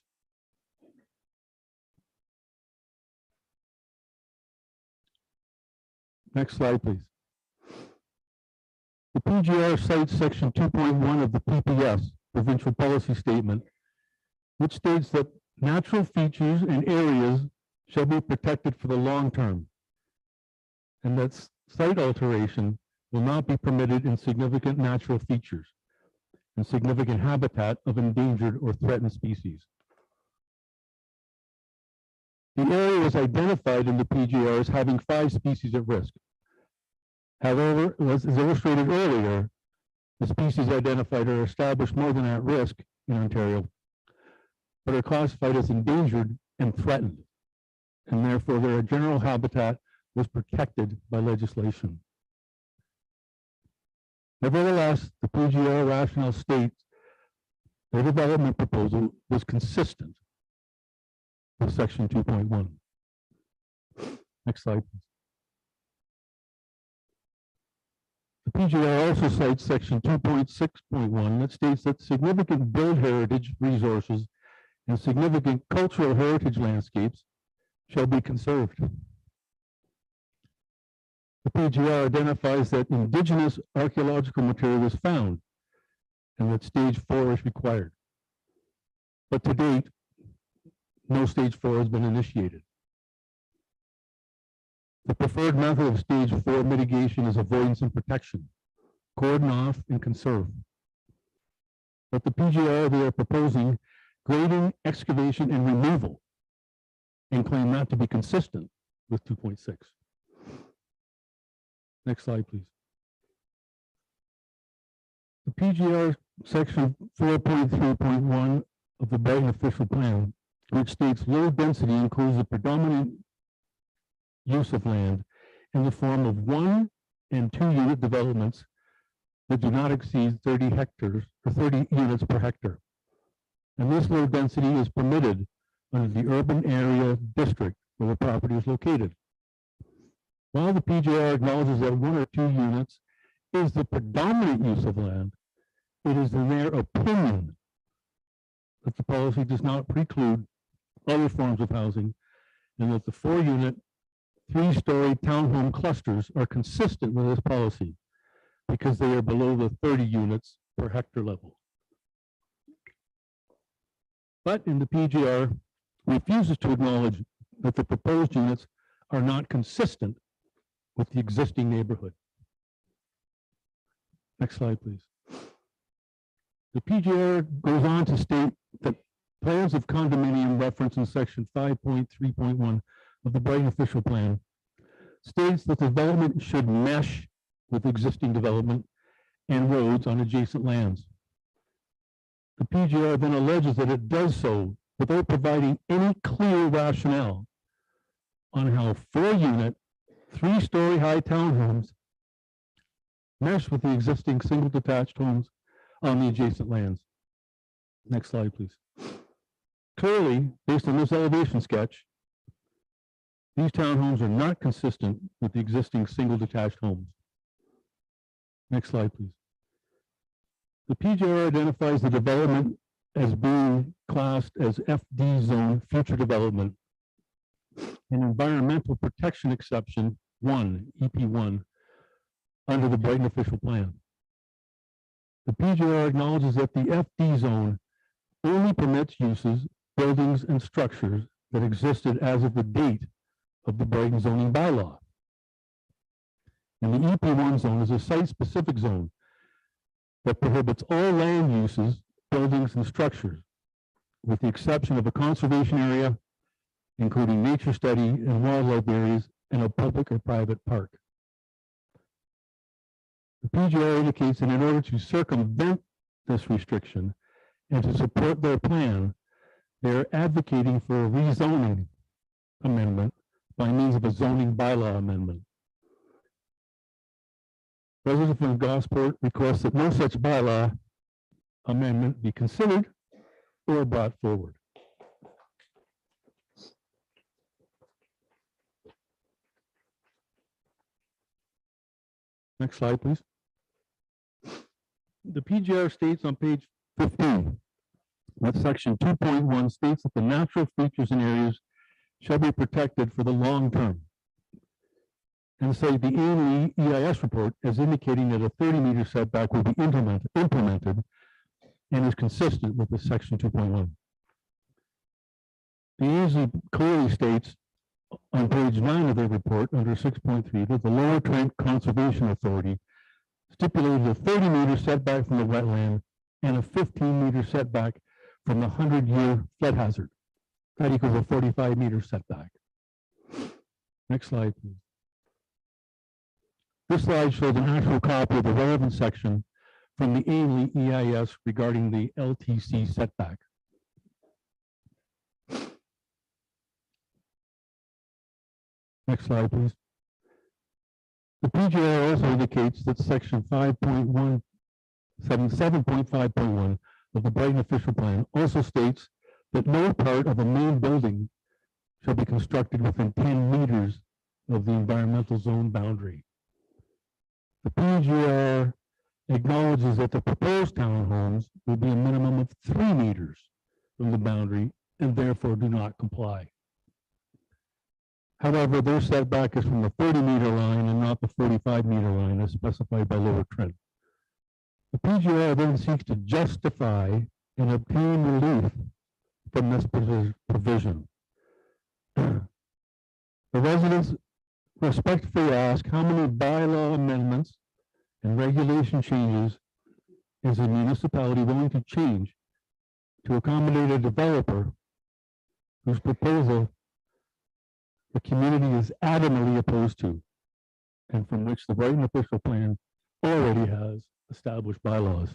Next slide, please. The PGR cites section 2.1 of the PPS, Provincial Policy Statement, which states that natural features and areas shall be protected for the long term, and that site alteration will not be permitted in significant natural features and significant habitat of endangered or threatened species. The area was identified in the PGR as having 5 species at risk. However, as illustrated earlier, the species identified are established more than at risk in Ontario, but are classified as endangered and threatened, and therefore their general habitat was protected by legislation. Nevertheless, the PGR rationale states their development proposal was consistent with section 2.1. Next slide, please. The PGR also cites section 2.6.1 that states that significant build heritage resources and significant cultural heritage landscapes shall be conserved. The PGR identifies that indigenous archaeological material was found and that stage 4 is required. But to date, no stage 4 has been initiated. The preferred method of stage 4 mitigation is avoidance and protection, cordon off and conserve. But the PGR, they are proposing grading, excavation, and removal, and claim that to be consistent with 2.6. Next slide, please. The PGR section 4.3.1 of the Brighton official plan, which states low density includes the predominant use of land in the form of 1 and 2 unit developments that do not exceed 30 hectares or 30 units per hectare. And this low density is permitted under the urban area district where the property is located. While the PGR acknowledges that 1 or 2 units is the predominant use of land, it is in their opinion that the policy does not preclude other forms of housing, and that the 4-unit, 3-story townhome clusters are consistent with this policy because they are below the 30 units per hectare level. But in the PGR refuses to acknowledge that the proposed units are not consistent with the existing neighborhood. Next slide, please. The PGR goes on to state that plans of condominium referenced in section 5.3.1 of the Brighton official plan states that the development should mesh with existing development and roads on adjacent lands. The PGR then alleges that it does so without providing any clear rationale on how 4-unit, 3-story high townhomes mesh with the existing single detached homes on the adjacent lands. Next slide, please. Clearly, based on this elevation sketch, these townhomes are not consistent with the existing single detached homes. Next slide, please. The PGR identifies the development as being classed as FD zone future development, an environmental protection exception 1, EP1, under the Brighton official plan. The PGR acknowledges that the FD zone only permits uses, buildings, and structures that existed as of the date of the Brighton zoning bylaw. And the EP1 zone is a site-specific zone that prohibits all land uses, buildings, and structures, with the exception of a conservation area, including nature study and wildlife areas, and a public or private park. The PGR indicates that in order to circumvent this restriction and to support their plan, they are advocating for a rezoning amendment by means of a zoning bylaw amendment. Residents from Gosport request that no such bylaw amendment be considered or brought forward. Next slide, please. The PGR states on page 15 that section 2.1 states that the natural features and areas shall be protected for the long term. And say the annual EIS report is indicating that a 30-meter setback will be implemented and is consistent with the section 2.1. The ANSI clearly states on page 9 of their report under 6.3 that the Lower Trent Conservation Authority stipulated a 30-meter setback from the wetland and a 15-meter setback from the 100-year flood hazard. That equals a 45-meter setback. Next slide, please. This slide shows an actual copy of the relevant section from the Ainley EIS regarding the LTC setback. Next slide, please. The PGR also indicates that section 7.5.1 of the Brighton official plan also states that no part of a main building shall be constructed within 10 meters of the environmental zone boundary. The PGR acknowledges that the proposed townhomes will be a minimum of 3 meters from the boundary and therefore do not comply. However, their setback is from the 30-meter line and not the 45-meter line as specified by Lower Trent. The PGR then seeks to justify and obtain relief from this provision. The residents respectfully ask how many bylaw amendments and regulation changes is a municipality willing to change to accommodate a developer whose proposal the community is adamantly opposed to, and from which the Brighton official plan already has established bylaws.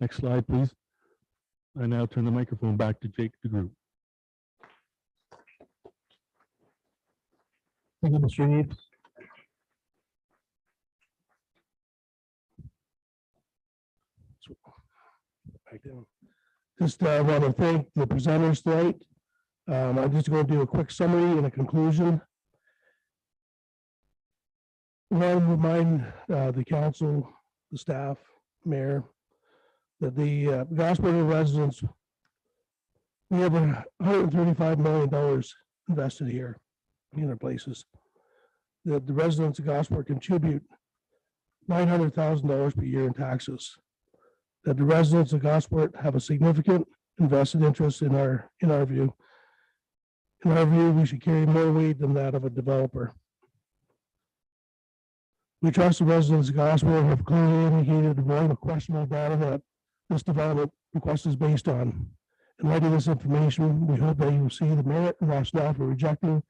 Next slide, please. I now turn the microphone back to Jake DeGroot. Thank you, Mr. Neves. Back down. Just want to thank the presenters tonight. I'm just going to do a quick summary and a conclusion. I want to remind the council, the staff, mayor, that the Gosford residents, we have $135 million invested here in our places. The residents of Gosford contribute $900,000 per year in taxes. That the residents of Gosport have a significant invested interest in our view. In our view, we should carry more weight than that of a developer. We trust the residents of Gosport have clearly indicated the volume of questionable data that this development request is based on. In light of this information, we hope that you will see the merit and rationale for rejecting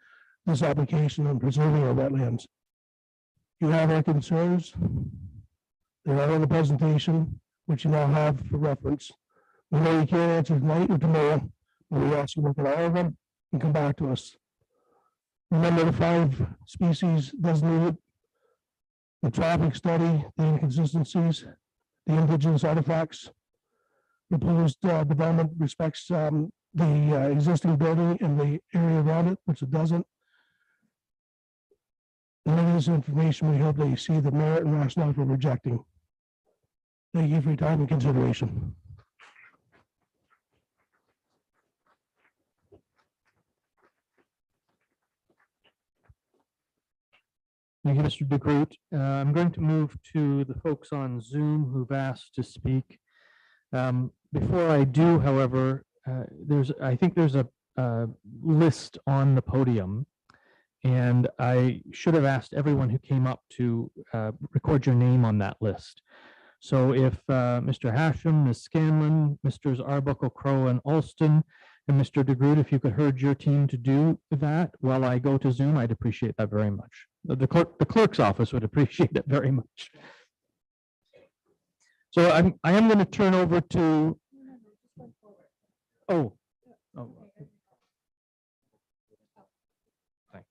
this application and preserving our wetlands. You have our concerns. They're not on the presentation, which you now have for reference. We know you can't answer tonight or tomorrow, but we ask you to look at all of them and come back to us. Remember the 5 species designated, the traffic study, the inconsistencies, the indigenous artifacts. Proposed development respects the existing building and the area around it, which it doesn't. In light of this information, we hope that you see the merit and rationale for rejecting. Thank you for your time and consideration. Thank you, Mr. DeGroot. I'm going to move to the folks on Zoom who've asked to speak. Before I do, however, I think there's a list on the podium, and I should have asked everyone who came up to record your name on that list. So if Mr. Hashem, Ms. Scanlon, Mr. Arbuckle, Crow, and Alston, and Mr. DeGroot, if you could herd your team to do that while I go to Zoom, I'd appreciate that very much. The clerk's office would appreciate it very much. So I am going to turn over to. Oh. Thanks.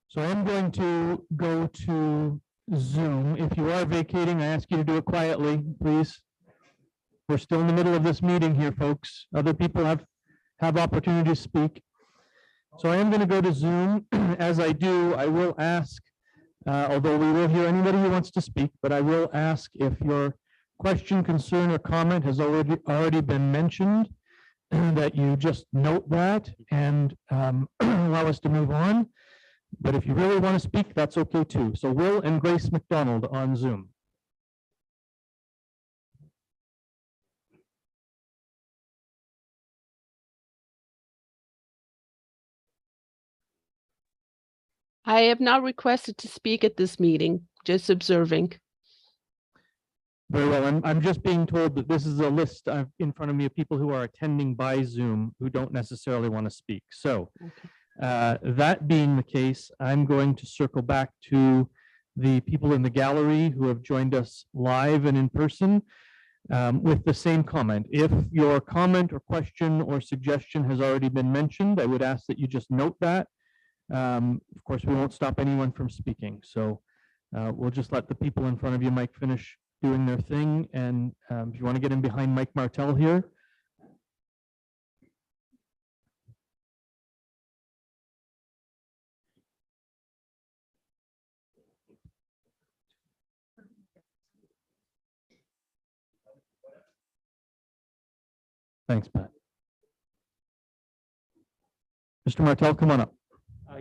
So I'm going to go to Zoom. If you are vacating, I ask you to do it quietly, please. We're still in the middle of this meeting here, folks. Other people have opportunity to speak. So I am going to go to Zoom. As I do, I will ask, although we will hear anybody who wants to speak, but I will ask if your question, concern, or comment has already been mentioned, that you just note that and allow us to move on. But if you really want to speak, that's okay too. So Will and Grace McDonald on Zoom. I have not requested to speak at this meeting, just observing. Very well. I'm just being told that this is a list in front of me of people who are attending by Zoom who don't necessarily want to speak. So that being the case, I'm going to circle back to the people in the gallery who have joined us live and in person with the same comment. If your comment or question or suggestion has already been mentioned, I would ask that you just note that. Of course, we won't stop anyone from speaking. So we'll just let the people in front of you, Mike, finish doing their thing. And if you want to get in behind Mike Martell here. Thanks, Pat. Mr. Martell, come on up.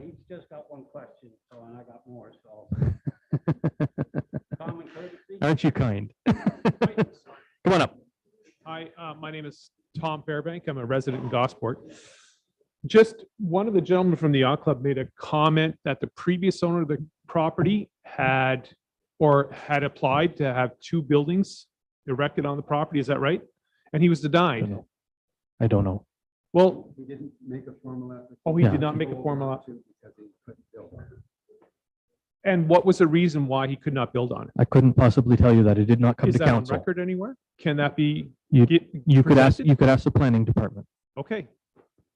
He's just got one question, so and I got more, so. Common courtesy. Aren't you kind? Come on up. Hi, my name is Tom Fairbank. I'm a resident in Gosport. Just one of the gentlemen from the yacht club made a comment that the previous owner of the property had applied to have 2 buildings erected on the property. Is that right? And he was denied. I don't know. Well, He didn't make a formal application. oh, he Yeah. did not make a formal. Because he couldn't build on it. And what was the reason why he could not build on it? I couldn't possibly tell you that. It did not come Is to that on council. record anywhere? Can that be? You could ask, presented? you could ask the planning department. Okay,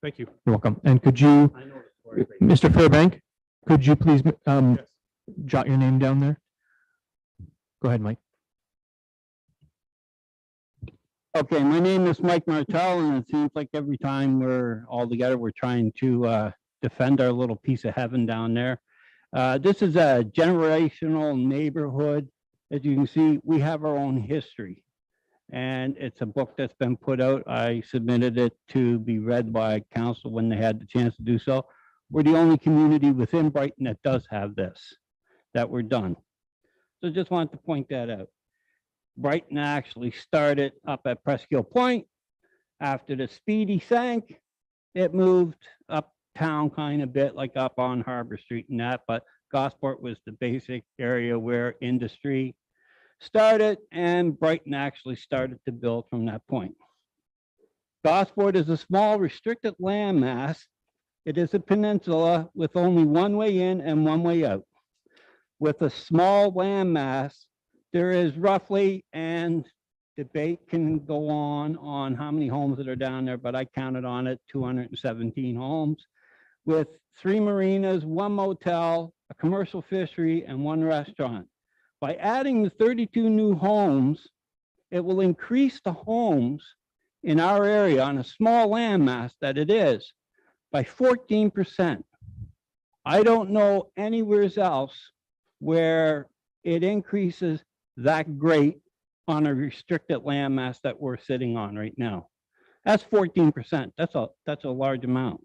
thank you. You're welcome. And could you, Mr. Fairbank, could you please Yes. jot your name down there? Go ahead, Mike. Okay, my name is Mike Martell, and it seems like every time we're all together, we're trying to defend our little piece of heaven down there. This is a generational neighborhood. As you can see, we have our own history. And it's a book that's been put out. I submitted it to be read by council when they had the chance to do so. We're the only community within Brighton that does have this, that we're done. So just wanted to point that out. Brighton actually started up at Presqu'île Point. After the Speedy sank, it moved uptown kind of bit, like up on Harbor Street and that, but Gosport was the basic area where industry started, and Brighton actually started to build from that point. Gosport is a small restricted landmass. It is a peninsula with only one way in and one way out. With a small landmass, there is roughly, and debate can go on how many homes that are down there, but I counted on it, 217 homes, with 3 marinas, 1 motel, a commercial fishery, and 1 restaurant. By adding the 32 new homes, it will increase the homes in our area on a small landmass that it is by 14%. I don't know anywhere else where it increases that great on a restricted landmass that we're sitting on right now. That's 14%. That's a large amount.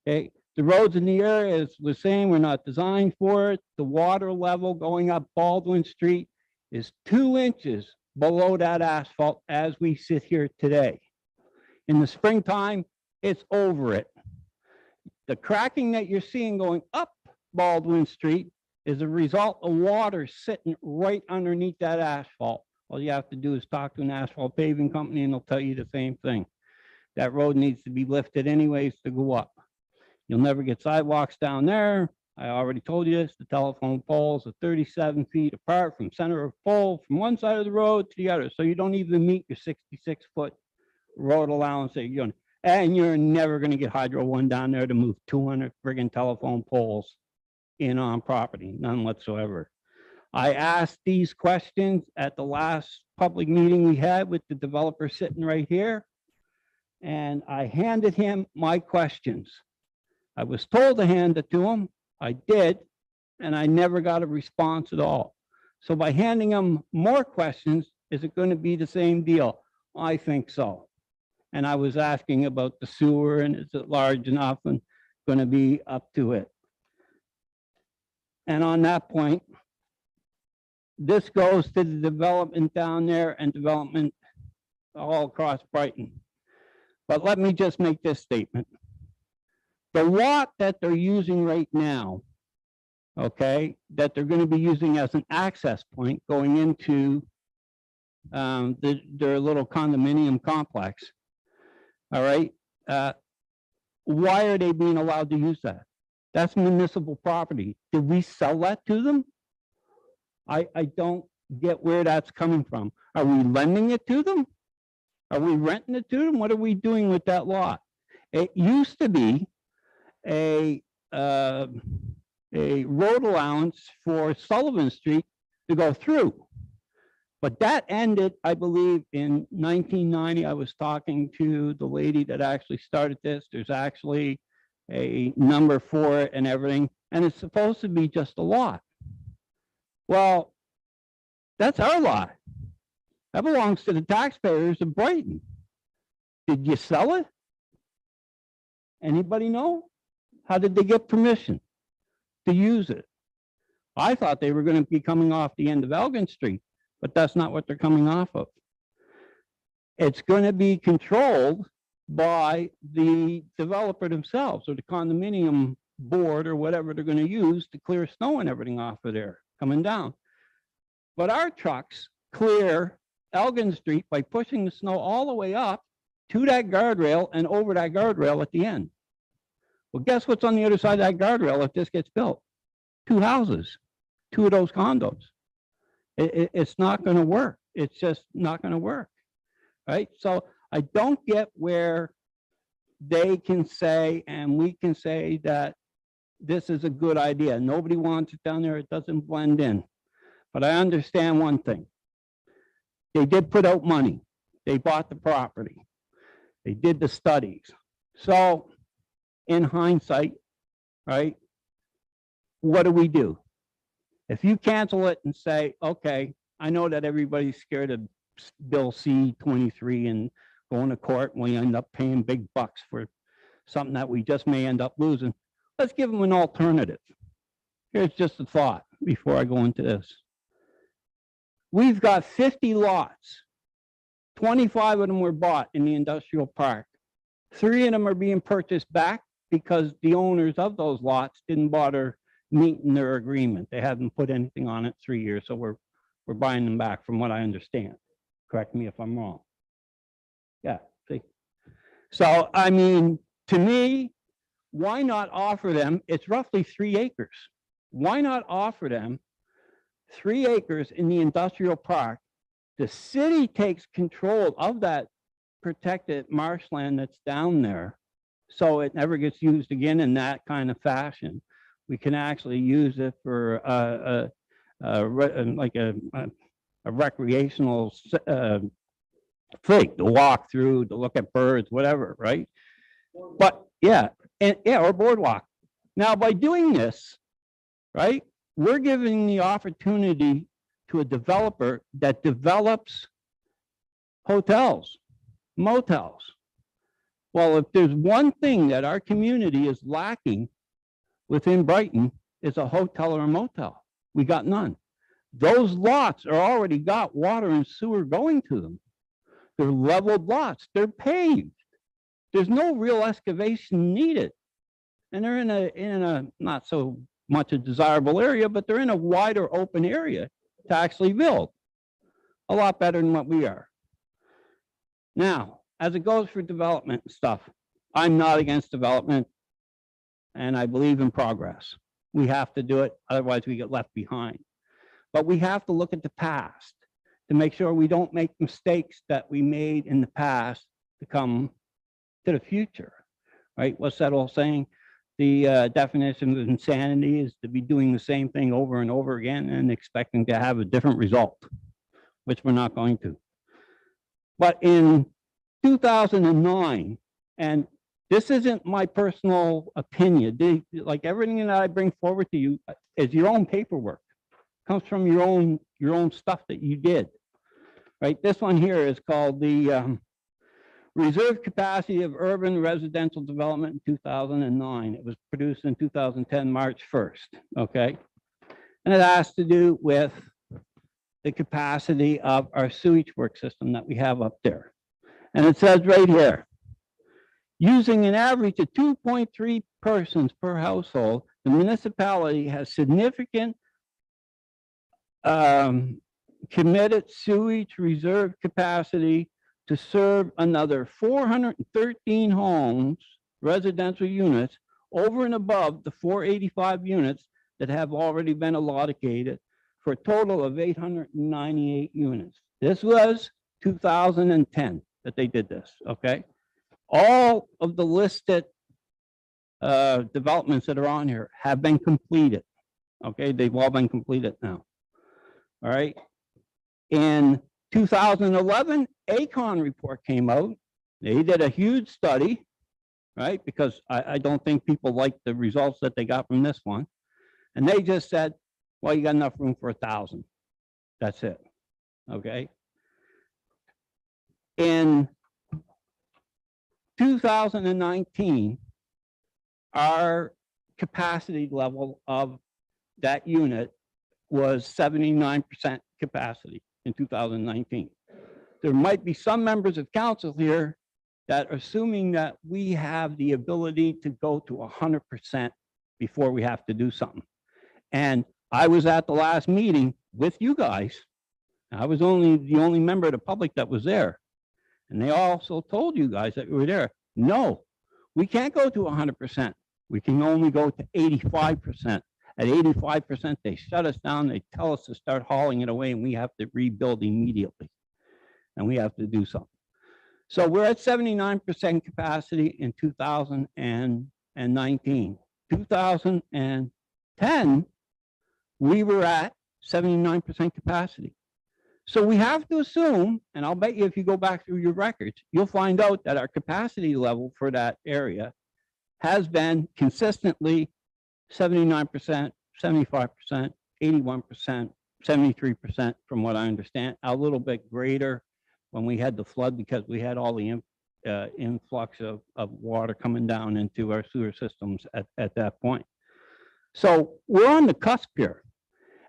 Okay. The roads in the area, as we're saying, we're not designed for it. The water level going up Baldwin Street is 2 inches below that asphalt as we sit here today. In the springtime, it's over it. The cracking that you're seeing going up Baldwin Street is a result of water sitting right underneath that asphalt. All you have to do is talk to an asphalt paving company and they'll tell you the same thing. That road needs to be lifted anyways to go up. You'll never get sidewalks down there. I already told you this, the telephone poles are 37 feet apart from center of pole from one side of the road to the other. So you don't even meet your 66-foot road allowance that you're going to, and you're never going to get Hydro One down there to move 200 friggin' telephone poles in on property, none whatsoever. I asked these questions at the last public meeting we had with the developer sitting right here, and I handed him my questions. I was told to hand it to him. I did, and I never got a response at all. So by handing him more questions, is it going to be the same deal? I think so. And I was asking about the sewer and is it large enough and going to be up to it. And on that point, this goes to the development down there and development all across Brighton. But let me just make this statement. The lot that they're using right now, okay, that they're going to be using as an access point going into their little condominium complex, all right, why are they being allowed to use that? That's municipal property. Did we sell that to them? I don't get where that's coming from. Are we lending it to them? Are we renting it to them? What are we doing with that lot? It used to be a road allowance for Sullivan Street to go through. But that ended, I believe, in 1990. I was talking to the lady that actually started this. There's actually a number for it and everything, and it's supposed to be just a lot. Well, that's our lot. That belongs to the taxpayers of Brighton. Did you sell it? Anybody know? How did they get permission to use it? I thought they were going to be coming off the end of Elgin Street, but that's not what they're coming off of. it's going to be controlled by the developer themselves or the condominium board or whatever they're going to use to clear snow and everything off of there coming down. But our trucks clear Elgin Street by pushing the snow all the way up to that guardrail and over that guardrail at the end. Well, guess what's on the other side of that guardrail if this gets built? 2 houses, 2 of those condos. It's not going to work. It's just not going to work, right? So I don't get where they can say and we can say that this is a good idea. Nobody wants it down there. It doesn't blend in. But I understand one thing. They did put out money. They bought the property. They did the studies. So in hindsight, right, what do? If you cancel it and say, okay, I know that everybody's scared of Bill C-23 and going to court and we end up paying big bucks for something that we just may end up losing. Let's give them an alternative. Here's just a thought before I go into this. We've got 50 lots. 25 of them were bought in the industrial park. 3 of them are being purchased back because the owners of those lots didn't bother meeting their agreement. They haven't put anything on it 3 years, so we're buying them back from what I understand. Correct me if I'm wrong. Yeah, see. So, I mean, to me, why not offer them, it's roughly 3 acres. Why not offer them 3 acres in the industrial park? The city takes control of that protected marshland that's down there, so it never gets used again in that kind of fashion. We can actually use it for like a recreational thing to walk through, to look at birds, whatever, right? But yeah, or boardwalk. Now, by doing this, right, we're giving the opportunity to a developer that develops hotels, motels. Well, if there's one thing that our community is lacking within Brighton, is a hotel or a motel. We got none. Those lots are already got water and sewer going to them. They're leveled lots. They're paved. There's no real excavation needed. And they're in a not so much a desirable area, but they're in a wider open area to actually build. A lot better than what we are. Now, as it goes for development and stuff, I'm not against development and I believe in progress. We have to do it, otherwise we get left behind. But we have to look at the past to make sure we don't make mistakes that we made in the past to come to the future, right? What's that old saying? The definition of insanity is to be doing the same thing over and over again and expecting to have a different result, which we're not going to. But in 2009, and this isn't my personal opinion, like everything that I bring forward to you is your own paperwork, comes from your own stuff that you did, right? This one here is called the Reserve Capacity of Urban Residential Development in 2009. It was produced in 2010, March 1st, okay? And it has to do with the capacity of our sewage work system that we have up there. And it says right here, using an average of 2.3 persons per household, the municipality has significant committed sewage reserve capacity to serve another 413 homes, residential units, over and above the 485 units that have already been allocated, for a total of 898 units. This was 2010 that they did this, okay? All of the listed developments that are on here have been completed, okay? They've all been completed now, all right? In 2011, ACON report came out. They did a huge study, right? Because I don't think people like the results that they got from this one. And they just said, well, you got enough room for 1,000. That's it, okay? In 2019, our capacity level of that unit was 79% capacity in 2019. there might be some members of council here that are assuming that we have the ability to go to 100% before we have to do something. And I was at the last meeting with you guys. I was the only member of the public that was there. And they also told you guys that we were there. No, we can't go to 100%. We can only go to 85%. At 85%, they shut us down. They tell us to start hauling it away and we have to rebuild immediately. And we have to do something. So we're at 79% capacity in 2019. 2010, we were at 79% capacity. So we have to assume, and I'll bet you if you go back through your records, you'll find out that our capacity level for that area has been consistently 79%, 75%, 81%, 73% from what I understand, a little bit greater when we had the flood because we had all the influx of water coming down into our sewer systems at that point. So we're on the cusp here.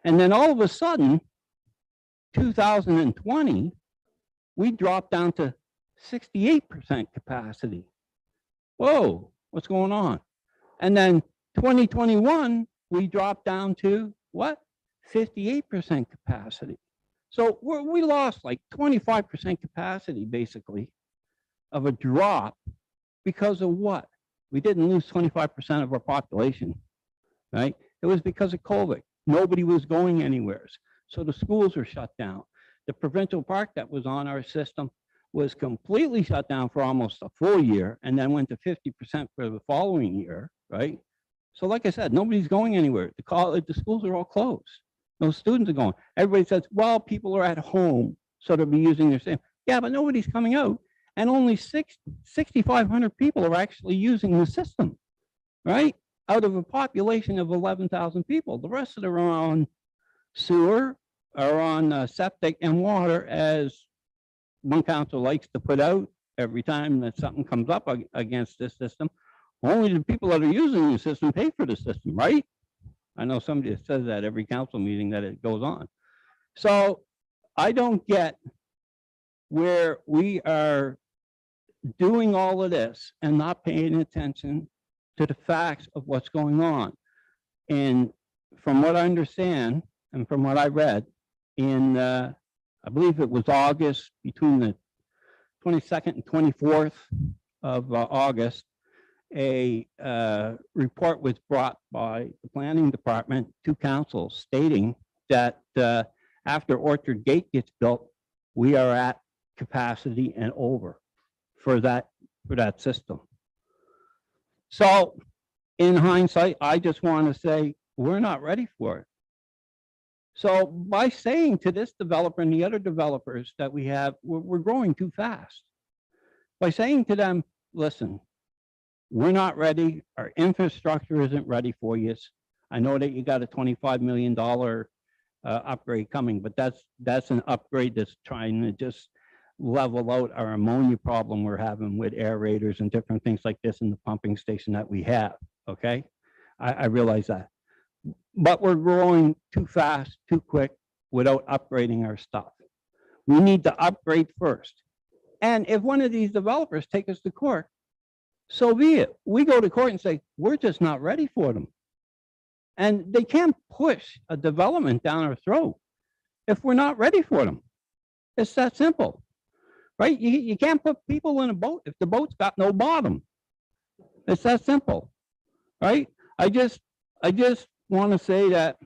And then all of a sudden, 2020, we dropped down to 68% capacity. Whoa, what's going on? And then 2021, we dropped down to what? 58% capacity. So we lost like 25% capacity, basically, of a drop because of what? We didn't lose 25% of our population, right? It was because of COVID. Nobody was going anywhere. So the schools were shut down. The provincial park that was on our system was completely shut down for almost a full year and then went to 50% for the following year, right? So like I said, nobody's going anywhere. The schools are all closed. No students are going. Everybody says, well, people are at home, so they'll be using their same. Yeah, but nobody's coming out. And only 6,500 people are actually using the system, right? Out of a population of 11,000 people. The rest of them are on sewer, are on septic and water, as one council likes to put out every time that something comes up against this system. Only the people that are using the system pay for the system, right? I know somebody that says that every council meeting that it goes on. So I don't get where we are doing all of this and not paying attention to the facts of what's going on. And from what I understand, and from what I read in, I believe it was August, between the 22nd and 24th of August, a report was brought by the planning department to council stating that after Orchard Gate gets built, we are at capacity and over for that system. So in hindsight, I just want to say we're not ready for it. So by saying to this developer and the other developers that we have, we're growing too fast. By saying to them, listen, we're not ready. Our infrastructure isn't ready for you. I know that you got a $25 million upgrade coming, but that's an upgrade that's trying to just level out our ammonia problem we're having with aerators and different things like this in the pumping station that we have, okay? I realize that. But we're growing too fast, too quick, without upgrading our stuff. We need to upgrade first. And if one of these developers take us to court, so be it. We go to court and say, we're just not ready for them. And they can't push a development down our throat if we're not ready for them. It's that simple, right? You can't put people in a boat if the boat's got no bottom. It's that simple, right? I just want to say that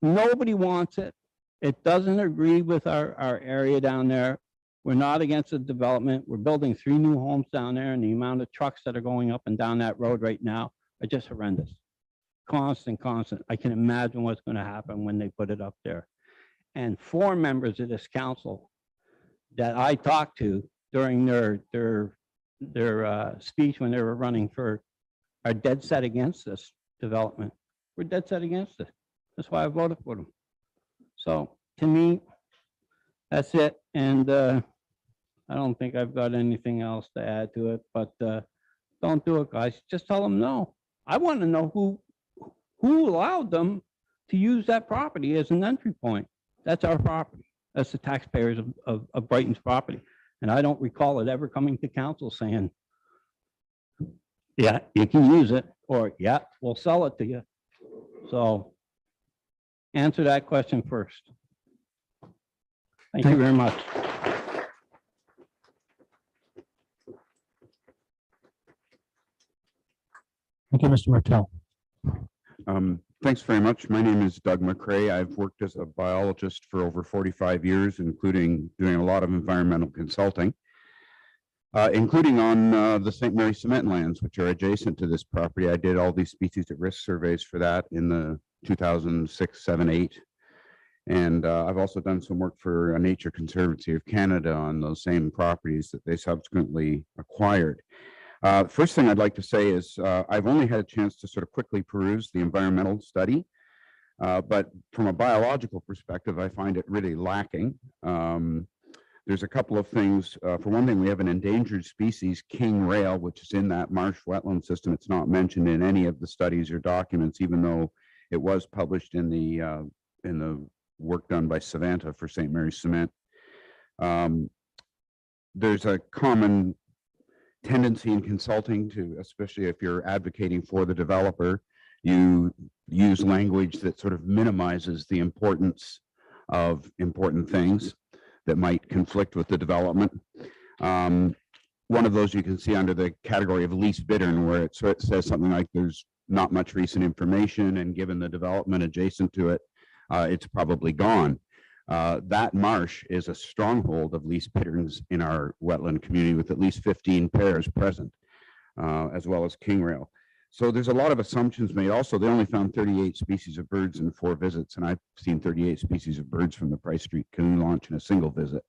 nobody wants it. It doesn't agree with our area down there. We're not against the development. We're building 3 new homes down there, and the amount of trucks that are going up and down that road right now are just horrendous. Constant. I can imagine what's going to happen when they put it up there. And 4 members of this council that I talked to during their speech when they were running for are dead set against this development. We're dead set against it. That's why I voted for them. So to me, that's it. And I don't think I've got anything else to add to it, but don't do it, guys. Just tell them no. I want to know who allowed them to use that property as an entry point. That's our property. That's the taxpayers of Brighton's property. And I don't recall it ever coming to council saying, yeah, you can use it, or yeah, we'll sell it to you. So answer that question first. Thank you very much. Thank you, Mr. Martell. Thanks very much. My name is Doug McCrae. I've worked as a biologist for over 45 years, including doing a lot of environmental consulting, including on the St. Mary cement lands, which are adjacent to this property. I did all these species at risk surveys for that in the 2006, 7, 8. And I've also done some work for a Nature Conservancy of Canada on those same properties that they subsequently acquired. First thing I'd like to say is I've only had a chance to sort of quickly peruse the environmental study, but from a biological perspective, I find it really lacking. There's a couple of things. For one thing, we have an endangered species, king rail, which is in that marsh wetland system. It's not mentioned in any of the studies or documents, even though it was published in the work done by Savanta for St. Mary's Cement. There's a common tendency in consulting to, especially if you're advocating for the developer, you use language that sort of minimizes the importance of important things that might conflict with the development. One of those you can see under the category of least bittern, where it says something like there's not much recent information, and given the development adjacent to it, it's probably gone. That marsh is a stronghold of least bitterns in our wetland community, with at least 15 pairs present, as well as king rail. So there's a lot of assumptions made. Also, they only found 38 species of birds in 4 visits, and I've seen 38 species of birds from the Price Street canoe launch in a single visit.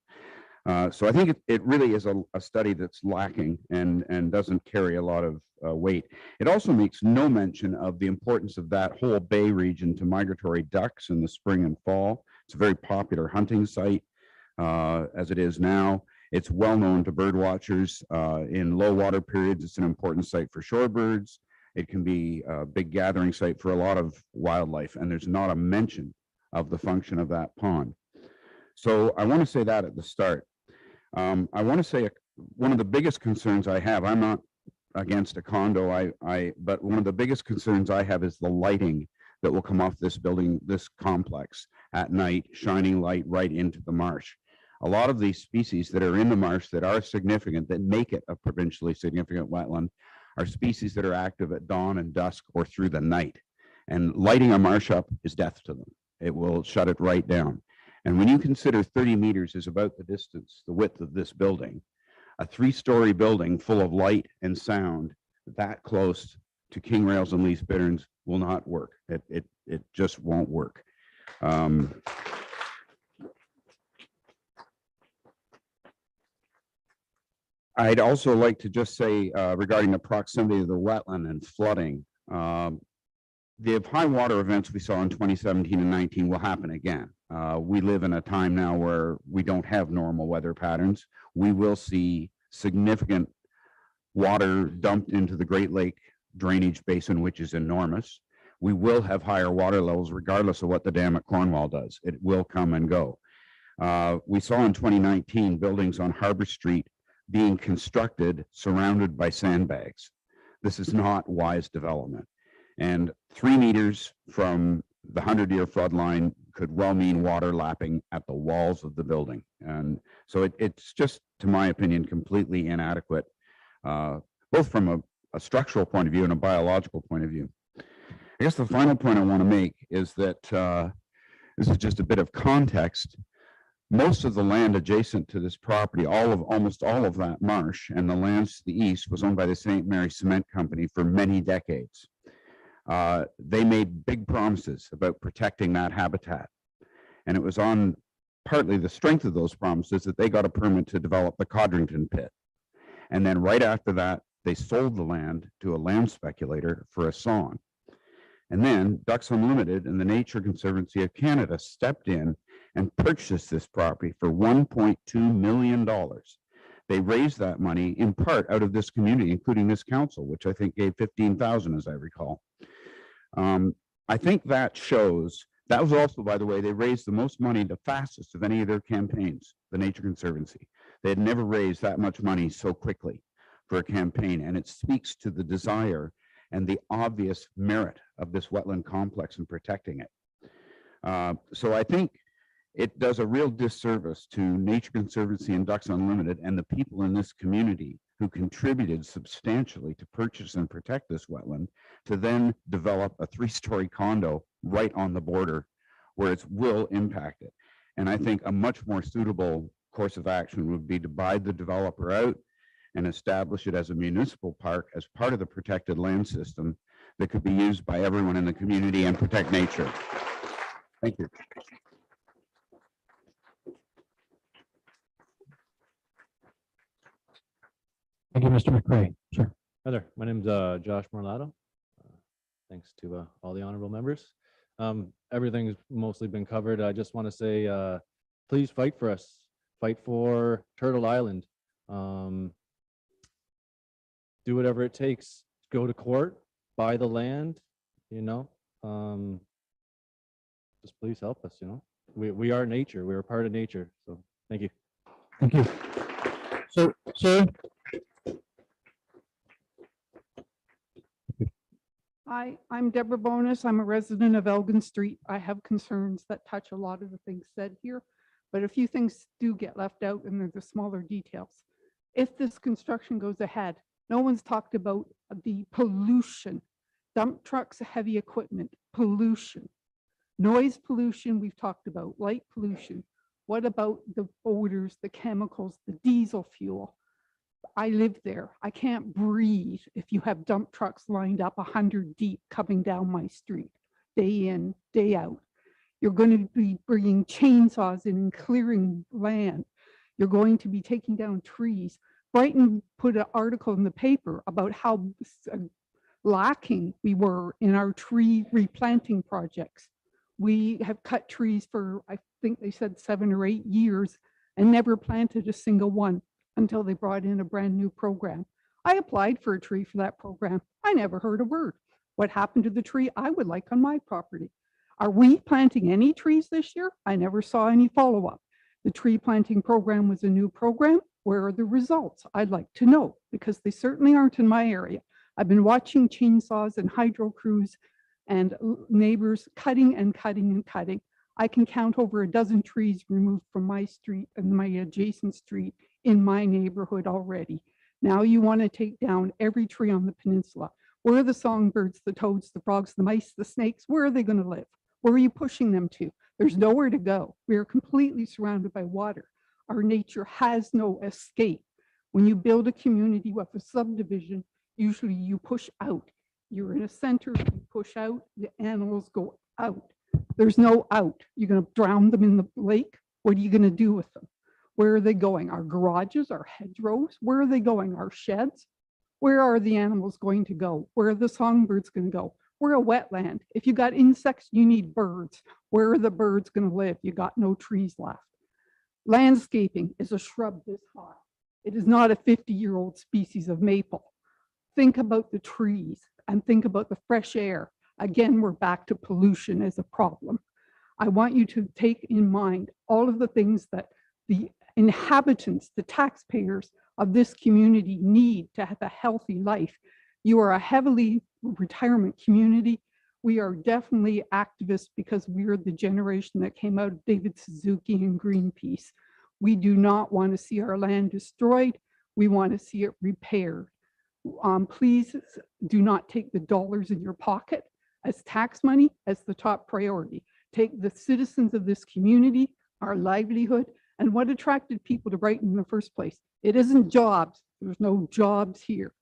So I think it really is a study that's lacking and doesn't carry a lot of weight. It also makes no mention of the importance of that whole bay region to migratory ducks in the spring and fall. It's a very popular hunting site as it is now. It's well known to bird watchers. In low water periods, it's an important site for shorebirds. It can be a big gathering site for a lot of wildlife, and there's not a mention of the function of that pond. So I want to say that at the start. I want to say one of the biggest concerns I have, I'm not against a condo, but one of the biggest concerns I have is the lighting that will come off this building, this complex at night, shining light right into the marsh. A lot of these species that are in the marsh that are significant, that make it a provincially significant wetland, are species that are active at dawn and dusk or through the night. And lighting a marsh up is death to them. It will shut it right down. And when you consider 30 meters is about the distance, the width of this building, a 3-story building full of light and sound that close to king rails and least bitterns will not work. It just won't work. I'd also like to just say regarding the proximity of the wetland and flooding, the high water events we saw in 2017 and 19 will happen again. We live in a time now where we don't have normal weather patterns. We will see significant water dumped into the Great Lake drainage basin, which is enormous. We will have higher water levels regardless of what the dam at Cornwall does. It will come and go. We saw in 2019 buildings on Harbor Street being constructed surrounded by sandbags. This is not wise development. And 3 meters from the 100-year flood line could well mean water lapping at the walls of the building. And so it's just, to my opinion, completely inadequate, both from a structural point of view and a biological point of view. I guess the final point I want to make is that this is just a bit of context. Most of the land adjacent to this property, almost all of that marsh and the lands to the east, was owned by the St. Mary Cement Company for many decades. They made big promises about protecting that habitat. And it was on partly the strength of those promises that they got a permit to develop the Codrington pit. And then right after that, they sold the land to a land speculator for a song. And then Ducks Unlimited and the Nature Conservancy of Canada stepped in and purchased this property for $1.2 million. They raised that money in part out of this community, including this council, which I think gave $15,000, as I recall. I think that shows That was also, by the way, they raised the most money, the fastest of any of their campaigns, the Nature Conservancy. They had never raised that much money so quickly for a campaign, and it speaks to the desire and the obvious merit of this wetland complex and protecting it. So I think it does a real disservice to Nature Conservancy and Ducks Unlimited and the people in this community who contributed substantially to purchase and protect this wetland, to then develop a 3-story condo right on the border where it will impact it. And I think a much more suitable course of action would be to buy the developer out and establish it as a municipal park as part of the protected land system that could be used by everyone in the community and protect nature. Thank you. Thank you, Mr. McRae. Sure. Hi there. My name's Josh Morlato. Thanks to all the honorable members. Everything's mostly been covered. I just want to say, please fight for us. Fight for Turtle Island. Do whatever it takes. Go to court, buy the land, you know. Just please help us, you know. We are nature. We're a part of nature. So thank you. Thank you. So, sir. Hi, I'm Deborah Bonus. I'm a resident of Elgin Street. I have concerns that touch a lot of the things said here, but a few things do get left out, and they're the smaller details. If this construction goes ahead, no one's talked about the pollution, dump trucks, heavy equipment, pollution, noise pollution we've talked about, light pollution. What about the odors, the chemicals, the diesel fuel? I live there. I can't breathe if you have dump trucks lined up 100 deep coming down my street, day in, day out. You're going to be bringing chainsaws in and clearing land. You're going to be taking down trees. Brighton put an article in the paper about how lacking we were in our tree replanting projects. We have cut trees for, I think they said 7 or 8 years and never planted a single one until they brought in a brand new program. I applied for a tree for that program. I never heard a word. What happened to the tree I would like on my property? Are we planting any trees this year? I never saw any follow-up. The tree planting program was a new program. Where are the results? I'd like to know, because they certainly aren't in my area. I've been watching chainsaws and hydro crews and neighbors cutting and cutting and cutting. I can count over a dozen trees removed from my street and my adjacent street in my neighborhood already. Now you want to take down every tree on the peninsula. Where are the songbirds, the toads, the frogs, the mice, the snakes? Where are they going to live? Where are you pushing them to? There's nowhere to go. We are completely surrounded by water. Our nature has no escape. When you build a community with a subdivision, usually you push out. You're in a center, you push out, the animals go out. There's no out. You're going to drown them in the lake. What are you going to do with them? Where are they going? Our garages, our hedgerows? Where are they going? Our sheds? Where are the animals going to go? Where are the songbirds going to go? We're a wetland. If you got insects, you need birds. Where are the birds going to live? You got no trees left. Landscaping is a shrub this high. It is not a 50-year-old species of maple. Think about the trees and think about the fresh air. Again, we're back to pollution as a problem. I want you to take in mind all of the things that the inhabitants, the taxpayers of this community need to have a healthy life. You are a heavily retirement community. We are definitely activists because we are the generation that came out of David Suzuki and Greenpeace. We do not want to see our land destroyed. We want to see it repaired. Please do not take the dollars in your pocket as tax money as the top priority. Take the citizens of this community, our livelihood, and what attracted people to Brighton in the first place. It isn't jobs. There's no jobs here.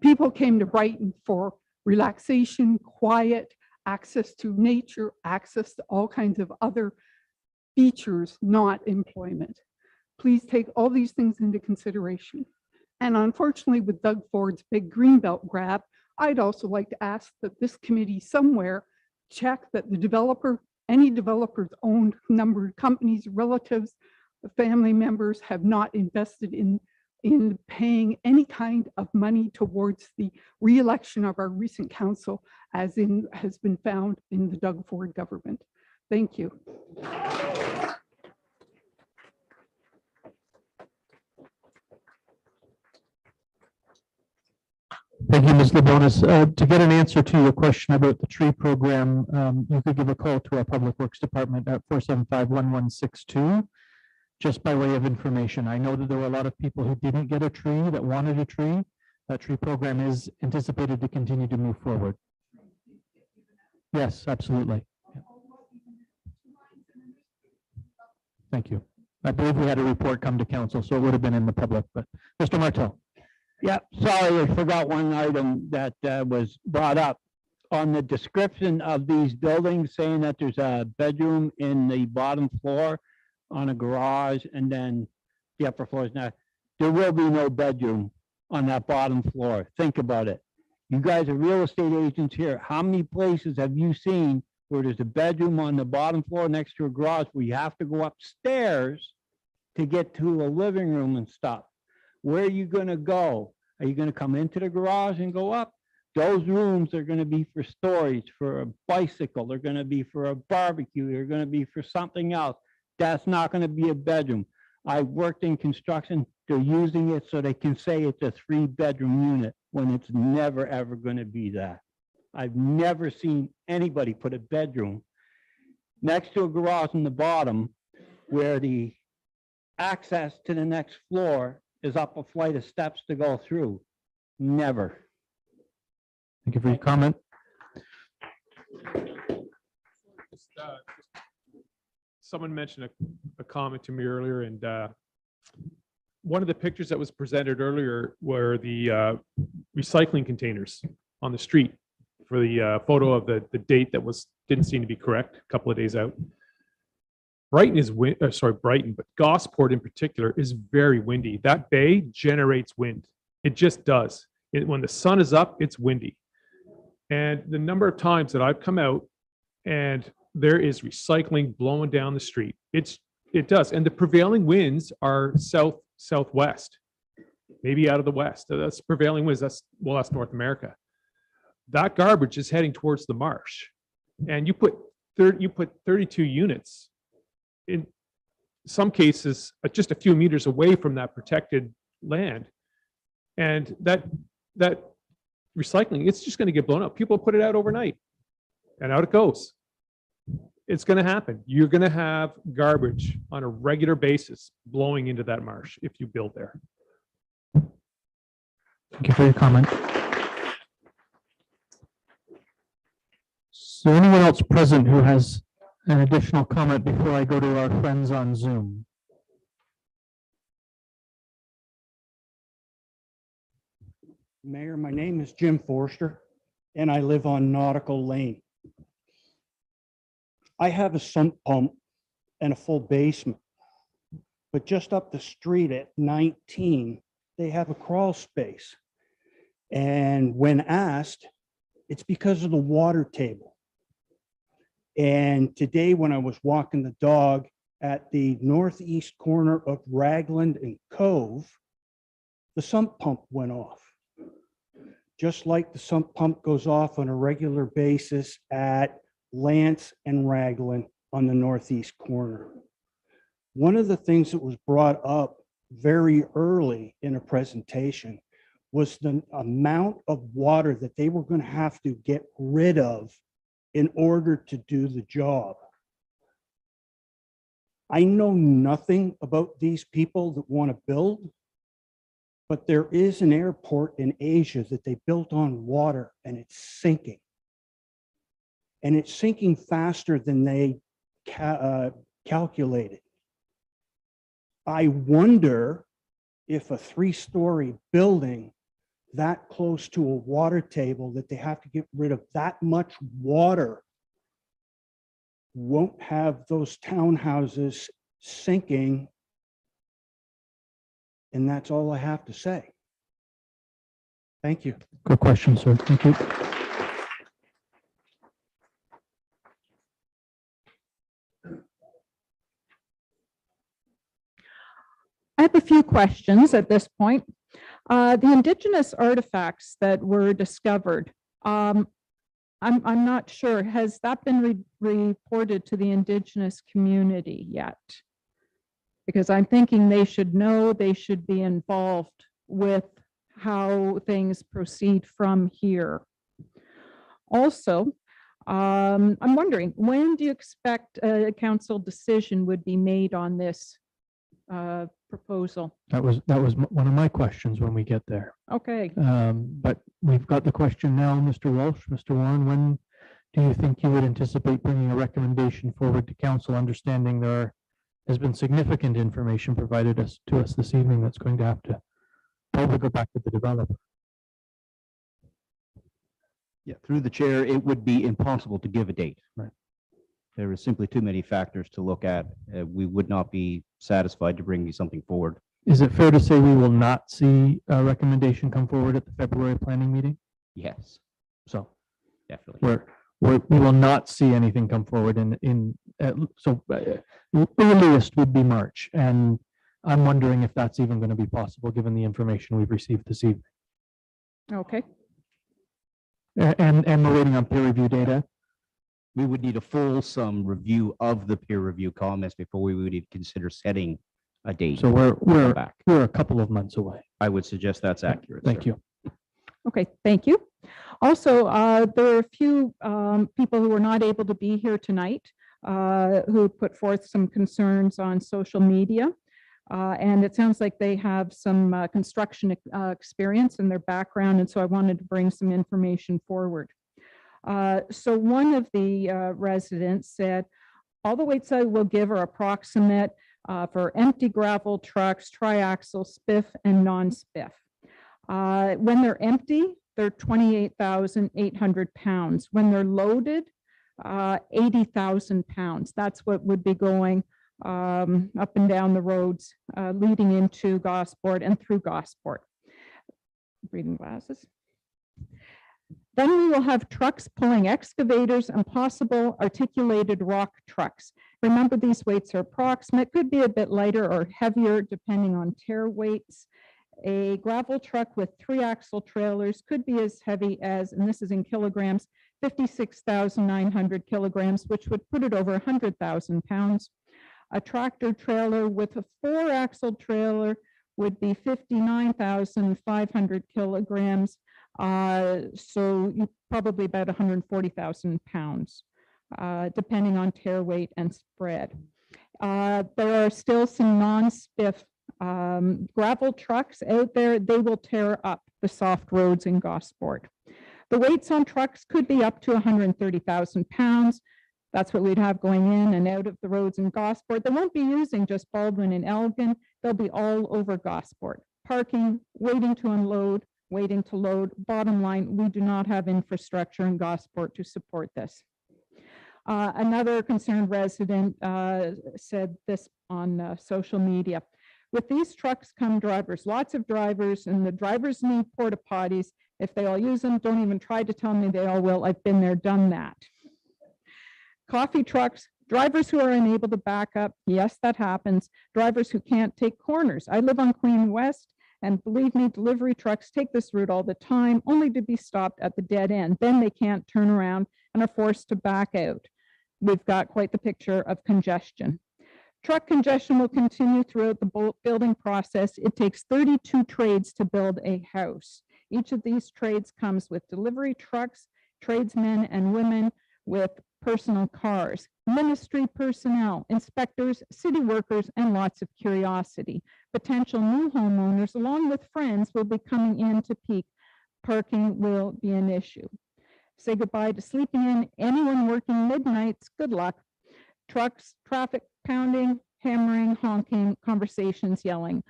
People came to Brighton for relaxation, quiet, access to nature, access to all kinds of other features, not employment. Please take all these things into consideration. And unfortunately, with Doug Ford's big Greenbelt grab, I'd also like to ask that this committee somewhere check that the developer, any developers owned numbered companies, relatives, family members have not invested in paying any kind of money towards the re-election of our recent council, as has been found in the Doug Ford government. Thank you. Thank you, Ms. Labonis. To get an answer to your question about the tree program, you could give a call to our Public Works Department at 475-1162, just by way of information. I know that there were a lot of people who didn't get a tree that wanted a tree. That tree program is anticipated to continue to move forward. Yes, absolutely. Thank you. I believe we had a report come to council, so it would have been in the public, but Mr. Martel. Yeah, sorry, I forgot one item that was brought up. On the description of these buildings, saying that there's a bedroom in the bottom floor on a garage and then the upper floor is not, there will be no bedroom on that bottom floor. Think about it. You guys are real estate agents here. How many places have you seen where there's a bedroom on the bottom floor next to a garage where you have to go upstairs to get to a living room and stuff? Where are you going to go? Are you going to come into the garage and go up? Those rooms are going to be for storage, for a bicycle. They're going to be for a barbecue. They're going to be for something else. That's not going to be a bedroom. I worked in construction. They're using it so they can say it's a 3-bedroom unit when it's never, ever going to be that. I've never seen anybody put a bedroom next to a garage in the bottom where the access to the next floor is up a flight of steps to go through. Never. Thank you for your comment. Someone mentioned a comment to me earlier, and one of the pictures that was presented earlier were the recycling containers on the street for the photo of the date that didn't seem to be correct, a couple of days out. Brighton is Brighton, but Gosport in particular is very windy. That bay generates wind. It just does. When the sun is up, it's windy. And the number of times that I've come out and there is recycling blowing down the street, it does. And the prevailing winds are southwest, maybe out of the west. That's prevailing winds. That's North America. That garbage is heading towards the marsh, and you put 32 units. In some cases, just a few meters away from that protected land. And that recycling, it's just going to get blown up. People put it out overnight and out it goes. It's going to happen. You're going to have garbage on a regular basis blowing into that marsh if you build there. Thank you for your comment. Is there anyone else present who has an additional comment before I go to our friends on Zoom? Mayor, my name is Jim Forster, and I live on Nautical Lane. I have a sump pump and a full basement, but just up the street at 19, they have a crawl space. And when asked, it's because of the water table. And today when I was walking the dog at the northeast corner of Ragland and Cove, the sump pump went off. Just like the sump pump goes off on a regular basis at Lance and Ragland on the northeast corner. One of the things that was brought up very early in a presentation was the amount of water that they were going to have to get rid of in order to do the job. I know nothing about these people that want to build, but there is an airport in Asia that they built on water and it's sinking. And it's sinking faster than they calculated. I wonder if a 3-story building that close to a water table that they have to get rid of that much water won't have those townhouses sinking. And that's all I have to say. Thank you. Good question, sir. Thank you. I have a few questions at this point. The indigenous artifacts that were discovered, I'm I'm not sure. Has that been reported to the Indigenous community yet? Because I'm thinking they should know, they should be involved with how things proceed from here. Also, I'm wondering, when do you expect a council decision would be made on this proposal? That was one of my questions when we get there. Okay. But we've got the question now, Mr. Walsh. Mr. Warren, when do you think you would anticipate bringing a recommendation forward to council, understanding there has been significant information provided to us this evening that's going to have to probably go back to the developer? Yeah, through the chair, it would be impossible to give a date. Right. There is simply too many factors to look at. We would not be satisfied to bring something forward. Is it fair to say we will not see a recommendation come forward at the February planning meeting? Yes, So definitely. we will not see anything come forward earliest would be March. And I'm wondering if that's even going to be possible, given the information we've received this evening. Okay. And we're waiting on peer review data. We would need a fulsome review of the peer review comments before we would even consider setting a date. So we're a couple of months away. I would suggest that's accurate. Thank you. Okay, thank you. Also, there are a few people who were not able to be here tonight who put forth some concerns on social media. And it sounds like they have some construction experience in their background. And so I wanted to bring some information forward. So one of the residents said, all the weights I will give are approximate for empty gravel trucks, triaxle, spiff, and non-spiff. When they're empty, they're 28,800 pounds. When they're loaded, 80,000 pounds. That's what would be going up and down the roads leading into Gosport and through Gosport. Reading glasses. Then we will have trucks pulling excavators and possible articulated rock trucks. Remember, these weights are approximate, could be a bit lighter or heavier depending on tear weights. A gravel truck with 3-axle trailers could be as heavy as, and this is in kilograms, 56,900 kilograms, which would put it over 100,000 pounds. A tractor trailer with a 4-axle trailer would be 59,500 kilograms. So probably about 140,000 pounds, depending on tear weight and spread. There are still some non-spiff gravel trucks out there. They will tear up the soft roads in Gosport. The weights on trucks could be up to 130,000 pounds. That's what we'd have going in and out of the roads in Gosport. They won't be using just Baldwin and Elgin. They'll be all over Gosport. Parking, waiting to unload, waiting to load. Bottom line, we do not have infrastructure in Gosport to support this. Another concerned resident said this on social media. With these trucks come drivers, lots of drivers, and the drivers need porta potties. If they all use them, don't even try to tell me they all will. I've been there, done that. Coffee trucks, drivers who are unable to back up. Yes, that happens. Drivers who can't take corners. I live on Queen West, and believe me, delivery trucks take this route all the time, only to be stopped at the dead end. Then they can't turn around and are forced to back out. We've got quite the picture of congestion. Truck congestion will continue throughout the building process. It takes 32 trades to build a house. Each of these trades comes with delivery trucks, tradesmen and women with personal cars, ministry personnel, inspectors, city workers, and lots of curiosity. Potential new homeowners, along with friends, will be coming into Peake. Parking will be an issue. Say goodbye to sleeping in. Anyone working midnights, good luck. Trucks, traffic pounding, hammering, honking, conversations, yelling.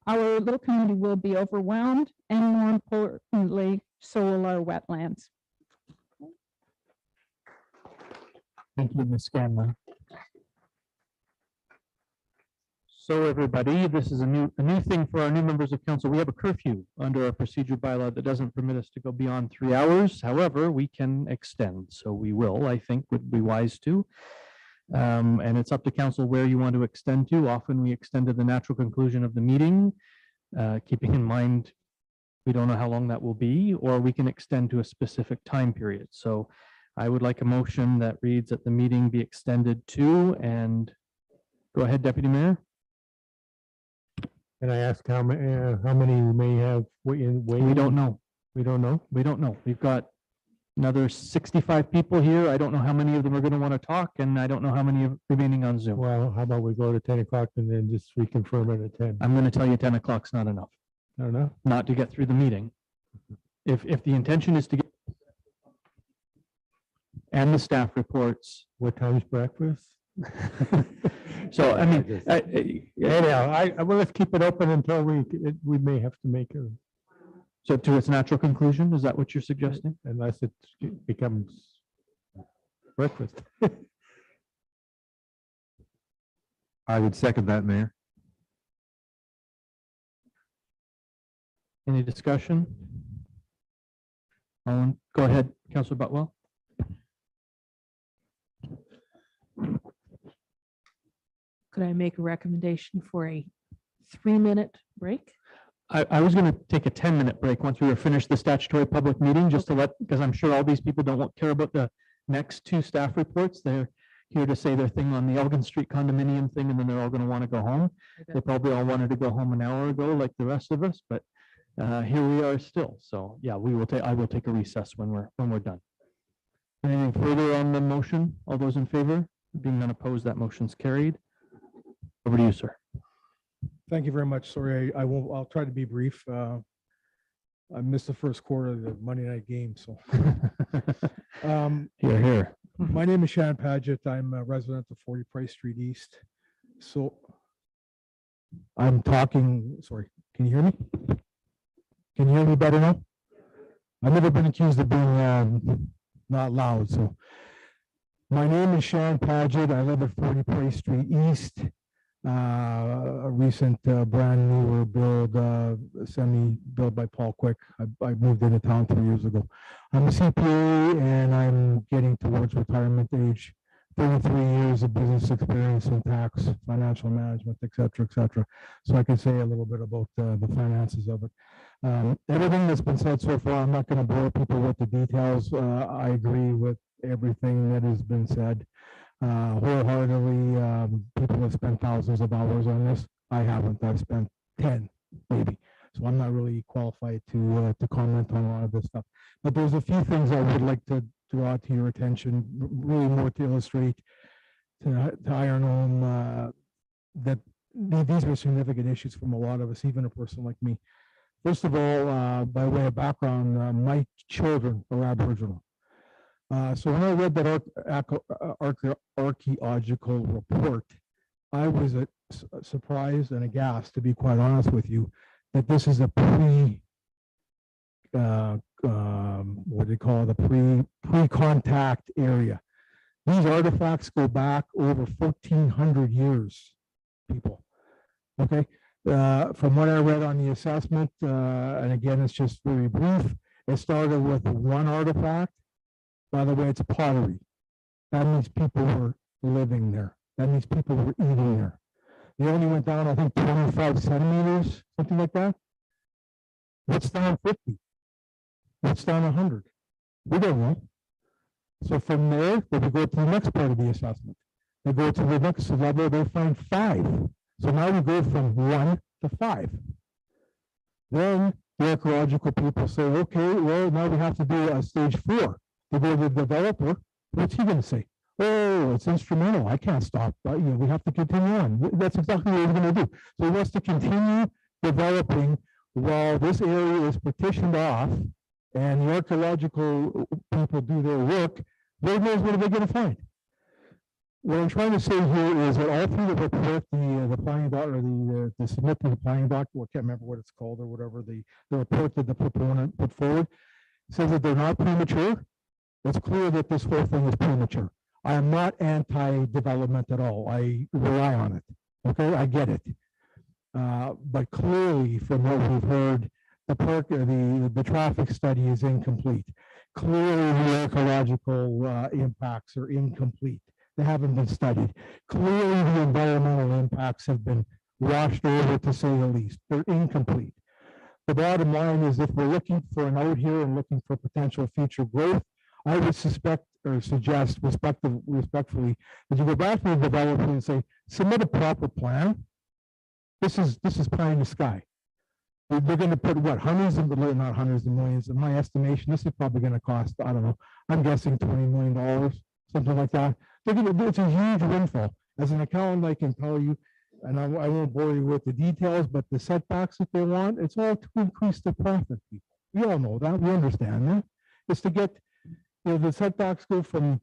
Our little community will be overwhelmed, and more importantly, so will our wetlands. Thank you, Ms. Scanlon. So everybody, this is a new thing for our new members of council. We have a curfew under our procedure bylaw that doesn't permit us to go beyond 3 hours. However, we can extend, so we will, I think, would be wise to. And it's up to council where you want to extend to. Often we extend to the natural conclusion of the meeting, keeping in mind we don't know how long that will be, or we can extend to a specific time period. So I would like a motion that reads that the meeting be extended to, and go ahead, Deputy Mayor. And I ask how many we may have waiting? We don't know. We don't know. We don't know. We've got another 65 people here. I don't know how many of them are going to want to talk, and I don't know how many are remaining on Zoom. Well, how about we go to 10 o'clock and then just reconfirm it at 10? I'm going to tell you 10 o'clock's not enough. I don't know. Not to get through the meeting. If the intention is to get and the staff reports. What time's breakfast? So, I mean, anyhow, well, let's keep it open until we may have to make a. So to its natural conclusion, is that what you're suggesting? Unless it becomes breakfast. I would second that, Mayor. Any discussion? Go ahead, Councilor Butwell. Could I make a recommendation for a 3-minute break? I was going to take a 10-minute break once we were finished the statutory public meeting, just to let, because I'm sure all these people don't care about the next two staff reports. They're here to say their thing on the Elgin Street condominium thing, and then they're all going to want to go home. They probably all wanted to go home an hour ago, like the rest of us, but here we are still. So yeah, I will take a recess when we're done. Anything further on the motion? All those in favor? Being none opposed, that motion's carried. Over to you, sir. Thank you very much. Sorry, I'll try to be brief. I missed the first quarter of the Monday night game, so. Here. My name is Shannon Paget. I'm a resident of 40 Price Street East. So I'm talking, sorry, can you hear me? Can you hear me better now? I've never been accused of being not loud, so. My name is Shannon Paget. I live at 40 Price Street East. A recent brand newer build, semi-built by Paul Quick. I moved into town 3 years ago. I'm a CPA and I'm getting towards retirement age. 33 years of business experience in tax, financial management, et cetera, so I can say a little bit about the finances of it. Everything that's been said so far, I'm not going to bore people with the details. I agree with everything that has been said. Wholeheartedly, people have spent thousands of hours on this. I haven't. I've spent 10 maybe, so I'm not really qualified to comment on a lot of this stuff. But there's a few things I would like to draw to your attention, really more to illustrate to iron home that these are significant issues from a lot of us, even a person like me. First of all, by way of background, my children are Aboriginal. So when I read that archaeological report, I was surprised and aghast, to be quite honest with you, that this is a what do you call it, pre-contact area. These artifacts go back over 1,400 years, people. Okay, from what I read on the assessment, and again, it's just very brief. It started with one artifact. By the way, it's pottery. That means people were living there. That means people were eating there. They only went down, I think, 25 centimeters, something like that. What's down 50? What's down 100? We don't know. So from there, they would go to the next part of the assessment. They go to the next level, they find 5. So now we go from 1 to 5. Then the archaeological people say, okay, well, now we have to do a stage 4. They go to the developer, what's he going to say? Oh, it's instrumental. I can't stop. We have to continue on. That's exactly what we're going to do. So he wants to continue developing while this area is partitioned off and the archaeological people do their work. Lord knows what are they going to find. What I'm trying to say here is that all through the report, the planning doc, or the submit to the planning document, I can't remember what it's called or whatever, the report that the proponent put forward says that they're not premature. It's clear that this whole thing is premature. I am not anti-development at all. I rely on it. Okay, I get it. But clearly, from what we've heard, the traffic study is incomplete. Clearly, the ecological impacts are incomplete. They haven't been studied. Clearly, the environmental impacts have been washed over, to say the least. They're incomplete. The bottom line is, if we're looking for an out here and looking for potential future growth, I would suspect or suggest respectfully, that you go back to the developer and say, submit a proper plan. This is pie in the sky. They're going to put what, hundreds of, not hundreds of millions, in my estimation, this is probably going to cost, I don't know, I'm guessing $20 million, something like that. They're going to do, it's a huge windfall. As an accountant, I can tell you, and I won't bore you with the details, but the setbacks that they want, it's all to increase the profit, people. We all know that, we understand that. It's to get, the setbacks go from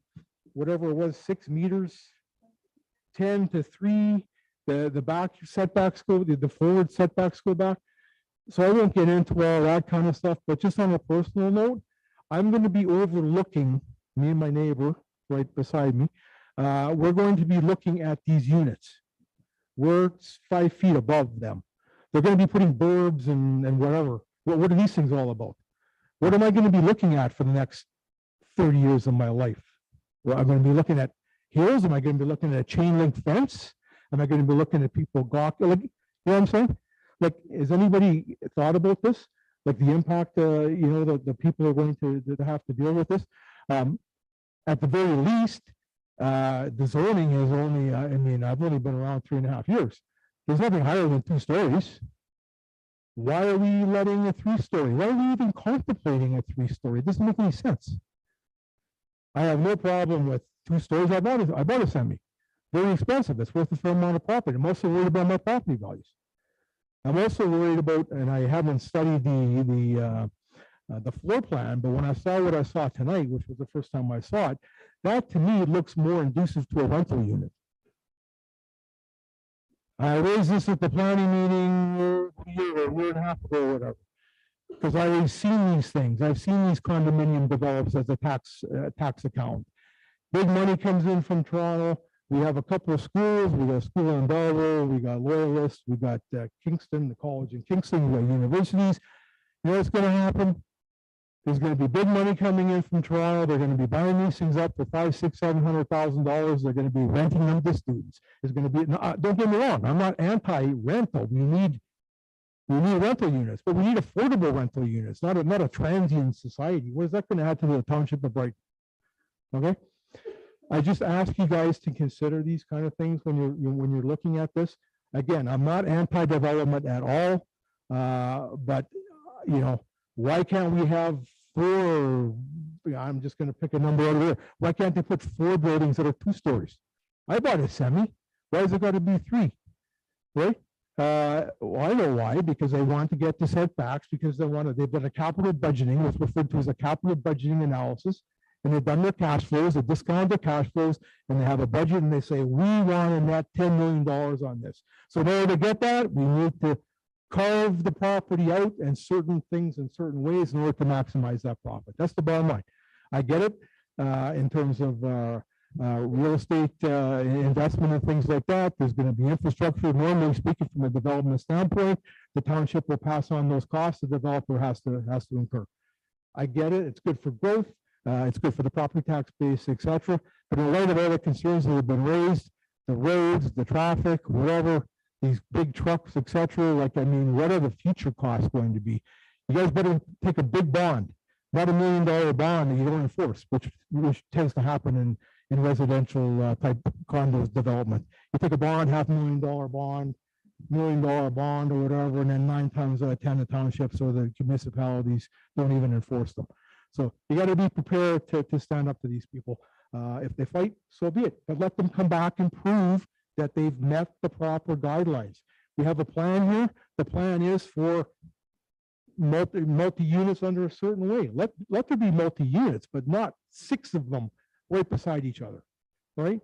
whatever it was, 6 meters, 10 to 3, the back setbacks go, the forward setbacks go back. So I won't get into all that kind of stuff, but just on a personal note, I'm going to be overlooking, me and my neighbor right beside me, we're going to be looking at these units. We're 5 feet above them. They're going to be putting burbs and whatever. What are these things all about? What am I going to be looking at for the next 30 years of my life? Well, I'm going to be looking at hills. Am I going to be looking at a chain link fence? Am I going to be looking at people gawking? Like, you know what I'm saying? Like, has anybody thought about this? Like the impact, the people are going to have to deal with this. At the very least, the zoning is only, I've only been around 3.5 years. There's nothing higher than 2 stories. Why are we letting a 3-story? Why are we even contemplating a 3-story? It doesn't make any sense. I have no problem with 2 stories. I bought a semi. Very expensive. It's worth a fair amount of property. I'm also worried about my property values. I'm also worried about, and I haven't studied the floor plan, but when I saw what I saw tonight, which was the first time I saw it, that to me looks more inducive to a rental unit. I raised this at the planning meeting a year and a half ago or whatever, because I've seen these things. I've seen these condominium develops as a tax account. Big money comes in from Toronto. We have a couple of schools. We got a school in Belleville. We got Loyalists. We got Kingston, the college in Kingston. We got universities. You know what's going to happen? There's going to be big money coming in from Toronto. They're going to be buying these things up for $500,000, $600,000, $700,000. They're going to be renting them to students. There's going to be, don't get me wrong, I'm not anti-rental. We need rental units, but we need affordable rental units, not a transient society. What is that going to add to the township of Brighton? Okay. I just ask you guys to consider these kind of things when you're looking at this. Again, I'm not anti-development at all, but why can't we have 4? I'm just going to pick a number over there. Why can't they put 4 buildings that are 2 stories? I bought a semi. Why has it got to be 3? Right? Well, I know why. Because they want to get the setbacks. Because they've done a capital budgeting, what's referred to as a capital budgeting analysis. And they've done their cash flows, they discount their cash flows, and they have a budget, and they say, we want a net $10 million on this. So in order to get that, we need to carve the property out and certain things in certain ways in order to maximize that profit. That's the bottom line. I get it in terms of real estate investment and things like that. There's going to be infrastructure. Normally speaking, from a development standpoint, the township will pass on those costs. The developer has to incur. I get it. It's good for growth. It's good for the property tax base, etc. But in light of all the concerns that have been raised, the roads, the traffic, whatever, these big trucks, etc. What are the future costs going to be? You guys better take a big bond, not $1 million bond that you don't enforce, which tends to happen in residential type condos development. You take a bond, $500,000 bond, $1 million bond or whatever, and then 9 times out of 10 the townships or the municipalities don't even enforce them. So you got to be prepared to stand up to these people. If they fight, so be it. But let them come back and prove that they've met the proper guidelines. We have a plan here. The plan is for multi-units under a certain way. Let there be multi-units, but not 6 of them right beside each other, right?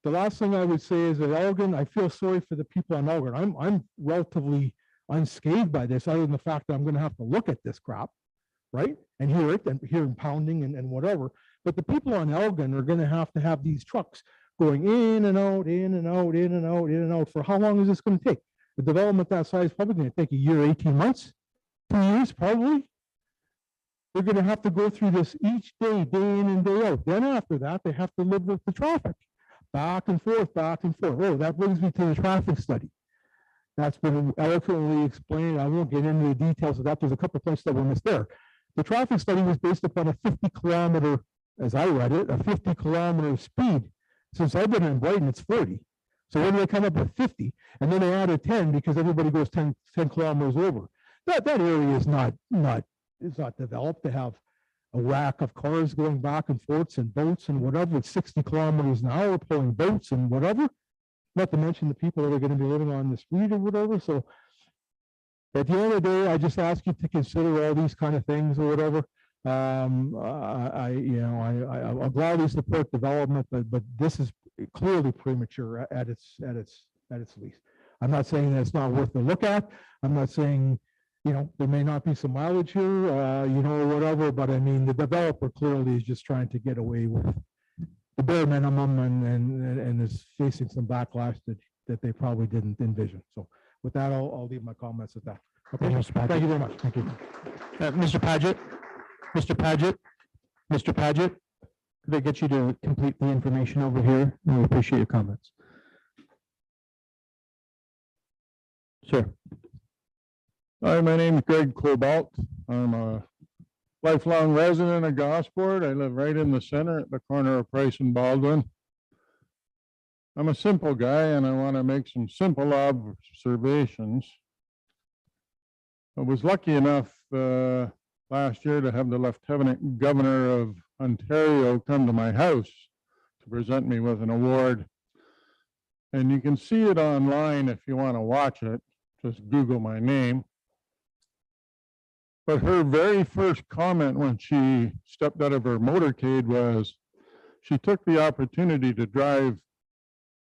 The last thing I would say is that Elgin, I feel sorry for the people on Elgin. I'm relatively unscathed by this, other than the fact that I'm going to have to look at this crap, right? And hear it, and hear pounding and whatever. But the people on Elgin are going to have these trucks going in and out, in and out, in and out, in and out. For how long is this going to take? The development that size is probably going to take a year, 18 months, 2 years probably. They're going to have to go through this each day, day in and day out. Then after that, they have to live with the traffic. Back and forth, back and forth. Oh, that brings me to the traffic study. That's been eloquently explained. I won't get into the details of that. There's a couple of places that were missed there. The traffic study was based upon a 50-kilometer as I read it, a 50-kilometer speed. Since I've been in Brighton, it's 40. So when do they come up with 50? And then they added 10 because everybody goes 10 kilometers over. That area is not developed to have a rack of cars going back and forth and boats and whatever at 60 kilometers an hour pulling boats and whatever. Not to mention the people that are going to be living on the street or whatever. So at the end of the day, I just ask you to consider all these kind of things or whatever. I'll gladly support development, but this is clearly premature at its least. I'm not saying that it's not worth a look at. I'm not saying, there may not be some mileage here, or whatever, but I mean, the developer clearly is just trying to get away with the bare minimum and is facing some backlash that they probably didn't envision. So with that, I'll leave my comments at that. Okay, thank you very much. Thank you. Mr. Paget, could I get you to complete the information over here? We appreciate your comments. Sure. Hi, my name is Greg Cobalt. I'm a lifelong resident of Gosport. I live right in the center at the corner of Price and Baldwin. I'm a simple guy and I want to make some simple observations. I was lucky enough last year to have the Lieutenant Governor of Ontario come to my house to present me with an award. And you can see it online if you want to watch it. Just Google my name. But her very first comment when she stepped out of her motorcade was she took the opportunity to drive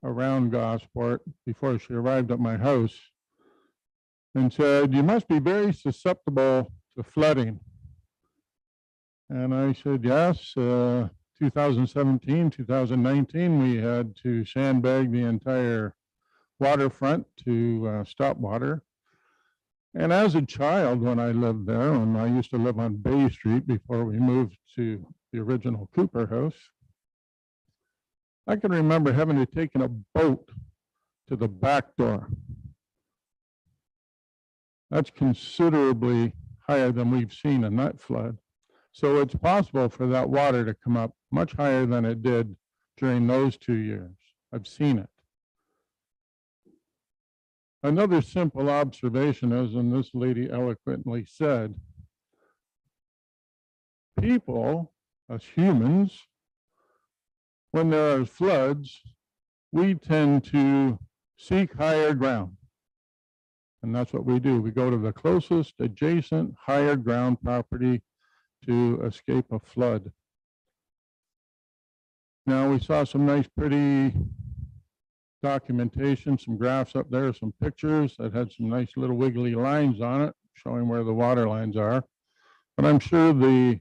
around Gosport before she arrived at my house and said, "You must be very susceptible to flooding." And I said, yes, 2017, 2019, we had to sandbag the entire waterfront to stop water. And as a child, when I lived there, and I used to live on Bay Street before we moved to the original Cooper house, I can remember having to take a boat to the back door. That's considerably higher than we've seen in that flood. So it's possible for that water to come up much higher than it did during those 2 years. I've seen it. Another simple observation is, and this lady eloquently said, people, as humans, when there are floods, we tend to seek higher ground. And that's what we do. We go to the closest adjacent higher ground property to escape a flood. Now we saw some nice, pretty documentation, some graphs up there, some pictures that had some nice little wiggly lines on it, showing where the water lines are. But I'm sure the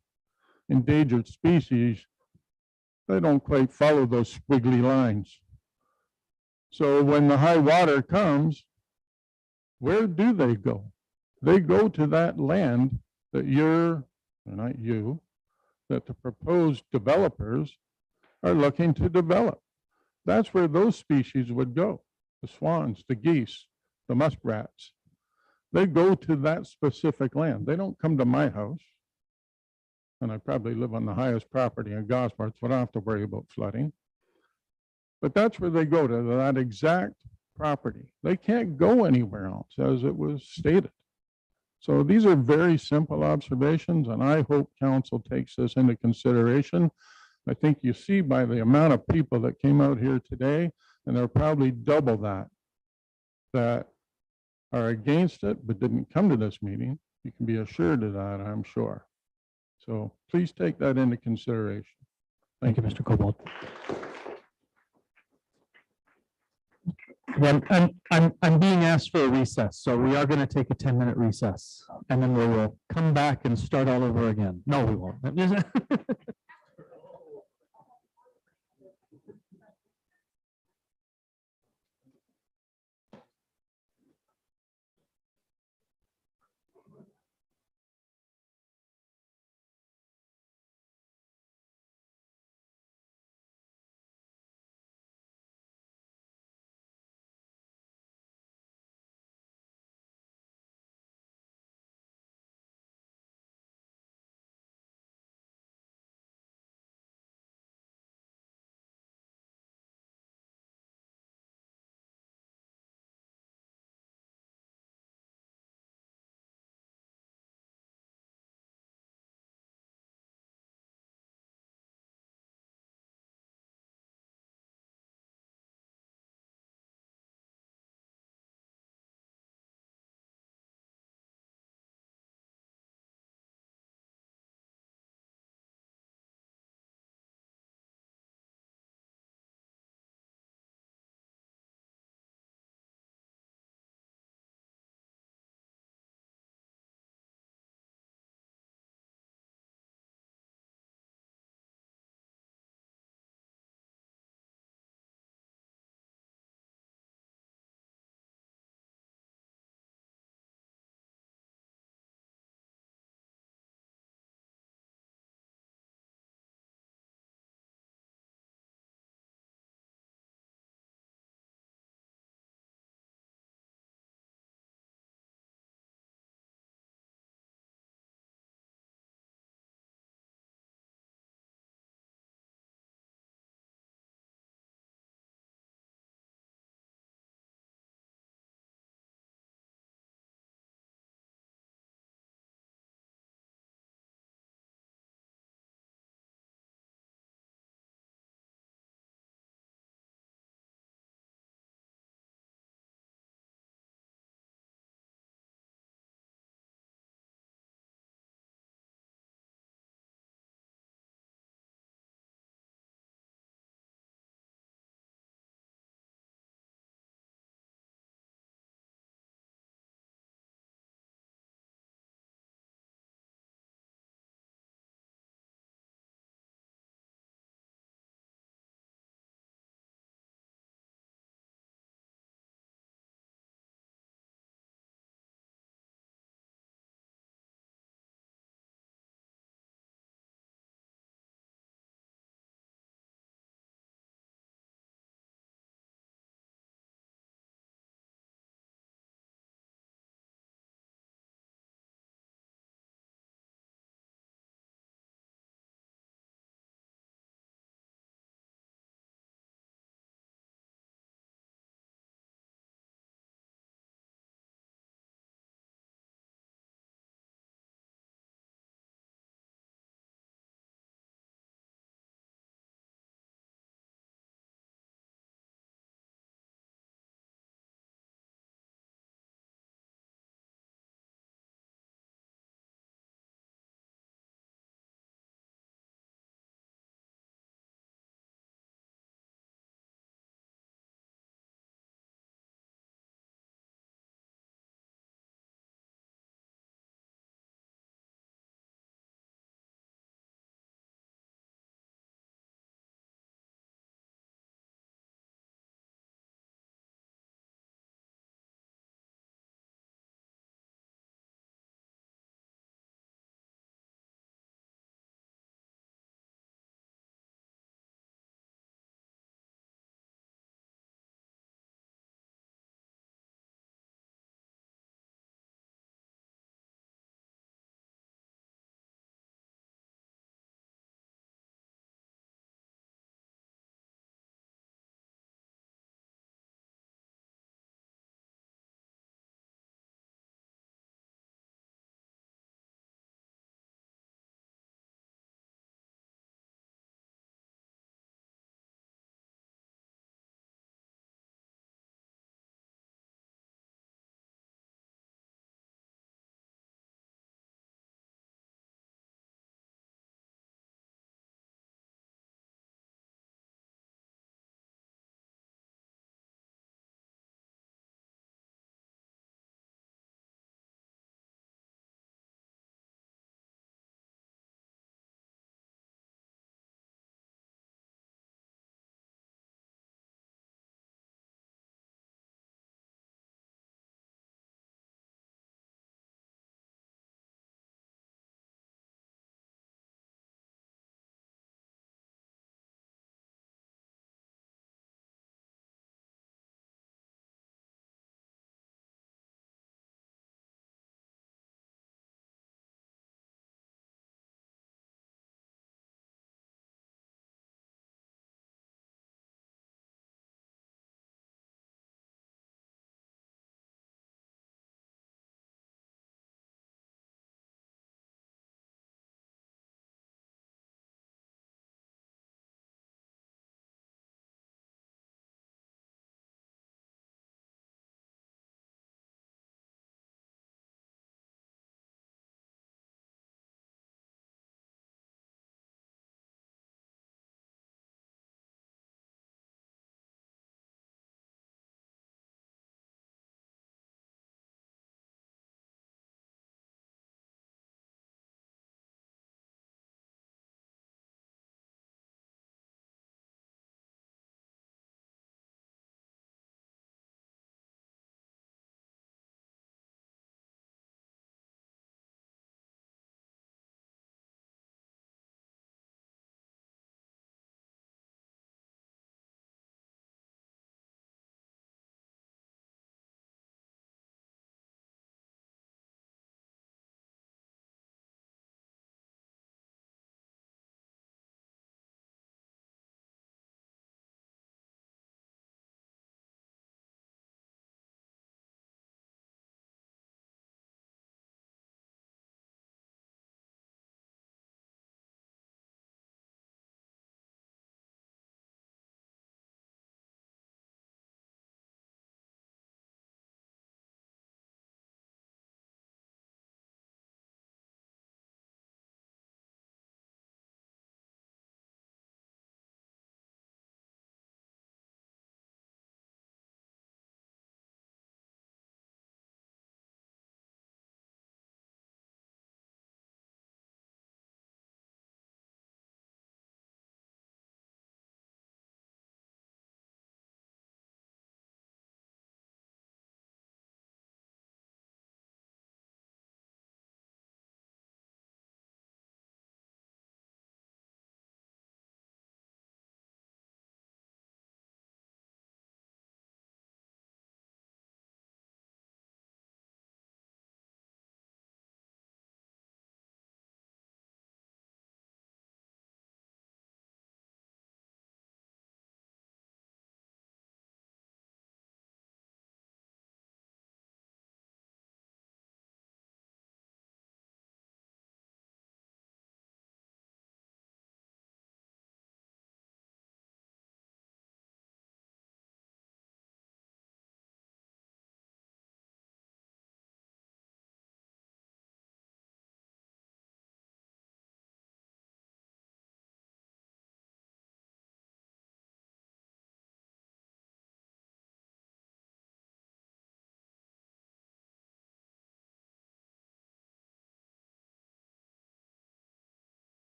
endangered species, they don't quite follow those squiggly lines. So when the high water comes, where do they go? They go to that land that not you, that the proposed developers are looking to develop. That's where those species would go. The swans, the geese, the muskrats. They go to that specific land. They don't come to my house. And I probably live on the highest property in Gosport, so I don't have to worry about flooding. But that's where they go, to that exact property. They can't go anywhere else, as it was stated. So these are very simple observations, and I hope council takes this into consideration. I think you see by the amount of people that came out here today, and there are probably double that are against it but didn't come to this meeting. You can be assured of that, I'm sure. So please take that into consideration. Thank you, Mr. Cobalt. Well, I'm being asked for a recess, so we are going to take a 10-minute recess, and then we will come back and start all over again. No, we won't.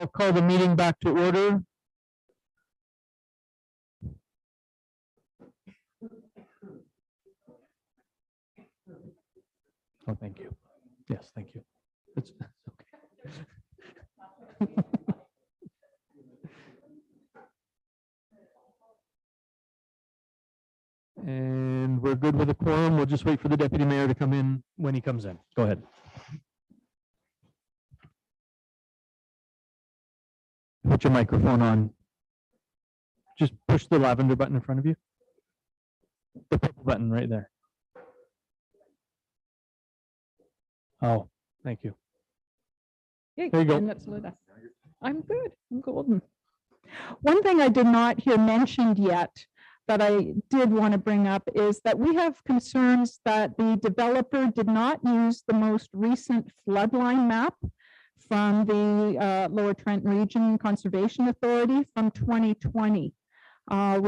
I'll call the meeting back to order. Oh, thank you. Yes, thank you. It's okay. And we're good with the quorum. We'll just wait for the deputy mayor to come in when he comes in. Go ahead. Put your microphone on. Just push the lavender button in front of you. The purple button right there. Oh, thank you. Yay, There you go. and that's Linda. I'm good. I'm golden. One thing I did not hear mentioned yet that I did want to bring up is that we have concerns that the developer did not use the most recent floodline map from the Lower Trent Region Conservation Authority from 2020. I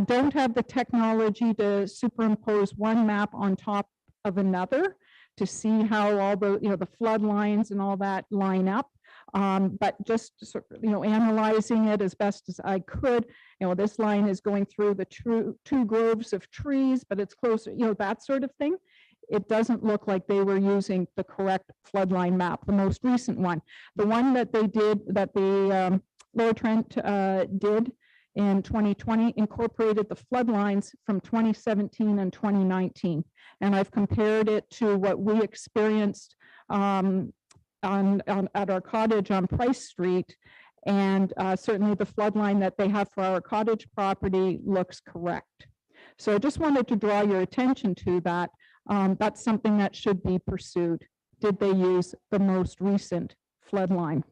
don't have the technology to superimpose one map on top of another to see how all the, the flood lines and all that line up. But just sort of, analyzing it as best as I could, this line is going through the two groves of trees, but it's closer, that sort of thing. It doesn't look like they were using the correct floodline map, the most recent one. The one that they did, that the Lower Trent did in 2020 incorporated the flood lines from 2017 and 2019. And I've compared it to what we experienced at our cottage on Price Street. And certainly the flood line that they have for our cottage property looks correct. So I just wanted to draw your attention to that. That's something that should be pursued. Did they use the most recent flood line?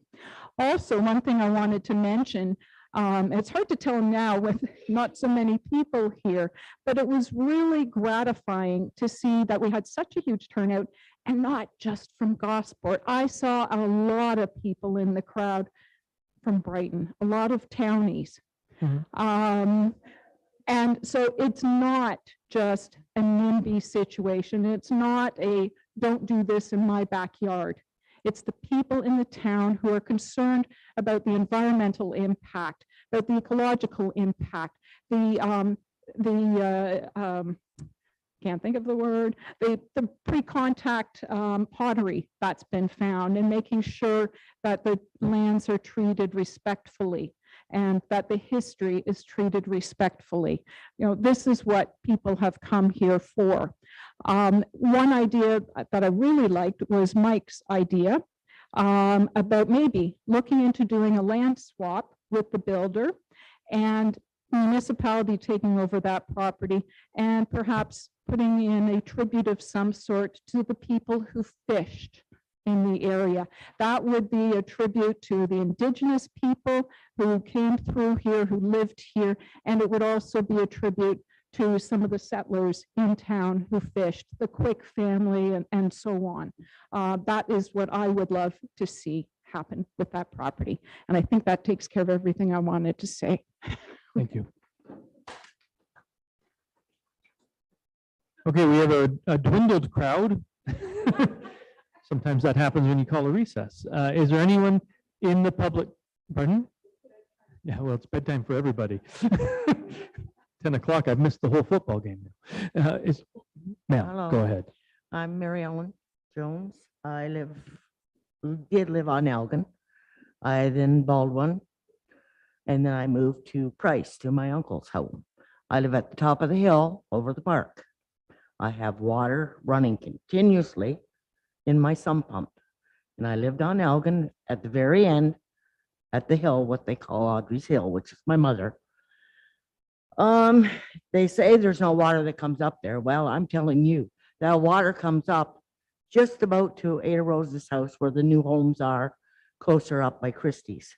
Also, one thing I wanted to mention, it's hard to tell now with not so many people here, but it was really gratifying to see that we had such a huge turnout, and not just from Gosport. I saw a lot of people in the crowd from Brighton, a lot of townies. And so it's not just a NIMBY situation. It's not a don't do this in my backyard. It's the people in the town who are concerned about the environmental impact, about the ecological impact, can't think of the word, the pre-contact pottery that's been found, and making sure that the lands are treated respectfully and that the history is treated respectfully. This is what people have come here for. One idea that I really liked was Mike's idea about maybe looking into doing a land swap with the builder and municipality taking over that property, and perhaps putting in a tribute of some sort to the people who fished in the area. That would be a tribute to the indigenous people who came through here, who lived here, and it would also be a tribute to some of the settlers in town who fished, the Quick family and so on. That is what I would love to see happen with that property. And I think that takes care of everything I wanted to say. Thank you. Okay, we have a dwindled crowd. Sometimes that happens when you call a recess. Is there anyone in the public? Pardon? Yeah, well, it's bedtime for everybody. 10 o'clock, I've missed the whole football game. Ma'am, Hello. go ahead. I'm Mary Ellen Jones. I did live on Elgin. I then Baldwin, and then I moved to Price, to my uncle's home. I live at the top of the hill over the park. I have water running continuously in my sump pump. And I lived on Elgin at the very end at the hill, what they call Audrey's Hill, which is my mother. They say there's no water that comes up there. Well, I'm telling you, that water comes up just about to Ada Rose's house where the new homes are, closer up by Christie's.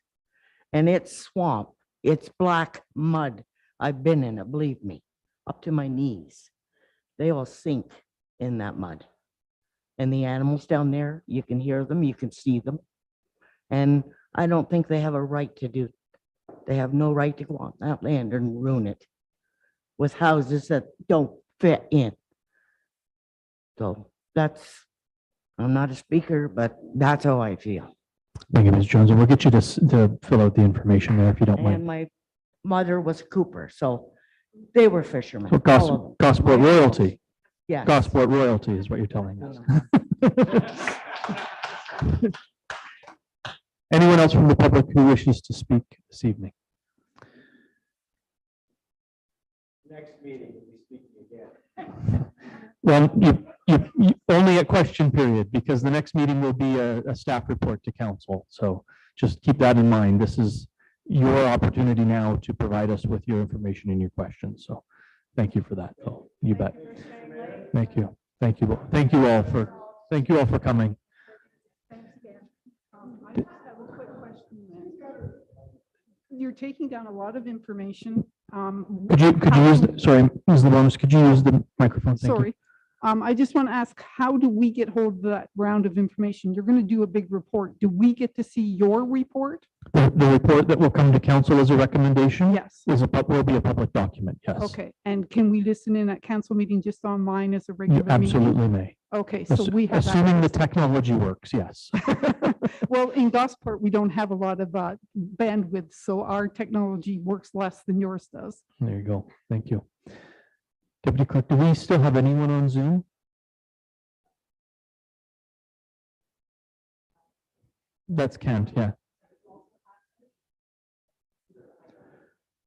And it's swamp. It's black mud. I've been in it, believe me, up to my knees. They all sink in that mud. And the animals down there, you can hear them, you can see them. And I don't think they have a right to do. They have no right to go on that land and ruin it with houses that don't fit in. So I'm not a speaker, but that's how I feel. Thank you, Ms. Jones. And we'll get you to fill out the information there if you don't And mind. my mother was a Cooper, so they were fishermen. So all of them. Gosport My uncles. royalty. Yes. Gosport royalty is what you're telling us. Anyone else from the public who wishes to speak this evening? Next meeting, we'll be speaking again. Well, you only at question period, because the next meeting will be a staff report to council. So just keep that in mind. This is your opportunity now to provide us with your information and your questions. So thank you for that. Oh, you bet. Thank you. Thank you. Thank you all for coming. I just have a quick question then. You're taking down a lot of information. Could you use sorry, Ms. Labonis, could you use the microphone? Thank you. Sorry. I just want to ask, how do we get hold of that round of information? You're going to do a big report. Do we get to see your report? The report that will come to council as a recommendation? Yes. Will be a public document, yes. Okay, and can we listen in at council meeting just online as a You regular meeting? absolutely may. Okay, so we have. Assuming the technology works, yes. Well, in Gosport, we don't have a lot of bandwidth, so our technology works less than yours does. There you go. Thank you. Deputy Clerk, do we still have anyone on Zoom? That's Kent, yeah.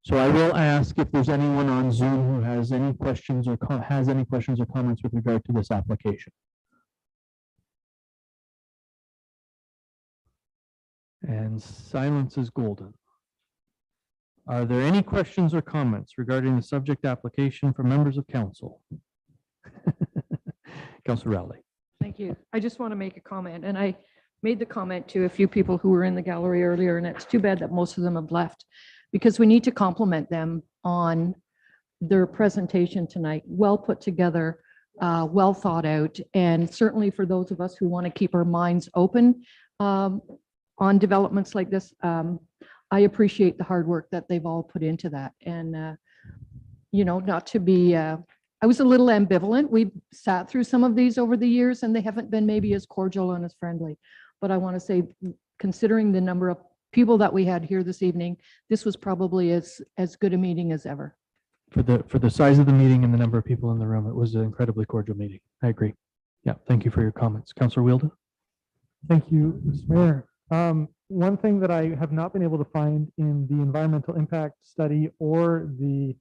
So I will ask if there's anyone on Zoom who has any questions or comments with regard to this application. And silence is golden. Are there any questions or comments regarding the subject application from members of council? Councilor Rowley. Thank you. I just want to make a comment, and I made the comment to a few people who were in the gallery earlier, and it's too bad that most of them have left, because we need to compliment them on their presentation tonight. Well put together, well thought out, and certainly for those of us who want to keep our minds open on developments like this, I appreciate the hard work that they've all put into that. And, you know, not to be, I was a little ambivalent. We've sat through some of these over the years and they haven't been maybe as cordial and as friendly. But I want to say, considering the number of people that we had here this evening, this was probably as good a meeting as ever. For the size of the meeting and the number of people in the room, it was an incredibly cordial meeting. I agree. Yeah, thank you for your comments. Councilor Wielden. Thank you, Mr. Mayor. One thing that I have not been able to find in the environmental impact study or the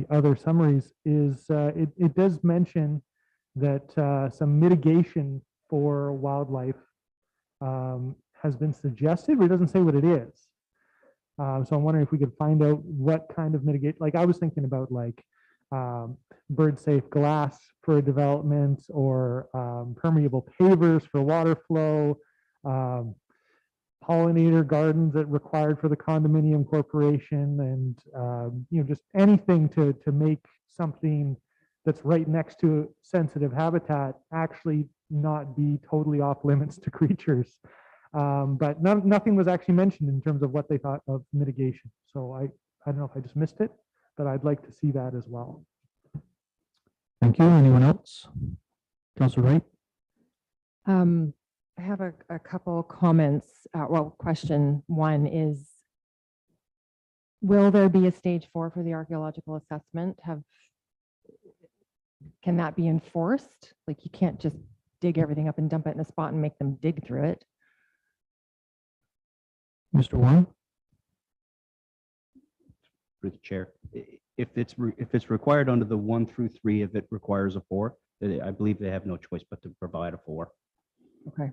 other summaries is it does mention that some mitigation for wildlife has been suggested, but it doesn't say what it is. So I'm wondering if we could find out what kind of mitigate. Like I was thinking about like bird-safe glass for development or permeable pavers for water flow. Pollinator gardens that required for the condominium corporation, and you know, just anything to make something that's right next to sensitive habitat actually not be totally off limits to creatures. But nothing was actually mentioned in terms of what they thought of mitigation. So I don't know if I just missed it, but I'd like to see that as well. Thank you. Anyone else? Councilor Wright. I have a couple comments. Well, question one is, will there be a stage 4 for the archaeological assessment? Can that be enforced? Like you can't just dig everything up and dump it in a spot and make them dig through it. Mr. Warren. Through the chair, if it's required under the 1 through 3, if it requires a 4, I believe they have no choice but to provide a 4. Okay.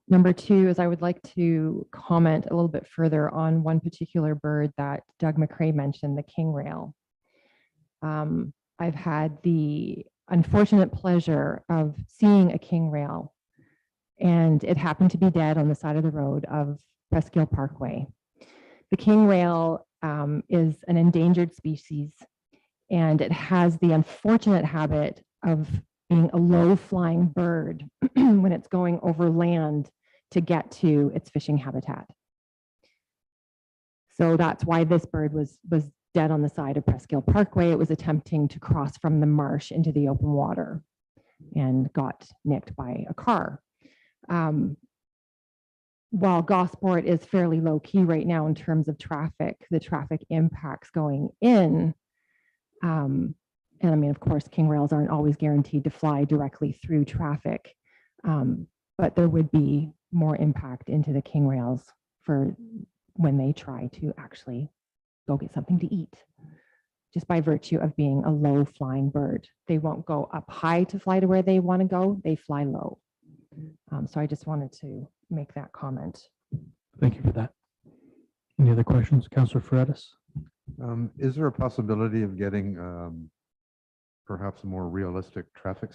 Number 2 is I would like to comment a little bit further on one particular bird that Doug McCrae mentioned, the king rail. I've had the unfortunate pleasure of seeing a king rail, and it happened to be dead on the side of the road of Presqu'île Parkway. The king rail is an endangered species, and it has the unfortunate habit of being a low-flying bird when it's going over land to get to its fishing habitat. So that's why this bird was dead on the side of Presqu'île Parkway. It was attempting to cross from the marsh into the open water and got nicked by a car. while Gosport is fairly low key right now in terms of traffic, the traffic impacts going in. And I mean, of course, King Rails aren't always guaranteed to fly directly through traffic, but there would be more impact into the King Rails for when they try to actually go get something to eat, just by virtue of being a low flying bird. They won't go up high to fly to where they want to go, they fly low. So I just wanted to make that comment. Thank you for that. Any other questions? Councillor Freitas? Is there a possibility of getting perhaps a more realistic traffic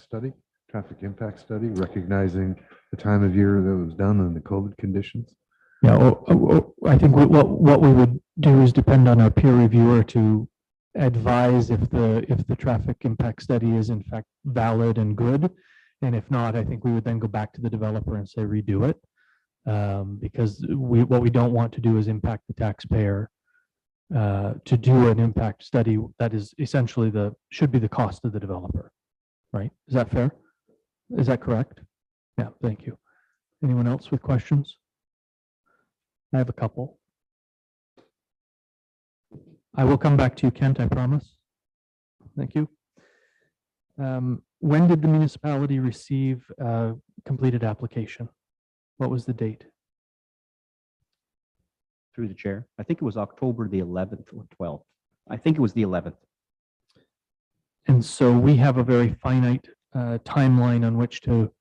impact study, recognizing the time of year that it was done and the COVID conditions? Yeah, I think what we would do is depend on our peer reviewer to advise if the traffic impact study is in fact valid and good. And if not, I think we would then go back to the developer and say redo it. Because what we don't want to do is impact the taxpayer to do an impact study that is essentially should be the cost of the developer, right? Is that fair? Is that correct? Yeah, thank you. Anyone else with questions? I have a couple. I will come back to you, Kent, I promise. Thank you. When did the municipality receive a completed application? What was the date? Through the chair, I think it was October the 11th or 12th. I think it was the 11th. And so we have a very finite timeline on which to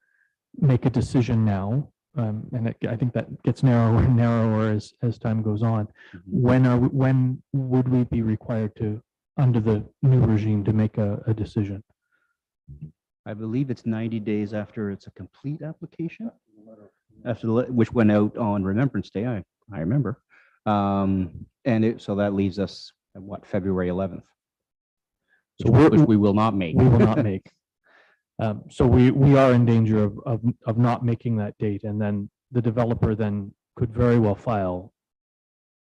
make a decision now. And I think that gets narrower and narrower as time goes on. When would we be required to, under the new regime, to make a decision? I believe it's 90 days after it's a complete application, after which went out on Remembrance Day. I remember, so that leaves us at what, February 11th, which we will not make. We will not make. So we are in danger of not making that date, and then the developer then could very well file.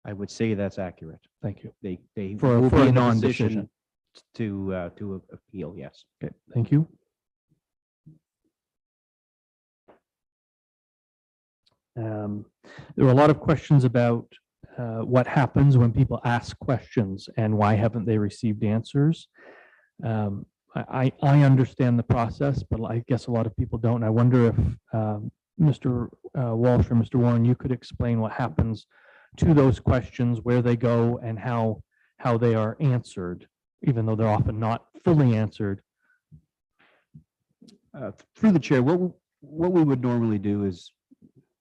I would say that's accurate. Thank you. They for will be a in a non-decision position to appeal. Yes. Okay. Thank you. There were a lot of questions about what happens when people ask questions and why haven't they received answers. I understand the process, but I guess a lot of people don't. I wonder if Mr. Walsh or Mr. Warren, you could explain what happens to those questions, where they go, and how they are answered, even though they're often not fully answered. Through the chair, what we would normally do is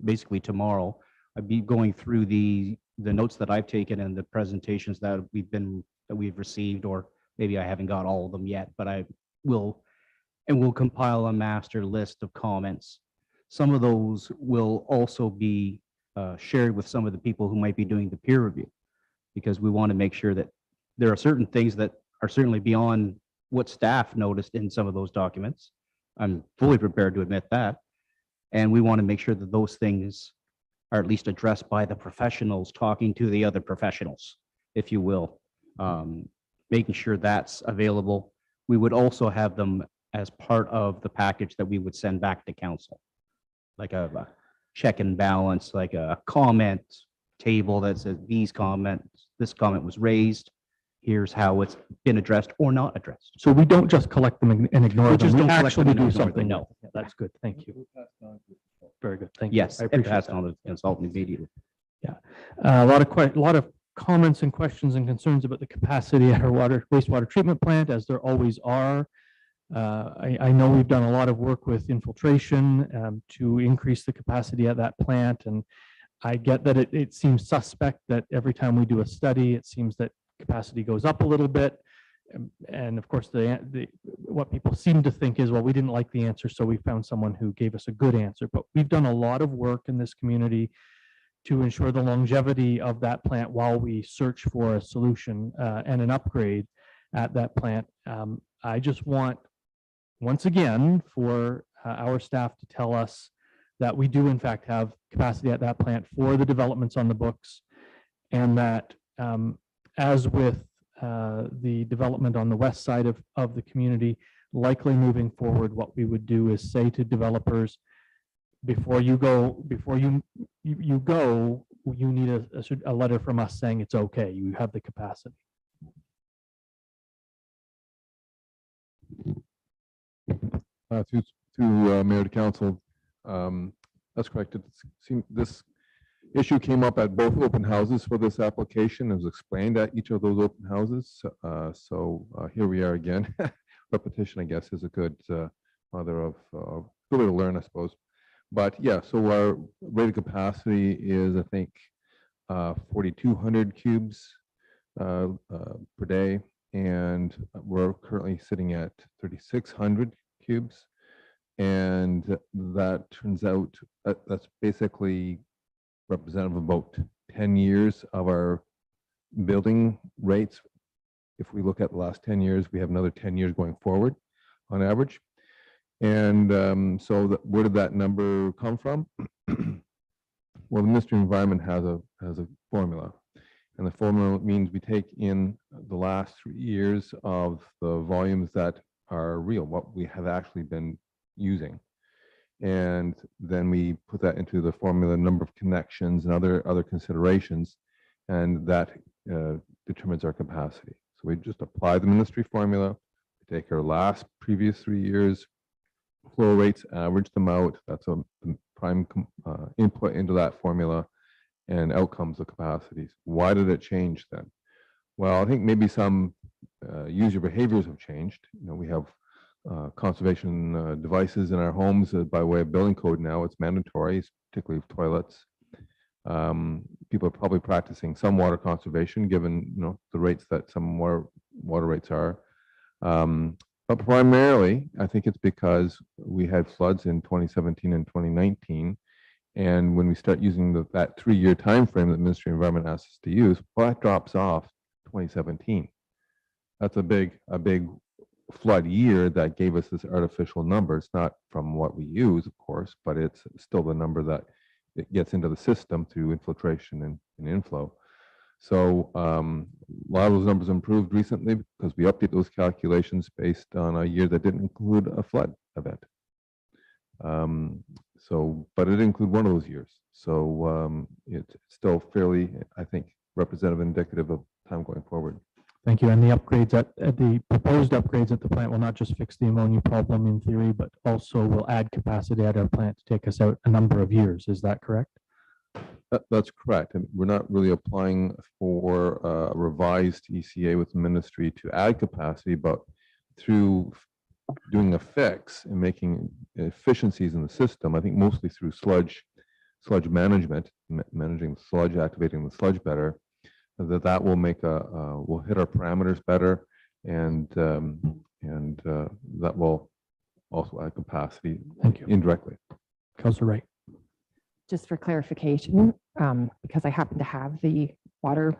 basically tomorrow, I'd be going through the notes that I've taken and the presentations that we've received, or maybe I haven't got all of them yet, but I will, and we'll compile a master list of comments. Some of those will also be shared with some of the people who might be doing the peer review, because we want to make sure that there are certain things that are certainly beyond what staff noticed in some of those documents. I'm fully prepared to admit that. And we want to make sure that those things are at least addressed by the professionals talking to the other professionals, if you will, making sure that's available. We would also have them as part of the package that we would send back to council, like a check and balance, like a comment table that says these comments, this comment was raised, here's how it's been addressed or not addressed. So we don't just collect them and ignore them. We actually do No, something. no. That's good. Thank you. Very good. Thank Yes, you. I it appreciate passed that. on to the consultant immediately. Yeah, a lot of comments and questions and concerns about the capacity at our wastewater treatment plant, as there always are. I know we've done a lot of work with infiltration to increase the capacity at that plant, and I get that it seems suspect that every time we do a study, it seems that capacity goes up a little bit. And of course, what people seem to think is, well, we didn't like the answer, so we found someone who gave us a good answer. But we've done a lot of work in this community to ensure the longevity of that plant while we search for a solution and an upgrade at that plant. I just want, once again, for our staff to tell us that we do in fact have capacity at that plant for the developments on the books, and that as with the development on the west side of the community, likely moving forward, what we would do is say to developers, before you go, you go, you need a letter from us saying it's okay, you have the capacity. To Mayor to Council, that's correct. This issue came up at both open houses for this application. It was explained at each of those open houses. So here we are again. Repetition, I guess, is a good mother of good way to learn, I suppose. But yeah, so our rated capacity is, I think, 4,200 cubes per day, and we're currently sitting at 3,600 cubes. And that turns out that's basically representative of about 10 years of our building rates. If we look at the last 10 years, we have another 10 years going forward on average. And so where did that number come from? Well, the Ministry of Environment has a formula. And the formula means we take in the last 3 years of the volumes that are real, what we have actually been using. And then we put that into the formula, number of connections and other considerations, and that determines our capacity. So we just apply the ministry formula, we take our previous 3 years flow rates, average them out. That's a prime input into that formula, and out comes the capacities. Why did it change then? Well, I think maybe some user behaviors have changed. You know, we have conservation devices in our homes by way of building code now. It's mandatory, particularly with toilets. People are probably practicing some water conservation, given the rates that some water rates are. But primarily, I think it's because we had floods in 2017 and 2019, and when we start using that 3-year time frame that the Ministry of Environment asks us to use, well, that drops off 2017. That's a big flood year that gave us this artificial number. It's not from what we use, of course, but it's still the number that it gets into the system through infiltration and inflow. So a lot of those numbers improved recently because we update those calculations based on a year that didn't include a flood event. But it didn't include one of those years. So it's still fairly, I think, representative and indicative of time going forward. Thank you. And the upgrades at the proposed upgrades at the plant will not just fix the ammonia problem in theory, but also will add capacity at our plant to take us out a number of years. Is that correct? That's correct. And we're not really applying for a revised ECA with the ministry to add capacity, but through doing a fix and making efficiencies in the system, I think mostly through sludge management, managing the sludge, activating the sludge better, that will make will hit our parameters better, and that will also add capacity. Thank you. Indirectly. Councilor Wright. Just for clarification, because I happen to have the water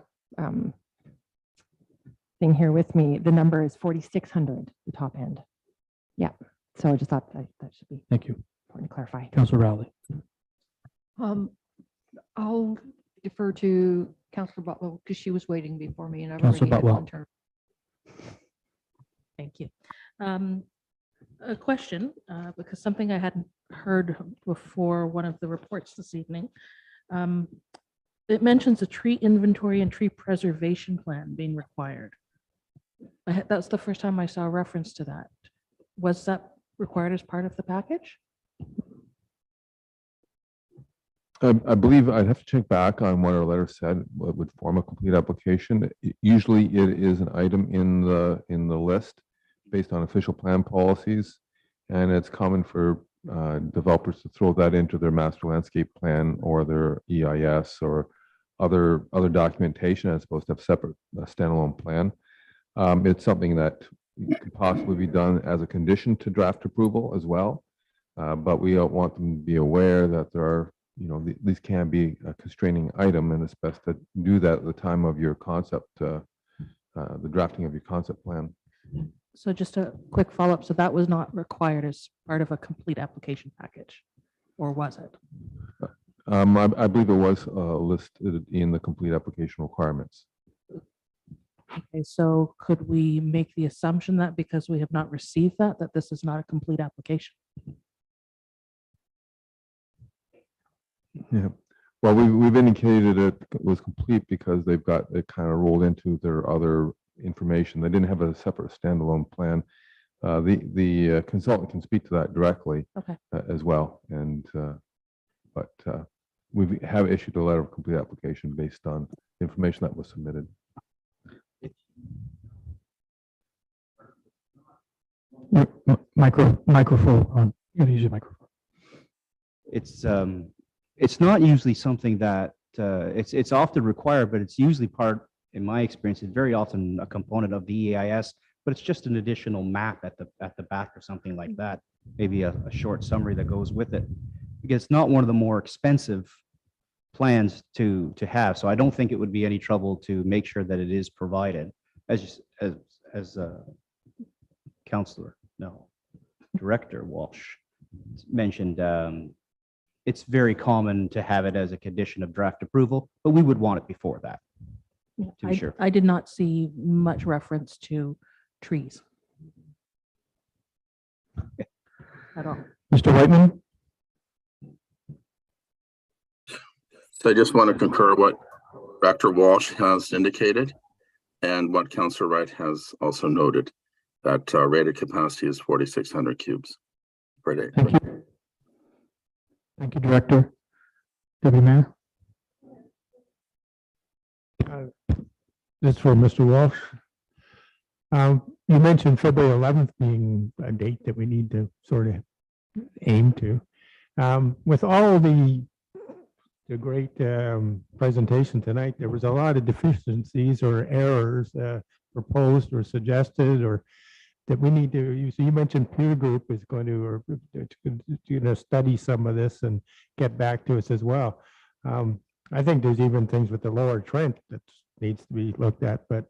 thing here with me, the number is 4,600, the top end. Yeah, so I just thought that should be Thank you. important to clarify. Councilor Rowley. I'll defer to Councillor Butwell because she was waiting before me and I've Councillor already had Butwell. one turn. Thank you. A question, because something I hadn't heard before one of the reports this evening. It mentions a tree inventory and tree preservation plan being required. That's the first time I saw a reference to that. Was that required as part of the package? I believe I'd have to check back on what our letter said, what would form a complete application. Usually it is an item in the list based on official plan policies, and it's common for developers to throw that into their master landscape plan or their EIS or other documentation as opposed to have a separate standalone plan. It's something that could possibly be done as a condition to draft approval as well, but we don't want them to be aware that there are, these can be a constraining item, and it's best to do that at the time of your concept, the drafting of your concept plan. So just a quick follow-up. So that was not required as part of a complete application package, or was it? I believe it was listed in the complete application requirements. Okay, so could we make the assumption that because we have not received that this is not a complete application? Yeah. Well, we've indicated it was complete because they've got it kind of rolled into their other information. They didn't have a separate standalone plan. The consultant can speak to that directly Okay. as well. And but we have issued a letter of complete application based on the information that was submitted. Microphone. You gotta use your microphone. It's not usually something that it's often required, but it's usually part, in my experience, it's very often a component of the EIS, but it's just an additional map at the back or something like that. Maybe a short summary that goes with it, because it's not one of the more expensive plans to have. So I don't think it would be any trouble to make sure that it is provided. As Councillor, no, Director Walsh mentioned, it's very common to have it as a condition of draft approval, but we would want it before that, to be sure. I did not see much reference to trees. At all. Mr. Whitman? So I just want to concur what Dr. Walsh has indicated and what Councillor Wright has also noted, that rated capacity is 4,600 cubes per day. Thank you. Thank you, Director. Deputy Mayor? This is for Mr. Walsh. You mentioned February 11th being a date that we need to sort of aim to. With all the great presentation tonight, there was a lot of deficiencies or errors proposed or suggested, or that we need to use. You mentioned peer group is going to study some of this and get back to us as well. I think there's even things with the lower Trent that needs to be looked at, but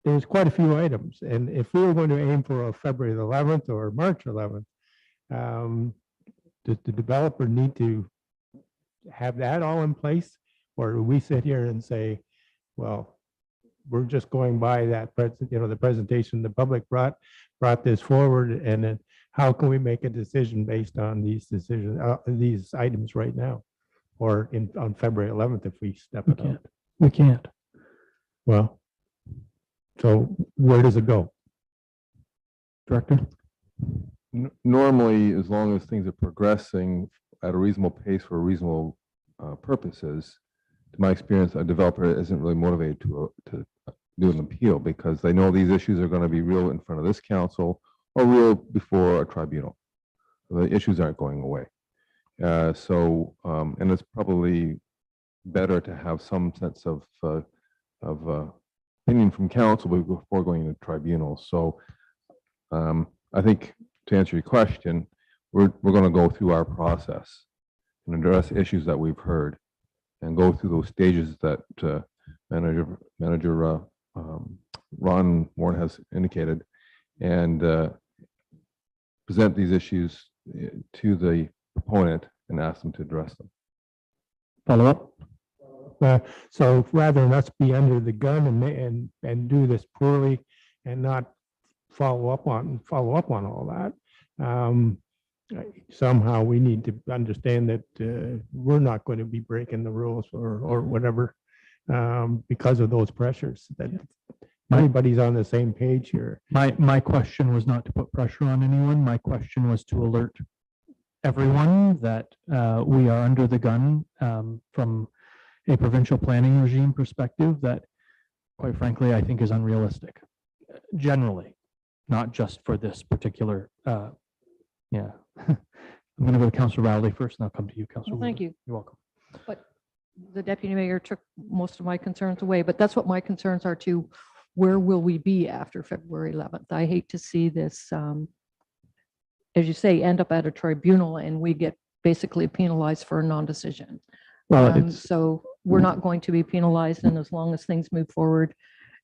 there's quite a few items. And if we were going to aim for a February 11th or March 11th, does the developer need to have that all in place? Or do we sit here and say, well, we're just going by that, the presentation the public brought this forward, and then how can we make a decision based on these decisions, these items right now, or on February 11th if we step it up? We can't. Well, so where does it go? Director? Normally, as long as things are progressing at a reasonable pace for reasonable purposes, to my experience, a developer isn't really motivated to do an appeal because they know these issues are going to be real in front of this council or real before a tribunal. The issues aren't going away. And it's probably better to have some sense of opinion from council before going to tribunal. So I think to answer your question, we're going to go through our process and address issues that we've heard and go through those stages that Manager Ron Warren has indicated, and present these issues to the proponent and ask them to address them. Follow up? So rather than us be under the gun and do this poorly and not follow up on all that, somehow we need to understand that we're not going to be breaking the rules or whatever because of those pressures. That everybody's on the same page here. My question was not to put pressure on anyone. My question was to alert everyone that we are under the gun from a provincial planning regime perspective that, quite frankly, I think is unrealistic. Generally, not just for this particular. Yeah, I'm going to go to Councillor Rowley first, and I'll come to you, Councillor. Well, thank you. You're welcome. But the deputy mayor took most of my concerns away, but that's what my concerns are too. Where will we be after February 11th? I hate to see this, as you say, end up at a tribunal and we get basically penalized for a non-decision. Well, so we're not going to be penalized, and as long as things move forward,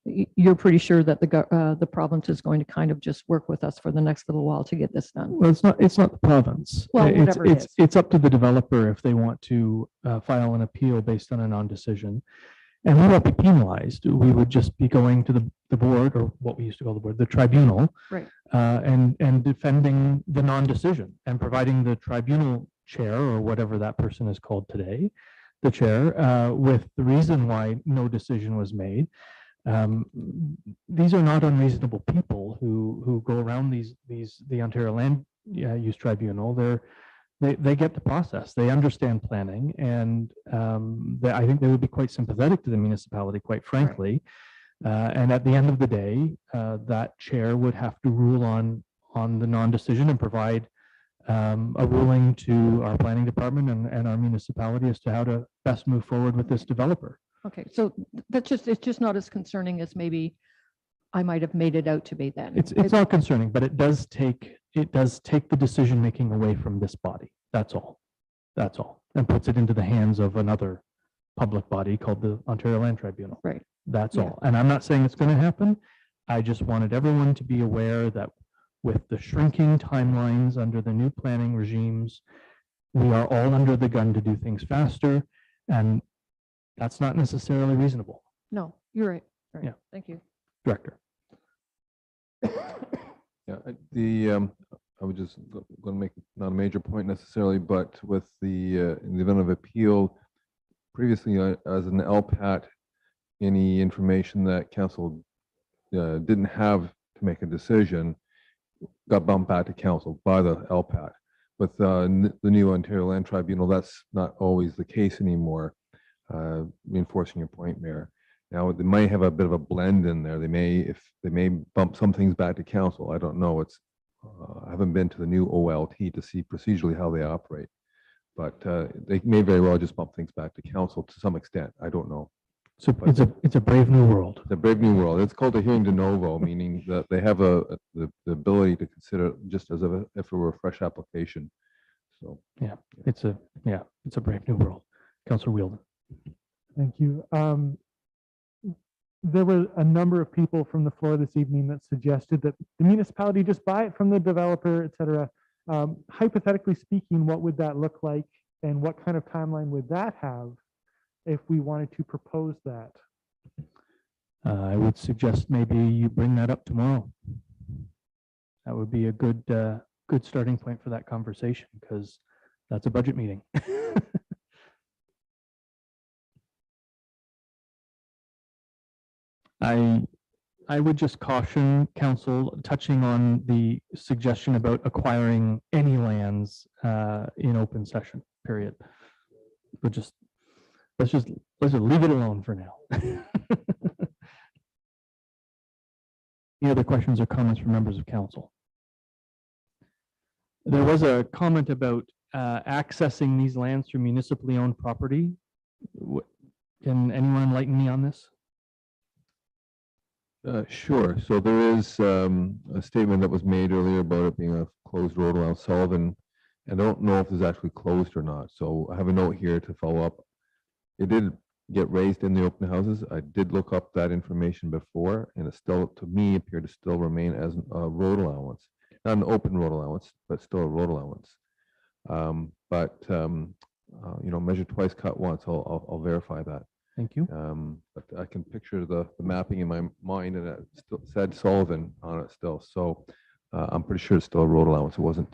you're pretty sure that the province is going to kind of just work with us for the next little while to get this done. Well, it's not the province. Well, whatever it is. It's up to the developer if they want to file an appeal based on a non-decision. And we won't be penalized. We would just be going to the board, or what we used to call the board, the tribunal, right? And defending the non-decision and providing the tribunal chair or whatever that person is called today, the chair, with the reason why no decision was made. These are not unreasonable people who go around the Ontario Land Use Tribunal. They get the process. They understand planning, and I think they would be quite sympathetic to the municipality, quite frankly. And at the end of the day, that chair would have to rule on the non-decision and provide a ruling to our planning department and our municipality as to how to best move forward with this developer. Okay, so it's just not as concerning as maybe I might have made it out to be then. It's not concerning, but it does take the decision making away from this body. That's all. That's all. And puts it into the hands of another public body called the Ontario Land Tribunal. Right. That's Yeah. all. And I'm not saying it's going to happen. I just wanted everyone to be aware that with the shrinking timelines under the new planning regimes, we are all under the gun to do things faster, and that's not necessarily reasonable. No, you're right. All right. Yeah. Thank you. Director. Yeah, I was just going to make not a major point necessarily, but with in the event of appeal, previously as an LPAT, any information that council didn't have to make a decision got bumped back to council by the LPAT. With the new Ontario Land Tribunal, that's not always the case anymore. Reinforcing your point, Mayor. Now they may have a bit of a blend in there. They may bump some things back to council. I don't know. I haven't been to the new OLT to see procedurally how they operate, but they may very well just bump things back to council to some extent. I don't know. So it's a brave new world. It's a brave new world. It's called a hearing de novo, meaning that they have the ability to consider just as if it were a fresh application. So yeah, it's a brave new world. Councilor Wheeldon. Thank you. There were a number of people from the floor this evening that suggested that the municipality just buy it from the developer, et cetera. Hypothetically speaking, what would that look like, and what kind of timeline would that have if we wanted to propose that? I would suggest maybe you bring that up tomorrow. That would be a good starting point for that conversation, because that's a budget meeting. I would just caution council, touching on the suggestion about acquiring any lands in open session, period. But let's just leave it alone for now. Any other questions or comments from members of council? There was a comment about accessing these lands through municipally owned property. Can anyone enlighten me on this? Sure. So there is a statement that was made earlier about it being a closed road around Sullivan. I don't know if it's actually closed or not. So I have a note here to follow up. It did get raised in the open houses. I did look up that information before, and it still, to me, appeared to still remain as a road allowance. Not an open road allowance, but still a road allowance. Measure twice, cut once. I'll verify that. Thank you. But I can picture the mapping in my mind, and it still said Sullivan on it still. So I'm pretty sure it's still a road allowance. It wasn't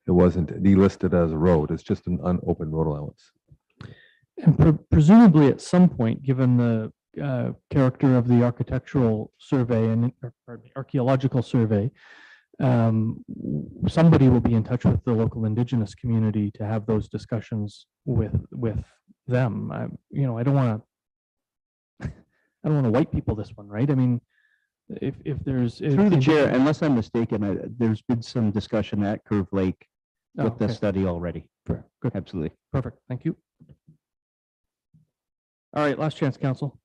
delisted as a road. It's just an unopened road allowance. And presumably at some point, given the character of the architectural survey and archaeological survey, somebody will be in touch with the local Indigenous community to have those discussions with them. I don't want to white people this one, right? I mean, if there's through the chair, unless I'm mistaken, there's been some discussion at Curve Lake with the study already. Good. Absolutely. Perfect. Thank you. All right, last chance, council.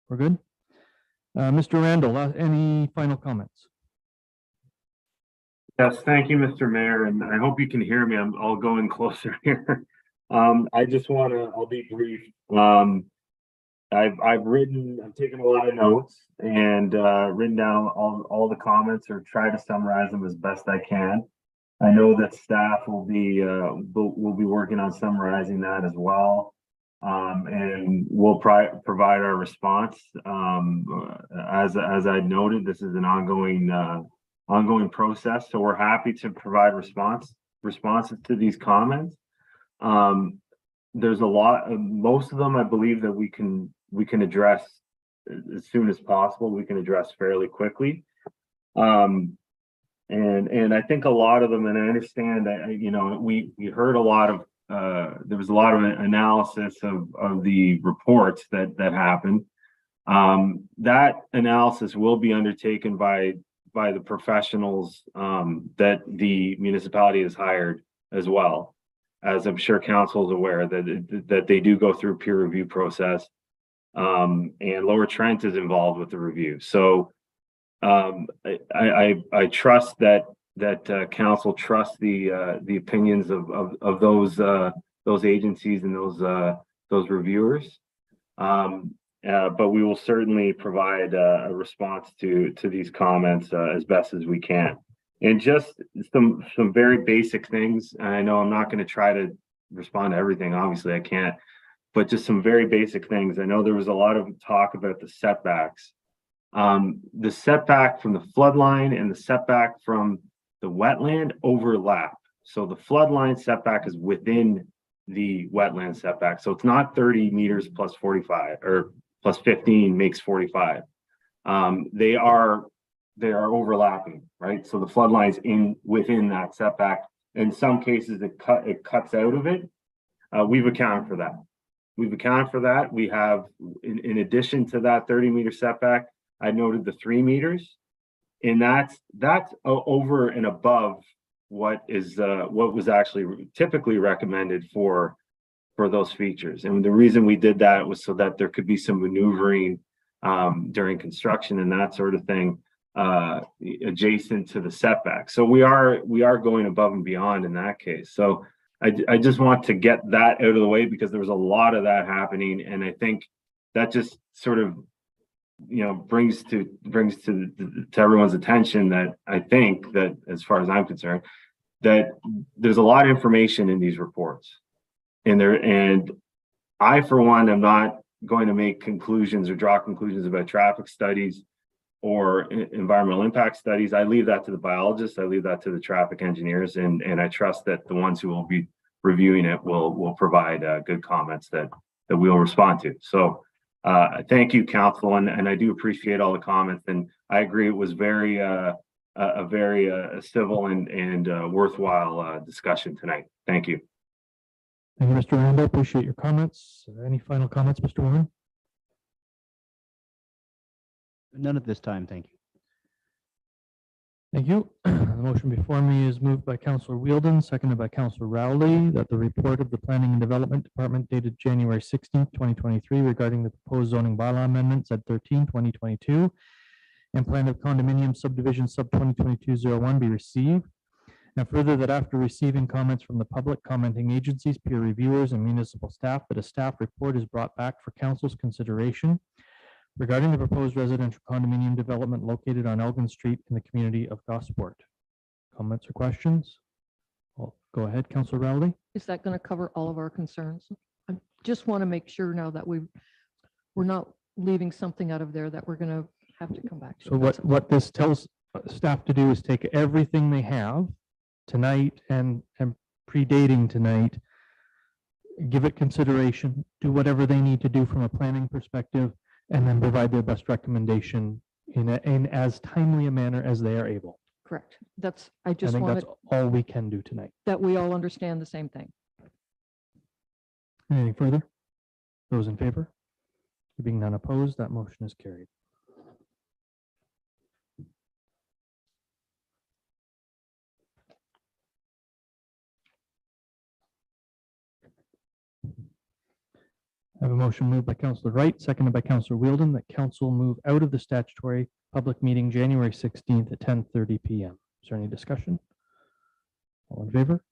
We're good. Mr. Randall, any final comments? Yes, thank you, Mr. Mayor, and I hope you can hear me. I'll go in closer here. I'll be brief. I've taken a lot of notes and written down all the comments, or try to summarize them as best I can. I know that staff will be working on summarizing that as well. And we'll provide our response. As I noted, this is an ongoing process, so we're happy to provide response. responses to these comments. There's a lot, most of them I believe that we can address as soon as possible. We can address fairly quickly. And I think a lot of them, and I understand that, you know, we heard a lot of, there was a lot of analysis of the reports that happened. That analysis will be undertaken by the professionals that the municipality has hired, as well, as I'm sure council is aware that they do go through a peer review process, and Lower Trent is involved with the review. So I trust that council trusts the opinions of those agencies and those reviewers. But we will certainly provide a response to these comments as best as we can. And just some very basic things. I know I'm not going to try to respond to everything. Obviously, I can't. But just some very basic things. I know there was a lot of talk about the setbacks. The setback from the flood line and the setback from the wetland overlap. So the flood line setback is within the wetland setback. So it's not 30 meters plus 45 or plus 15 makes 45. They are overlapping, right? So the flood line's within that setback. In some cases, it cuts out of it. We've accounted for that. We have, in addition to that 30-meter setback, I noted the 3 meters, and that's over and above what was actually typically recommended for those features. And the reason we did that was so that there could be some maneuvering during construction and that sort of thing adjacent to the setback. So we are going above and beyond in that case. So I just want to get that out of the way, because there was a lot of that happening, and I think that just sort of, you know, brings to everyone's attention that I think that, as far as I'm concerned, that there's a lot of information in these reports, and I, for one, am not going to make conclusions or draw conclusions about traffic studies or environmental impact studies. I leave that to the biologists. I leave that to the traffic engineers, and I trust that the ones who will be reviewing it will provide good comments that we'll respond to. So thank you, council, and I do appreciate all the comments, and I agree it was very a very civil and worthwhile discussion tonight. Thank you. Thank you, Mr. Randall. Appreciate your comments. Any final comments, Mr. Warren? None at this time, thank you. Thank you. The motion before me is moved by Councillor Wheeldon, seconded by Councillor Rowley, that the report of the Planning and Development Department dated January 16th, 2023, regarding the proposed zoning bylaw amendments at 13/2022 and plan of condominium subdivision sub 2022-01 be received. And further, that after receiving comments from the public, commenting agencies, peer reviewers, and municipal staff, that a staff report is brought back for council's consideration regarding the proposed residential condominium development located on Elgin Street in the community of Gosport. Comments or questions? Well, go ahead, Councillor Rowley. Is that going to cover all of our concerns? I just want to make sure now that we're not leaving something out of there that we're going to have to come back to. So what this tells staff to do is take everything they have tonight and predating tonight, give it consideration, do whatever they need to do from a planning perspective, and then provide their best recommendation in as timely a manner as they are able. Correct. I just think wanted that's all we can do tonight. that we all understand the same thing. Anything further? Those in favor? There being none opposed, that motion is carried. I have a motion moved by Councillor Wright, seconded by Councillor Wheeldon, that council move out of the statutory public meeting January 16th at 10:30 p.m. Is there any discussion? All in favor?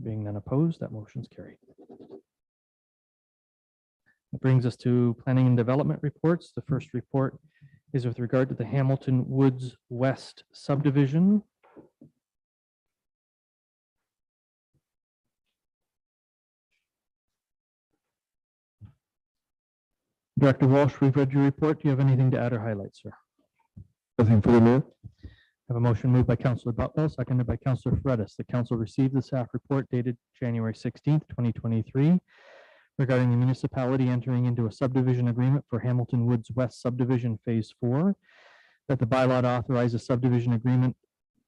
Being none opposed, that motion is carried. That brings us to planning and development reports. The first report is with regard to the Hamilton Woods West subdivision. Director Walsh, we've read your report. Do you have anything to add or highlight, sir? Nothing further, Mayor. Have a motion moved by Councillor Butwell, seconded by Councillor Fredis. The council received the staff report dated January 16th, 2023, regarding the municipality entering into a subdivision agreement for Hamilton Woods West Subdivision Phase 4, that the bylaw to authorize a subdivision agreement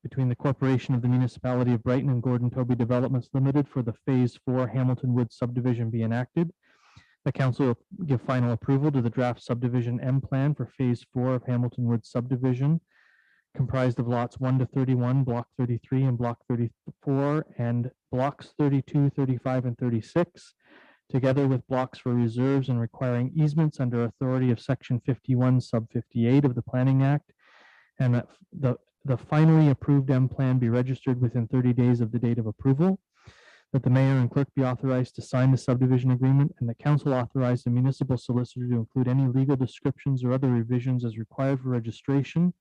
between the Corporation of the Municipality of Brighton and Gordon Toby Developments Limited for the Phase 4 Hamilton Woods subdivision be enacted. The council will give final approval to the draft subdivision M plan for Phase 4 of Hamilton Woods subdivision, comprised of lots 1 to 31, block 33 and block 34, and blocks 32, 35, and 36, together with blocks for reserves and requiring easements under authority of Section 51, Sub 58 of the Planning Act, and that the finally approved M plan be registered within 30 days of the date of approval, that the mayor and clerk be authorized to sign the subdivision agreement, and the council authorize the municipal solicitor to include any legal descriptions or other revisions as required for registration,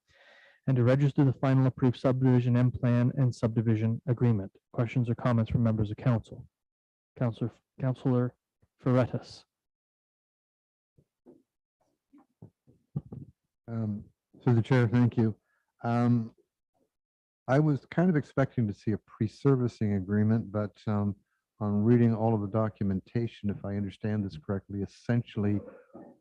and to register the final approved subdivision M plan and subdivision agreement. Questions or comments from members of council? Councillor Ferretis. Through the chair, thank you. I was kind of expecting to see a pre-servicing agreement, but on reading all of the documentation, if I understand this correctly, essentially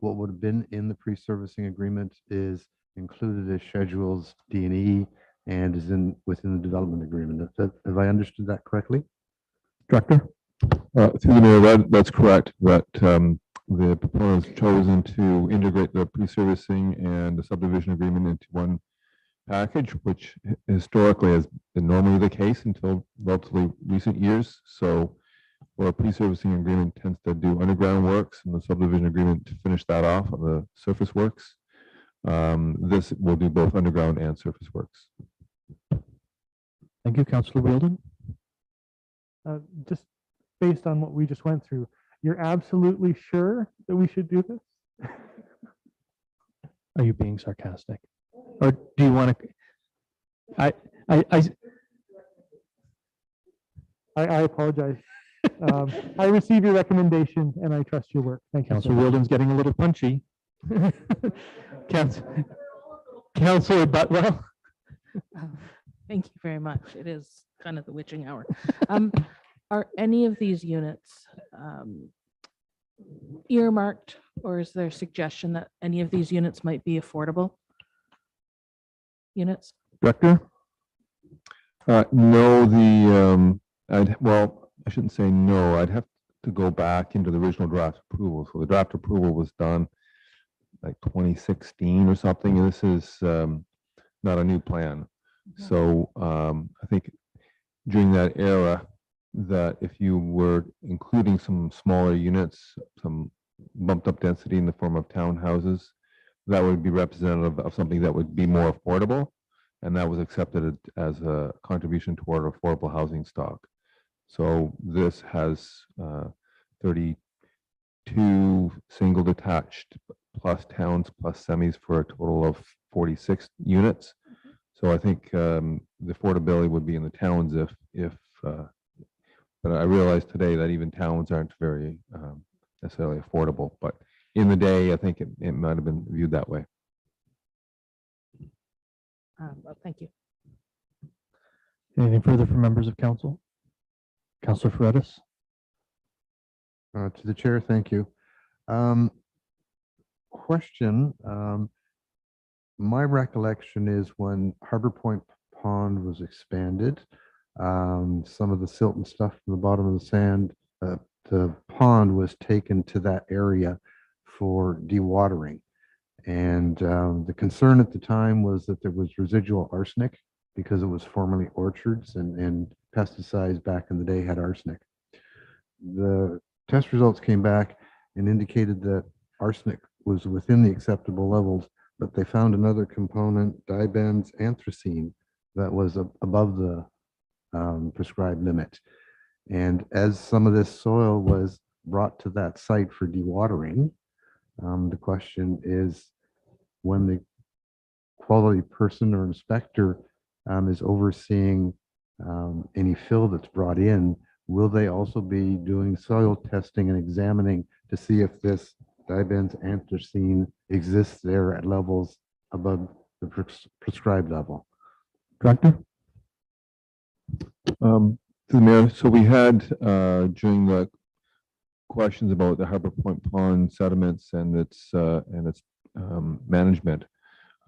what would have been in the pre-servicing agreement is included as schedules D and E and is within the development agreement. Have I understood that correctly? Director? Through the mayor, that's correct. But the proponents chosen to integrate the pre-servicing and the subdivision agreement into one package, which historically has been normally the case until relatively recent years. So where a pre-servicing agreement tends to do underground works and the subdivision agreement to finish that off on the surface works, this will do both underground and surface works. Thank you, Councillor Wielden. Just based on what we just went through, you're absolutely sure that we should do this? Are you being sarcastic? Or do you want to? I apologize. I receive your recommendation and I trust your work. Thank you. Councillor Wielden's getting a little punchy. Councillor Butwell. Thank you very much. It is kind of the witching hour. Are any of these units earmarked, or is there a suggestion that any of these units might be affordable units? Director? No, well, I shouldn't say no. I'd have to go back into the original draft approval. So the draft approval was done like 2016 or something, and this is not a new plan. So I think during that era, that if you were including some smaller units, some bumped up density in the form of townhouses, that would be representative of something that would be more affordable, and that was accepted as a contribution toward affordable housing stock. So this has 32 single detached plus towns plus semis for a total of 46 units. So I think the affordability would be in the towns but I realize today that even towns aren't very necessarily affordable, but in the day, I think it might have been viewed that way. Well, thank you. Anything further from members of council? Councillor Ferretis. To the chair, thank you. Question. My recollection is when Harbor Point Pond was expanded, some of the silt and stuff from the bottom of the sand, the pond was taken to that area for dewatering. And the concern at the time was that there was residual arsenic because it was formerly orchards, and pesticides back in the day had arsenic. The test results came back and indicated that arsenic was within the acceptable levels, but they found another component, dibenzanthracene, that was above the prescribed limit. And as some of this soil was brought to that site for dewatering, the question is, when the quality person or inspector is overseeing any fill that's brought in, will they also be doing soil testing and examining to see if this dibenzanthracene exists there at levels above the prescribed level? Director? To the mayor, so we had during the questions about the Harbor Point Pond sediments and its management,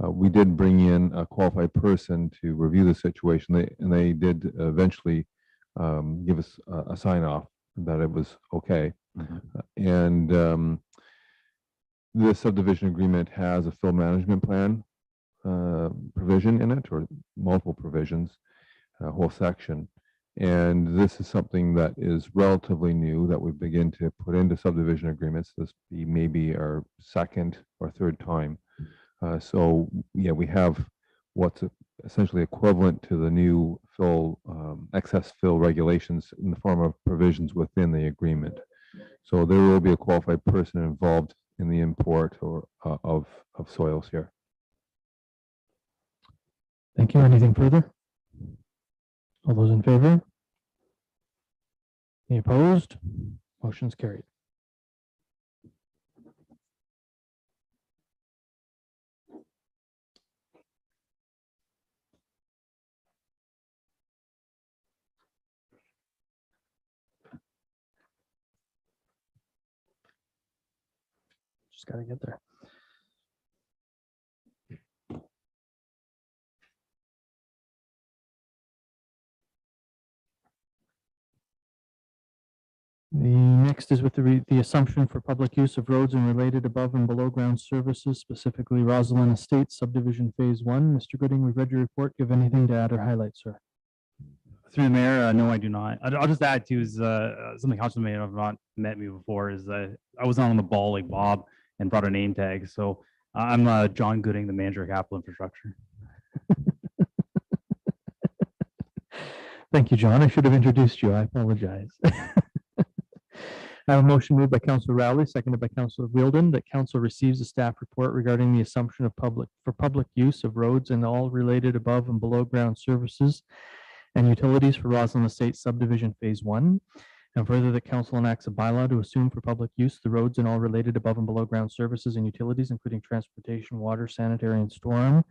we did bring in a qualified person to review the situation. They did eventually give us a sign off that it was okay. And the subdivision agreement has a fill management plan provision in it, or multiple provisions, a whole section. And this is something that is relatively new that we begin to put into subdivision agreements. This be maybe our second or third time. So yeah, we have what's essentially equivalent to the new fill excess fill regulations in the form of provisions within the agreement. So there will be a qualified person involved in the import or of soils here. Thank you. Anything further? All those in favor? Any opposed? Motion's carried. Just got to get there. The next is with the assumption for public use of roads and related above and below ground services, specifically Rosalind Estates Subdivision Phase 1. Mr. Gooding, we've read your report. Do you have anything to add or highlight, sir? Through the mayor, no, I do not. I'll just add to is something council may have not met me before is I was on the ball like Bob and brought a name tag. So I'm John Gooding, the manager of capital infrastructure. Thank you, John. I should have introduced you. I apologize. I have a motion moved by Councilor Rowley, seconded by Councilor Wielden, that council receives a staff report regarding the assumption of public use of roads and all related above and below ground services and utilities for Rosalind Estates Subdivision Phase 1, and further that council enacts a bylaw to assume for public use the roads and all related above and below ground services and utilities, including transportation, water, sanitary, and storm,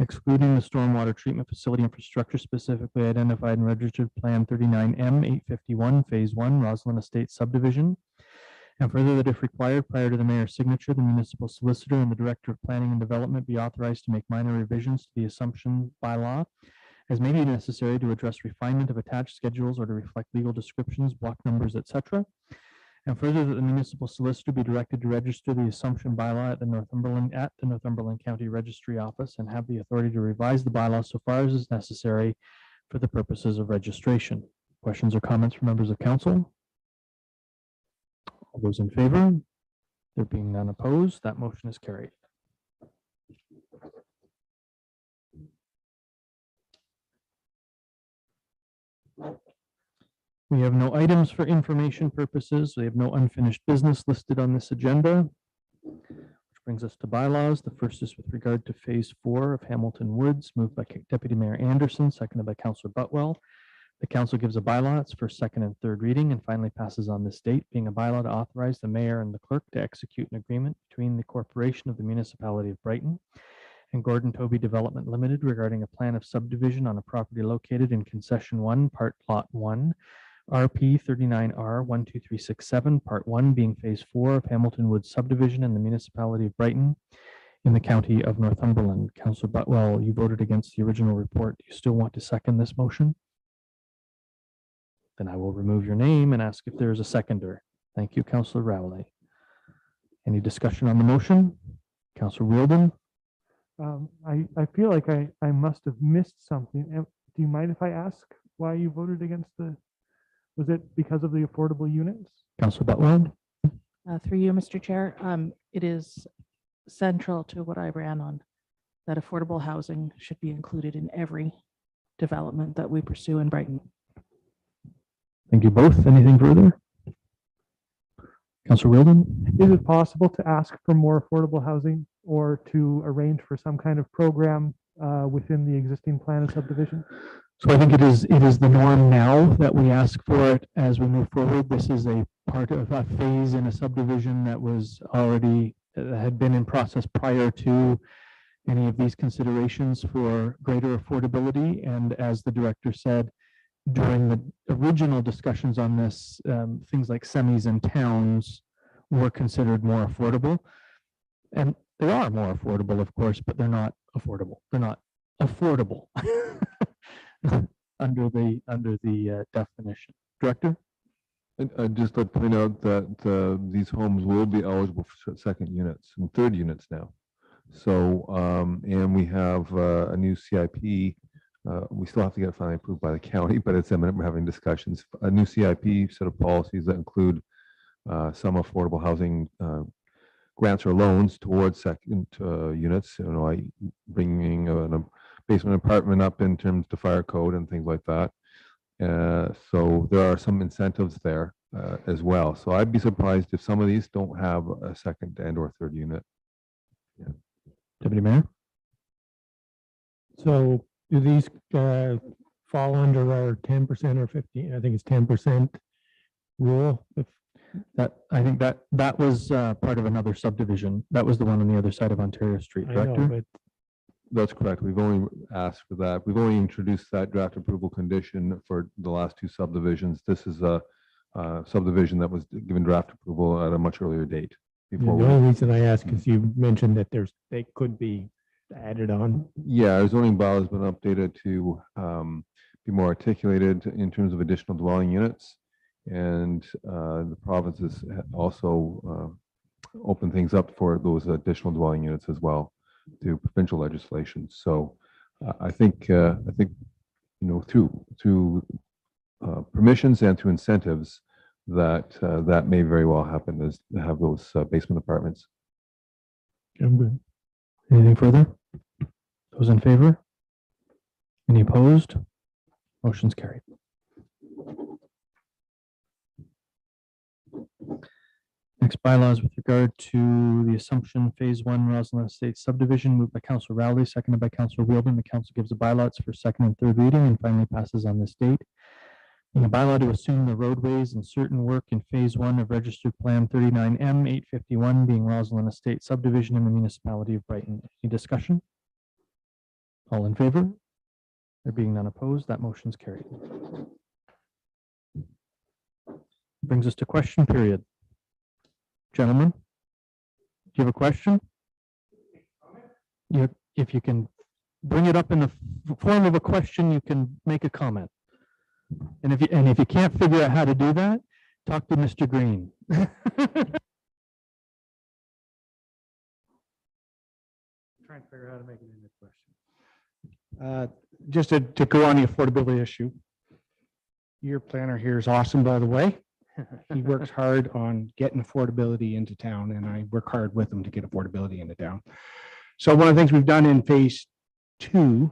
excluding the stormwater treatment facility infrastructure specifically identified in Registered Plan 39M 851 Phase 1 Rosalind Estates Subdivision, and further that if required prior to the mayor's signature, the municipal solicitor and the director of planning and development be authorized to make minor revisions to the assumption bylaw as may be necessary to address refinement of attached schedules or to reflect legal descriptions, block numbers, etc. And further that the municipal solicitor be directed to register the assumption bylaw at the Northumberland County Registry Office and have the authority to revise the bylaw so far as is necessary for the purposes of registration. Questions or comments from members of council? All those in favor? There being none opposed, that motion is carried. We have no items for information purposes. We have no unfinished business listed on this agenda, which brings us to bylaws. The first is with regard to Phase 4 of Hamilton Woods, moved by Deputy Mayor Anderson, seconded by Councillor Butwell. The council gives a bylaw its first, second, and third reading and finally passes on this date, being a bylaw to authorize the mayor and the clerk to execute an agreement between the corporation of the Municipality of Brighton and Gordon Toby Development Limited regarding a plan of subdivision on a property located in Concession 1, Part Lot 1, RP 39R 12367, Part 1, being Phase 4 of Hamilton Woods Subdivision in the Municipality of Brighton in the County of Northumberland. Councillor Butwell, you voted against the original report. Do you still want to second this motion? Then I will remove your name and ask if there is a seconder. Thank you, Councillor Rowley. Any discussion on the motion? Councillor Wielden? I feel like I must have missed something. Do you mind if I ask why you voted against was it because of the affordable units? Councillor Butwell? Through you, Mr. Chair, it is central to what I ran on, that affordable housing should be included in every development that we pursue in Brighton. Thank you both. Anything further? Councillor Wielden? Is it possible to ask for more affordable housing or to arrange for some kind of program within the existing plan of subdivision? So I think it is the norm now that we ask for it as we move forward. This is a part of a phase in a subdivision that was already had been in process prior to any of these considerations for greater affordability. And as the director said, during the original discussions on this, things like semis and towns were considered more affordable. And they are more affordable, of course, but they're not affordable. They're not affordable under the definition. Director? I'd just like to point out that these homes will be eligible for second units and third units now. So, and we have a new CIP. We still have to get it finally approved by the county, but it's imminent. We're having discussions. A new CIP set of policies that include some affordable housing grants or loans towards second units. You know, like bringing a basement apartment up in terms of fire code and things like that. So there are some incentives there as well. So I'd be surprised if some of these don't have a second and or third unit. Yeah. Deputy Mayor? So do these fall under our 10% or 15? I think it's 10% rule. If I think that was part of another subdivision. That was the one on the other side of Ontario Street, I know, Director? but That's correct. We've only asked for that. We've only introduced that draft approval condition for the last two subdivisions. This is a subdivision that was given draft approval at a much earlier date. the Before only reason I ask is you mentioned that they could be added on. Yeah, our zoning bylaw has been updated to be more articulated in terms of additional dwelling units. And the province has also opened things up for those additional dwelling units as well through provincial legislation. So I think you know, through permissions and through incentives that may very well happen, is to have those basement apartments. I'm good. Anything further? Those in favor? Any opposed? Motion's carried. Next bylaws with regard to the Assumption Phase 1 Roslyn Estates subdivision, moved by Councillor Rowley, seconded by Councillor Wheeldon. The council gives the bylaws for second and third reading and finally passes on this date. In a bylaw to assume the roadways and certain work in Phase 1 of Registered Plan 39M 851 being Roslyn Estates subdivision in the Municipality of Brighton. Any discussion? All in favor? There being none opposed, that motion's carried. Brings us to question period. Gentlemen, do you have a question? If you can bring it up in the form of a question, you can make a comment. And if you can't figure out how to do that, talk to Mr. Green. Trying to figure out how to make it into a question. Just to go on the affordability issue. Your planner here is awesome, by the way. He works hard on getting affordability into town, and I work hard with him to get affordability into town. So one of the things we've done in Phase 2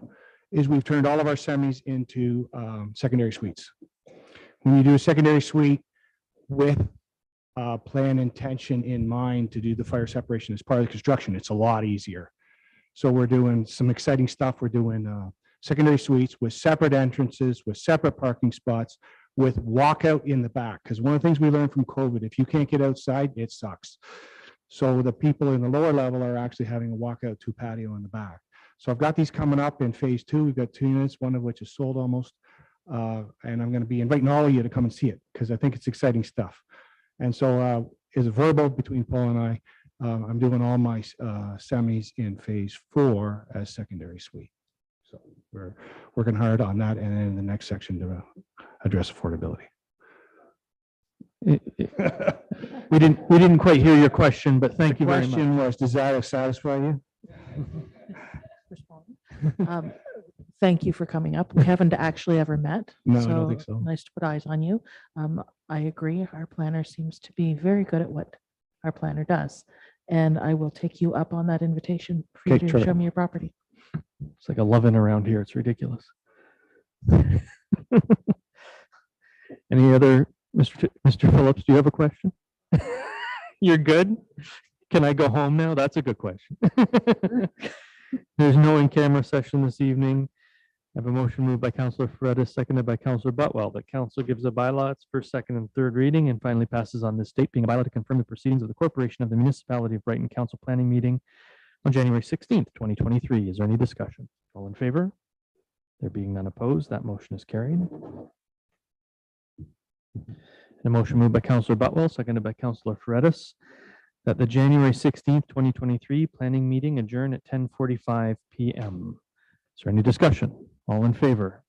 is we've turned all of our semis into secondary suites. When you do a secondary suite with plan intention in mind to do the fire separation as part of the construction, it's a lot easier. So we're doing some exciting stuff. We're doing secondary suites with separate entrances, with separate parking spots, with walkout in the back. Because one of the things we learned from COVID, if you can't get outside, it sucks. So the people in the lower level are actually having a walkout to patio in the back. So I've got these coming up in Phase 2. We've got 2 units, one of which is sold almost. And I'm going to be inviting all of you to come and see it because I think it's exciting stuff. And so as a verbal between Paul and I, I'm doing all my semis in Phase 4 as secondary suite. So we're working hard on that, and then in the next section to address affordability. We didn't quite hear your question, but thank you very much. The question was, does that satisfy you? Thank you for coming up. We haven't actually ever met. No, I don't think so. Nice to put eyes on you. I agree. Our planner seems to be very good at what our planner does. And I will take you up on that invitation for you Okay, to terrific. show me your property. It's like a loving around here. It's ridiculous. Any other, Mr. Phillips, do you have a question? You're good? Can I go home now? That's a good question. There's no in-camera session this evening. I have a motion moved by Councillor Ferreira, seconded by Councillor Butwell. The council gives a bylaw its first, second, and third reading and finally passes on this date, being a bylaw to confirm the proceedings of the corporation of the Municipality of Brighton Council Planning Meeting on January 16th, 2023. Is there any discussion? All in favor? There being none opposed, that motion is carried. And a motion moved by Councillor Butwell, seconded by Councillor Fredis, that the January 16th, 2023 planning meeting adjourn at 10:45 PM. Is there any discussion? All in favor?